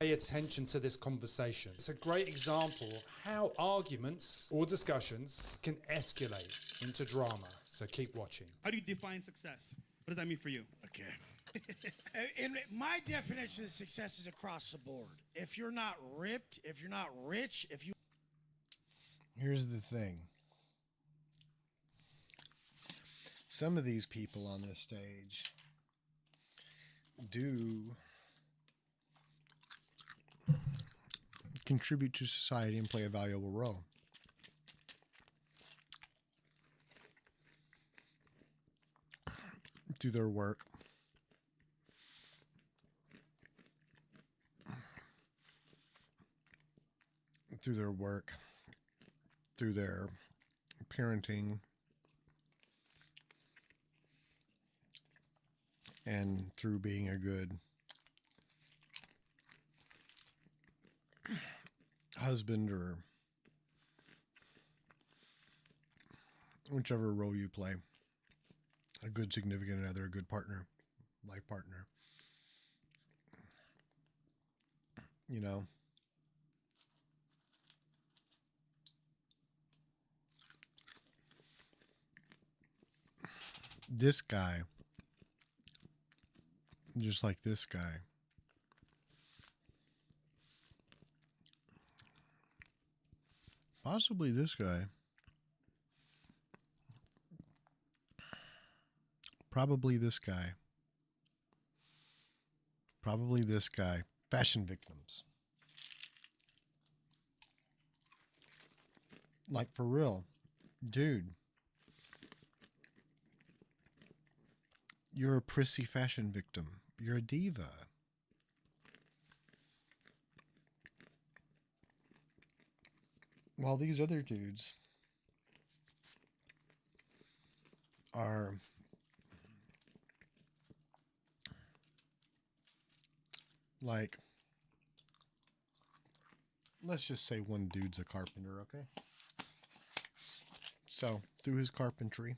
Pay attention to this conversation. It's a great example of how arguments or discussions can escalate into drama. So keep watching. How do you define success? What does that mean for you? Okay. And my definition of success is across the board. If you're not ripped, if you're not rich, if you... Here's the thing. Some of these people on this stage do contribute to society and play a valuable role. Do their work. Through their work, through their parenting, and through being a good husband or whichever role you play, a good significant other, a good partner, life partner. You know, this guy, just like this guy, possibly this guy, probably this guy, probably this guy, fashion victims. Like, for real, dude. You're a prissy fashion victim. You're a diva. While these other dudes are like, let's just say one dude's a carpenter, okay? So, through his carpentry,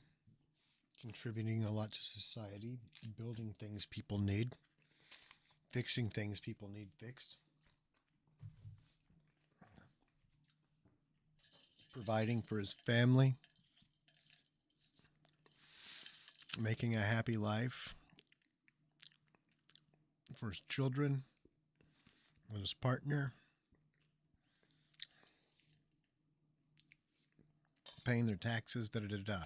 contributing a lot to society, building things people need, fixing things people need fixed, providing for his family, making a happy life for his children and his partner, paying their taxes, da-da-da-da.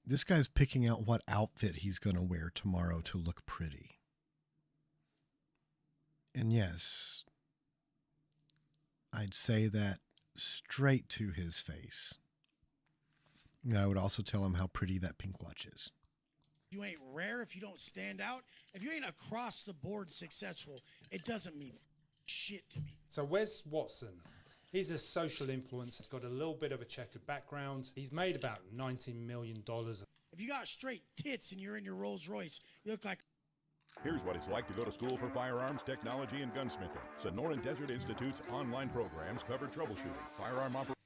This guy's picking out what outfit he's going to wear tomorrow to look pretty. And yes, I'd say that straight to his face. And I would also tell him how pretty that pink watch is. You ain't rare if you don't stand out. If you ain't across the board successful, it doesn't mean shit to me. So Wes Watson, he's a social influencer. He's got a little bit of a checkered background. He's made about $19 million. If you got straight tits and you're in your Rolls Royce, you look like... Here's what it's like to go to school for firearms technology and gunsmithing. Sonoran Desert Institute's online programs cover troubleshooting, firearm operation.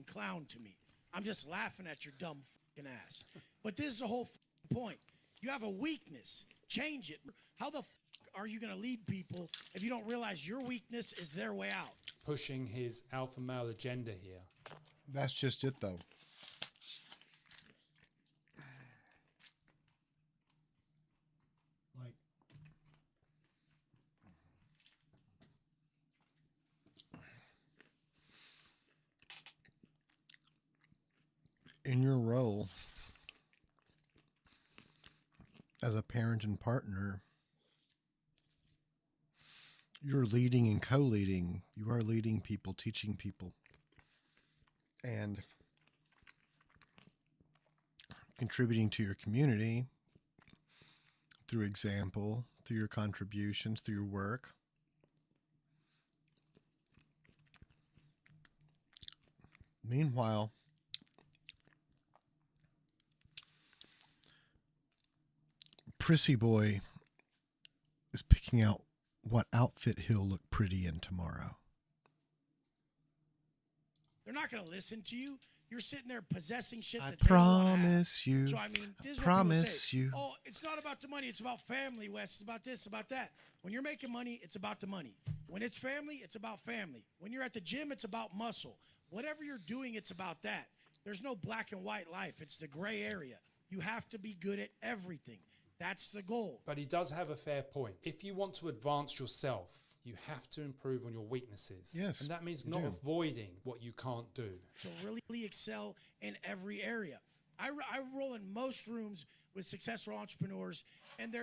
Clown to me. I'm just laughing at your dumb fucking ass. But this is the whole point. You have a weakness. Change it. How the fuck are you going to lead people if you don't realize your weakness is their way out? Pushing his alpha male agenda here. That's just it, though. Like, in your role as a parent and partner, you're leading and co-leading. You are leading people, teaching people, and contributing to your community through example, through your contributions, through your work. Meanwhile, Prissy Boy is picking out what outfit he'll look pretty in tomorrow. They're not going to listen to you. You're sitting there possessing shit I that they don't wanna promise have. you. So, I mean, this is Promise what people say. you. Oh, it's not about the money. It's about family, Wes. It's about this, about that. When you're making money, it's about the money. When it's family, it's about family. When you're at the gym, it's about muscle. Whatever you're doing, it's about that. There's no black and white life. It's the gray area. You have to be good at everything. That's the goal. But he does have a fair point. If you want to advance yourself, you have to improve on your weaknesses. Yes, and that means you not do. avoiding what you can't do. To really excel in every area. I roll in most rooms with successful entrepreneurs, and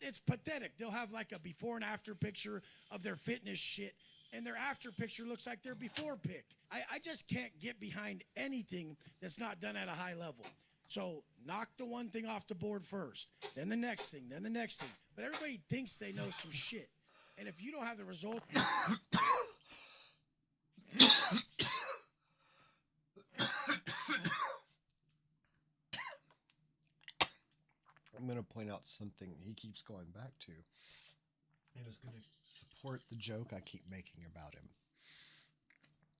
it's pathetic. They'll have like a before and after picture of their fitness shit, and their after picture looks like their before pic. I just can't get behind anything that's not done at a high level. So knock the one thing off the board first, then the next thing, then the next thing. But everybody thinks they know some shit. And if you don't have the result... I'm going to point out something he keeps going back to. And it's going to support the joke I keep making about him.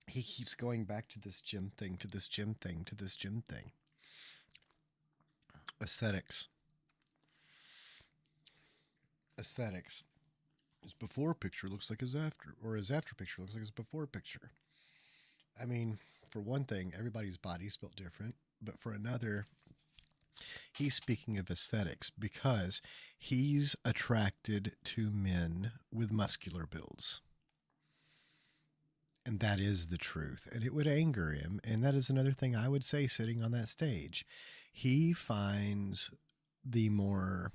He keeps going back to this gym thing, to this gym thing, to this gym thing. Aesthetics. Aesthetics. His before picture looks like his after, or his after picture looks like his before picture. I mean, for one thing, everybody's body's built different, but for another, he's speaking of aesthetics because he's attracted to men with muscular builds. And that is the truth. And it would anger him. And that is another thing I would say sitting on that stage. He finds the more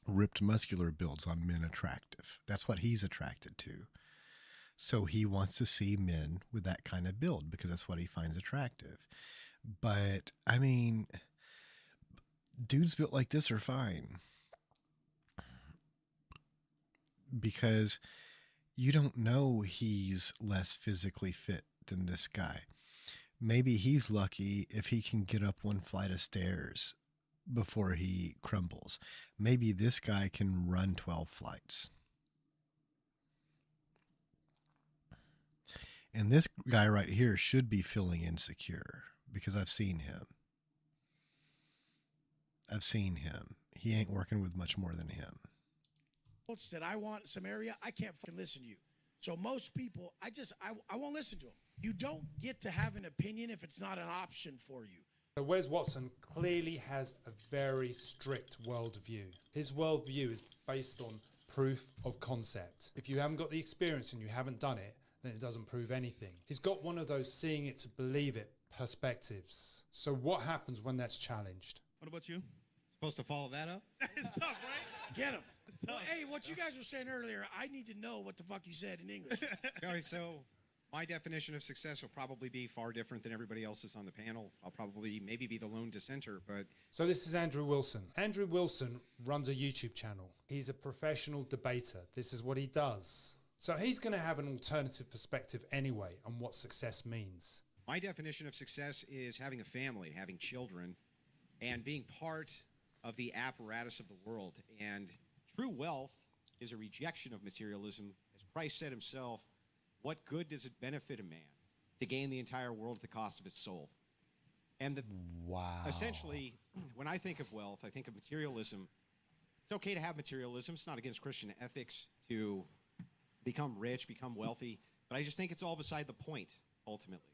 ripped muscular builds on men attractive. That's what he's attracted to. So he wants to see men with that kind of build because that's what he finds attractive. But, I mean, dudes built like this are fine. Because you don't know he's less physically fit than this guy. Maybe he's lucky if he can get up one flight of stairs before he crumbles. Maybe this guy can run 12 flights. And this guy right here should be feeling insecure because I've seen him. I've seen him. He ain't working with much more than him. That I want some area, I can't fucking listen to you. So most people, I won't listen to them. You don't get to have an opinion if it's not an option for you. So Wes Watson clearly has a very strict worldview. His worldview is based on proof of concept. If you haven't got the experience and you haven't done it, then it doesn't prove anything. He's got one of those seeing it to believe it perspectives. So what happens when that's challenged? What about you? Supposed to follow that up? It's tough, right? Get him. Well, hey, what you guys were saying earlier, I need to know what the fuck you said in English. Okay, so my definition of success will probably be far different than everybody else's on the panel. I'll probably maybe be the lone dissenter, but... So this is Andrew Wilson. Andrew Wilson runs a YouTube channel. He's a professional debater. This is what he does. So he's going to have an alternative perspective anyway on what success means. My definition of success is having a family, having children, and being part of the apparatus of the world. And true wealth is a rejection of materialism. As Christ said himself, what good does it benefit a man to gain the entire world at the cost of his soul? And essentially, when I think of wealth, I think of materialism. It's okay to have materialism. It's not against Christian ethics to become rich, become wealthy. But I just think it's all beside the point, ultimately.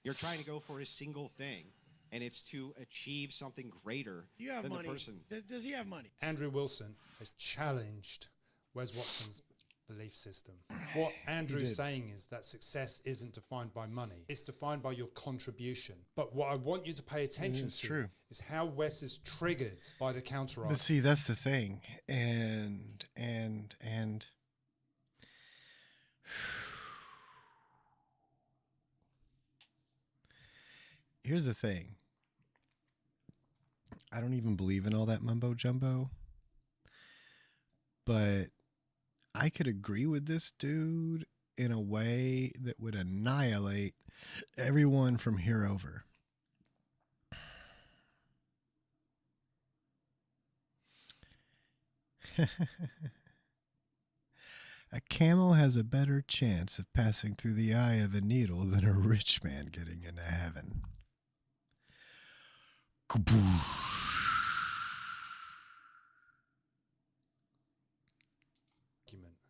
You're trying to go for a single thing, and it's to achieve something greater than money. the person. Does he have money? Andrew Wilson has challenged Wes Watson's belief system. What Andrew's saying is that success isn't defined by money. It's defined by your contribution. But what I want you to pay attention to is how Wes is triggered by the counter argument. But see, that's the thing. And here's the thing. I don't even believe in all that mumbo jumbo. But I could agree with this dude in a way that would annihilate everyone from here over. A camel has a better chance of passing through the eye of a needle than a rich man getting into heaven.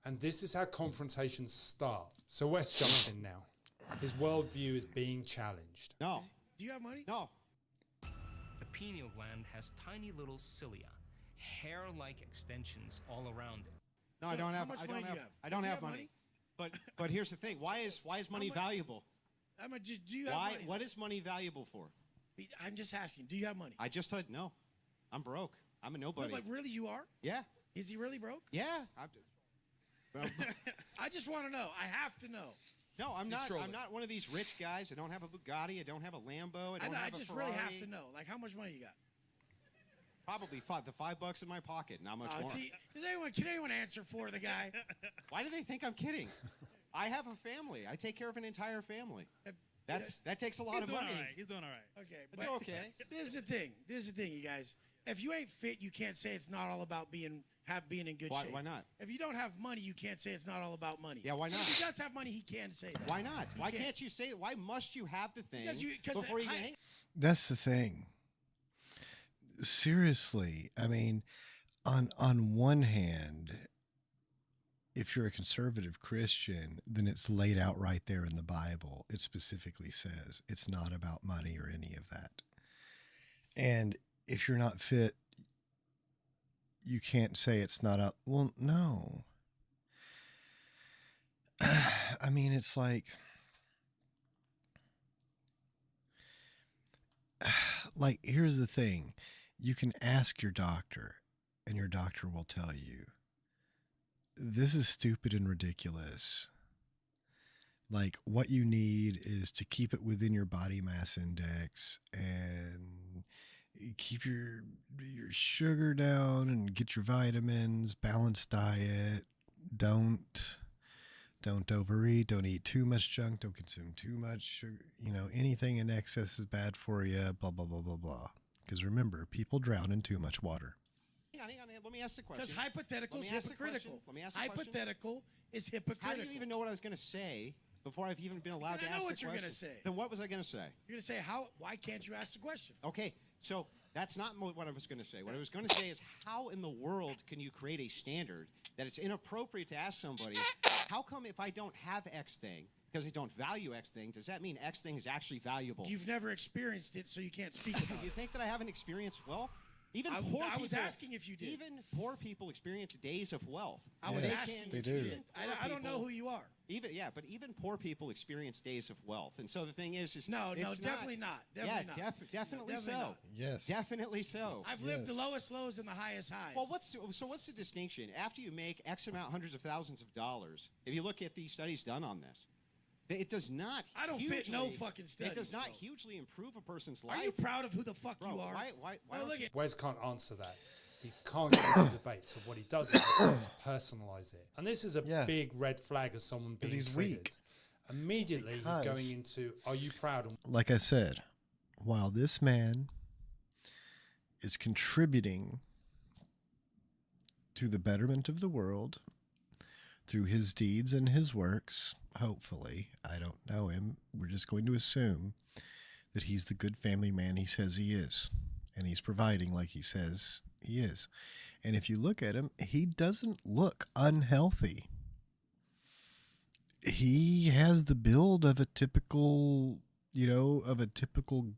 And this is how confrontations start. So Wes jumps in now. His worldview is being challenged. No. Do you have money? No. The pineal gland has tiny little cilia, hair-like extensions all around it. No, I don't have. How much I money don't do you have. have? I don't Does he have have money. But here's the thing. Why is money valuable? Do you have money? What is money valuable for? I'm just asking. Do you have money? I just said no. I'm broke. I'm a nobody. No, but really, you are? Yeah. Is he really broke? Yeah. I just want to know. I have to know. No, I'm not. I'm not one of these rich guys. I don't have a Bugatti. I don't have a Lambo. I don't have a just Ferrari. really have to know. Like, how much money you got? Probably the $5 in my pocket. Not much more. See, can anyone answer for the guy? Why do they think I'm kidding? I have a family. I take care of an entire family. That takes a lot of money. All right. He's doing all right. Okay, it's okay. This is the thing. This is the thing, you guys. If you ain't fit, you can't say it's not all about being in good shape. Why not? If you don't have money, you can't say it's not all about money. Yeah, why not? If he does have money, he can say that. Why not? Why can't you say it? Why must you have the thing before you can hang? That's the thing. Seriously, I mean, on one hand, if you're a conservative Christian, then it's laid out right there in the Bible. It specifically says it's not about money or any of that. And if you're not fit, you can't say it's not up. Well, no. I mean, it's like here's the thing. You can ask your doctor, and your doctor will tell you, this is stupid and ridiculous. Like, what you need is to keep it within your body mass index and keep your sugar down and get your vitamins, balanced diet. Don't overeat, don't eat too much junk, don't consume too much sugar. Anything in excess is bad for you, blah, blah, blah, blah, blah. Because remember, people drown in too much water. Hang on. Let me ask the question. Because hypothetical is hypocritical. Let me ask the question. Hypothetical is hypocritical. How do you even know what I was going to say before I've even been allowed to ask the question? I know what you're going to say. Then what was I going to say? You're going to say, why can't you ask the question? Okay, so that's not what I was going to say. What I was going to say is, how in the world can you create a standard that it's inappropriate to ask somebody, how come if I don't have X thing, because I don't value X thing, does that mean X thing is actually valuable? You've never experienced it, so you can't speak about it. You think that I haven't experienced wealth? Even I was asking if you did. Even poor people experience days of wealth. I was asking if you did. I don't know who you are. But even poor people experience days of wealth. And so the thing is no, definitely not. Definitely not. Definitely so. Not. Yes. Definitely so. I've lived the lowest lows and the highest highs. Well, what's the distinction? After you make X amount, hundreds of thousands of dollars, if you look at these studies done on this, it does not. I don't fit no fucking studies. It does not hugely improve a person's life. Are you proud of who the fuck you are? Why look at Wes can't answer that. He can't get into debate. So what he does is he tries to personalize it, and this is a big red flag of someone being he's triggered. weak. Immediately, he's going into, "Are you proud?" Like I said, while this man is contributing to the betterment of the world through his deeds and his works, hopefully, I don't know him, we're just going to assume that he's the good family man he says he is, and he's providing like he says he is. And if you look at him, he doesn't look unhealthy. He has the build of a typical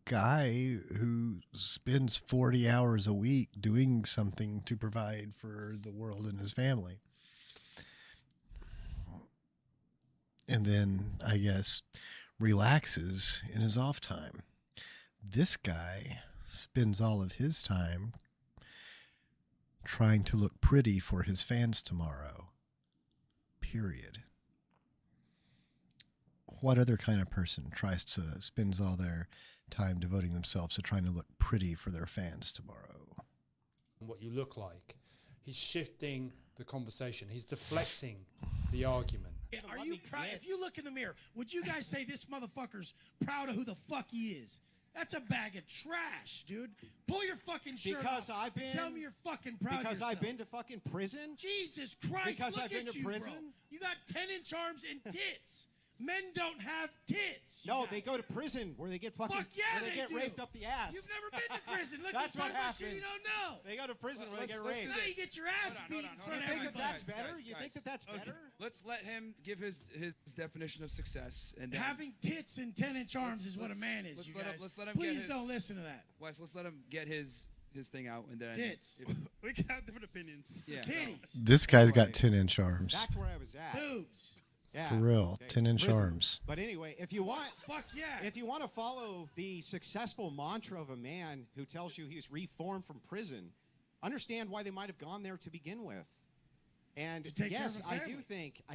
guy who spends 40 hours a week doing something to provide for the world and his family. And then, I guess, relaxes in his off time. This guy spends all of his time trying to look pretty for his fans tomorrow. Period. What other kind of person spends all their time devoting themselves to trying to look pretty for their fans tomorrow? What you look like. He's shifting the conversation. He's deflecting the argument. Are you proud? If you look in the mirror, would you guys say this motherfucker's proud of who the fuck he is? That's a bag of trash, dude. Pull your fucking shirt off. Tell me you're fucking proud of yourself. Because I've been to fucking prison? Jesus Christ, because look I've been at to you, prison? bro. You got 10-inch arms and tits. Men don't have tits. No, they go to prison where they get fucking they get raped up the ass. You've never been to prison. Look, that's what happens. Shit you don't know. They go to prison where they get raped. Now you get your ass beat in front of everybody. You think that's better? You think that's better? Let's let him give his definition of success. And having tits and 10-inch arms is what a man is. Let's let him Please don't listen to that. Wes, let's let him get his thing out, and then tits. We can have different opinions. Yeah. Titties. This guy's got 10-inch arms. That's where I was at. Boobs. Yeah. For real, Okay. 10-inch Prison. arms. But anyway, if you want, fuck yeah, if you want to follow the successful mantra of a man who tells you he's reformed from prison, understand why they might have gone there to begin with. And To take care yes, of a I family.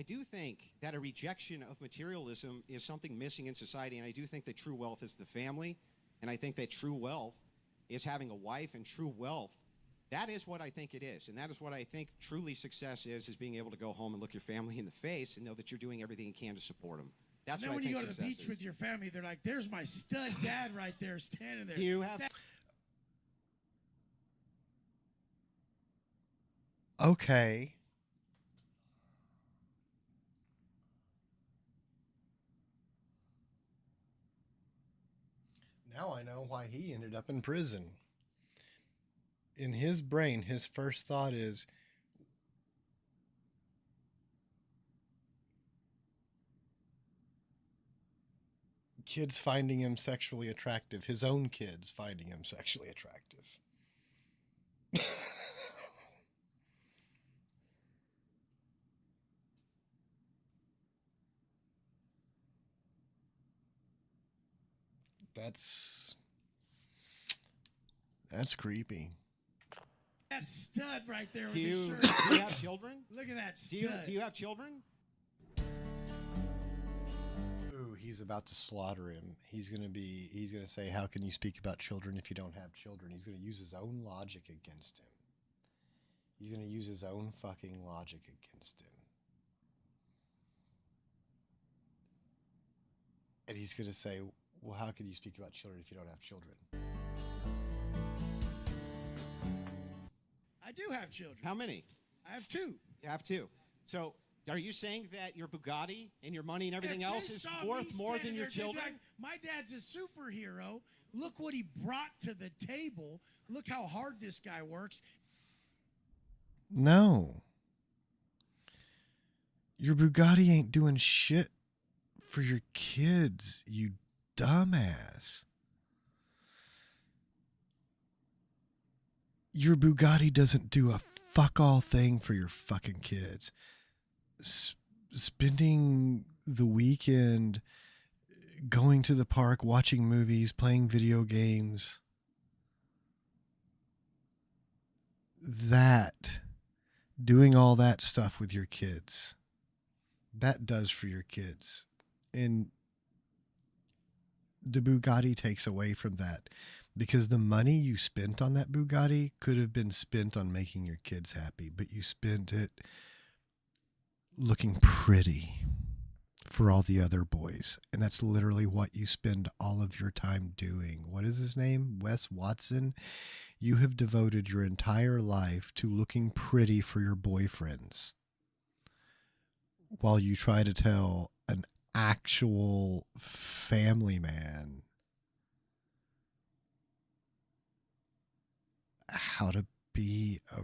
do think that a rejection of materialism is something missing in society, and I do think that true wealth is the family, and I think that true wealth is having a wife, and true wealth, that is what I think it is, and that is what I think truly success is being able to go home and look your family in the face and know that you're doing everything you can to support them. That's and then what when I you think go to the success beach is. with your family, they're like, "There's my stud dad right there, standing there." Do you have? Okay. Now I know why he ended up in prison. In his brain, his first thought is, kids finding him sexually attractive, his own kids finding him sexually attractive. That's creepy. That stud right there. Do with his you, shirt. do you have children? Look at that Do stud. you have children? Ooh, he's about to slaughter him. He's gonna say, "How can you speak about children if you don't have children?" He's gonna use his own logic against him. He's gonna use his own fucking logic against him. And he's gonna say, "Well, how can you speak about children if you don't have children?" I do have children. How many? I have 2. You have 2. So are you saying that your Bugatti and your money and everything If else they is saw me worth more than standing your there, they'd be children? like, my dad's a superhero. Look what he brought to the table. Look how hard this guy works. No. Your Bugatti ain't doing shit for your kids, you dumbass. Your Bugatti doesn't do a fuck all thing for your fucking kids. Spending the weekend going to the park, watching movies, playing video games. Doing all that stuff with your kids. That does for your kids. And the Bugatti takes away from that. Because the money you spent on that Bugatti could have been spent on making your kids happy, but you spent it looking pretty for all the other boys. And that's literally what you spend all of your time doing. What is his name? Wes Watson. You have devoted your entire life to looking pretty for your boyfriends while you try to tell an actual family man how to be a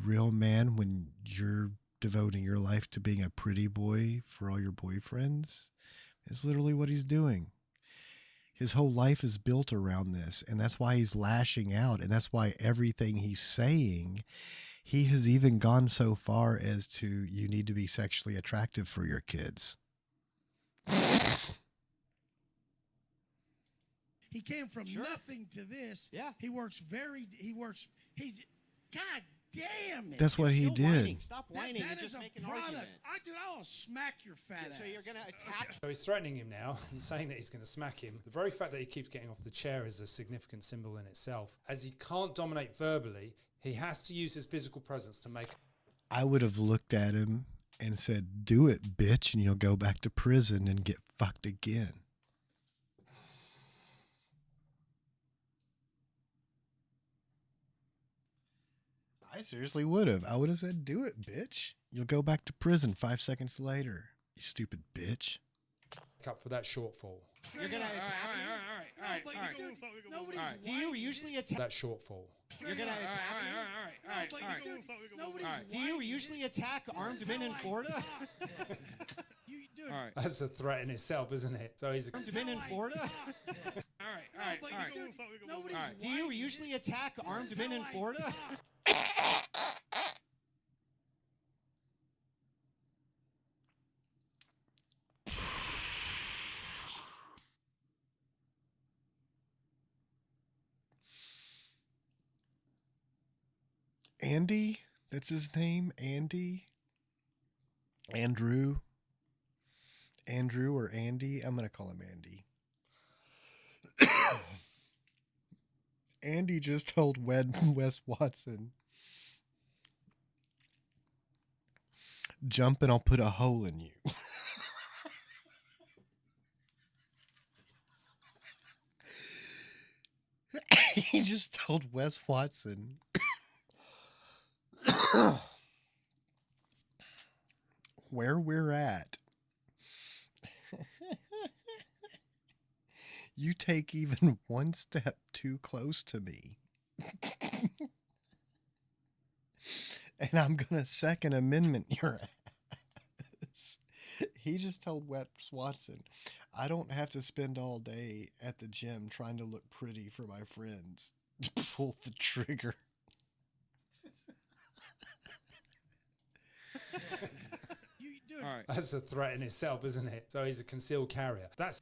real man when you're devoting your life to being a pretty boy for all your boyfriends is literally what he's doing. His whole life is built around this, and that's why he's lashing out, and that's why everything he's saying, he has even gone so far as to, you need to be sexually attractive for your kids. He came from nothing to this. Yeah. He's, God damn it. That's what he did. Stop whining That and is just a make an product. argument. Dude, I'll smack your fat ass. So you're going to attack. So he's threatening him now. He's saying that he's going to smack him. The very fact that he keeps getting off the chair is a significant symbol in itself. As he can't dominate verbally, he has to use his physical presence to make... I would have looked at him and said, "Do it, bitch, and you'll go back to prison and get fucked again." I seriously would have. I would have said, "Do it, bitch. You'll go back to prison 5 seconds later, you stupid bitch." up for that shortfall. You're going to attack me? All right. Nobody's Do you usually attack? That shortfall. You're going to attack me? Do you usually attack armed men in Florida? That's a threat in itself, isn't it? So he's armed men in Florida? Do you usually attack armed men in Florida? Andy? That's his name? Andy? Andrew? Andrew or Andy? I'm going to call him Andy. Andy just told Wes Watson, jump and I'll put a hole in you. He just told Wes Watson where we're at. You take even one step too close to me. And I'm going to Second Amendment your ass. He just told Wes Watson, I don't have to spend all day at the gym trying to look pretty for my friends to pull the trigger. All right. That's a threat in itself, isn't it? So he's a concealed carrier. That's...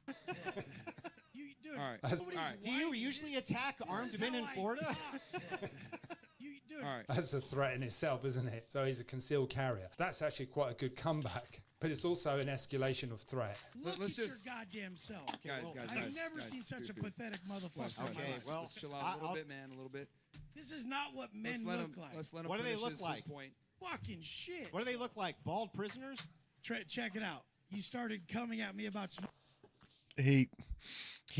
All right. That's- All right. Do you usually attack armed men in Florida? All right. That's a threat in itself, isn't it? So he's a concealed carrier. That's actually quite a good comeback. But it's also an escalation of threat. Look Let's at just- your goddamn self. Guys, I've never seen such a pathetic motherfucker. Okay, well, let's chill out a little bit, man. A little bit. This is not what men Let's let look him. like. Let's let him What do they finish look his like? point. Fucking shit. What do they look like? Bald prisoners? Check it out. You started coming at me about some. He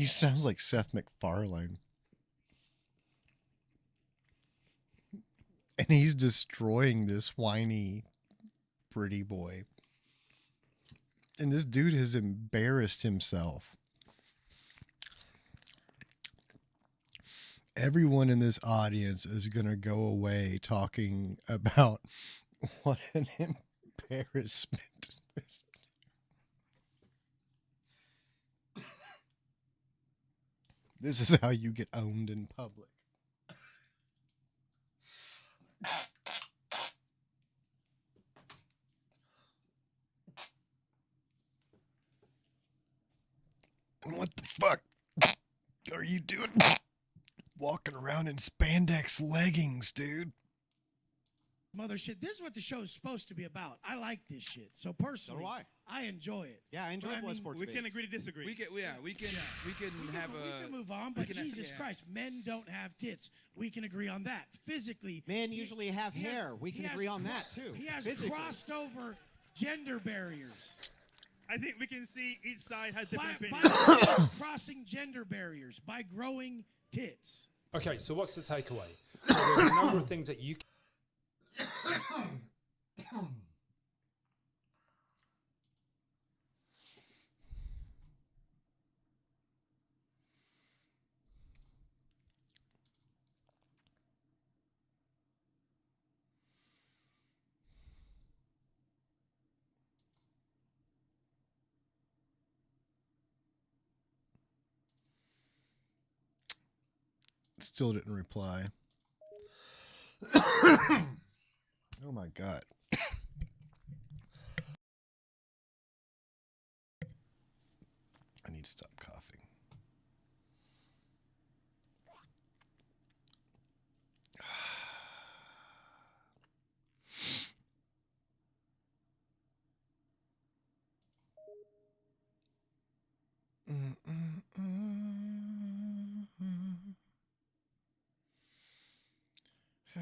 sounds like Seth MacFarlane. And he's destroying this whiny pretty boy. And this dude has embarrassed himself. Everyone in this audience is going to go away talking about what an embarrassment this. This is how you get owned in public. And what the fuck are you doing? Walking around in spandex leggings, dude. Mother shit. This is what the show is supposed to be about. I like this shit. So personally, I enjoy it. Yeah, I enjoy But Bloodsport. We can agree to disagree. We can have we a. can move on, but Jesus Christ, men don't have tits. We can agree on that. Physically, men usually have hair. We can agree on that too. He has Physically. crossed over gender barriers. I think we can see each side has different By opinions. crossing gender barriers, by growing tits. Okay, so what's the takeaway? So there's a number of things that you can... Still didn't reply. Oh my God. I need to stop coughing. Oh,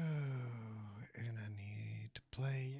and I need to play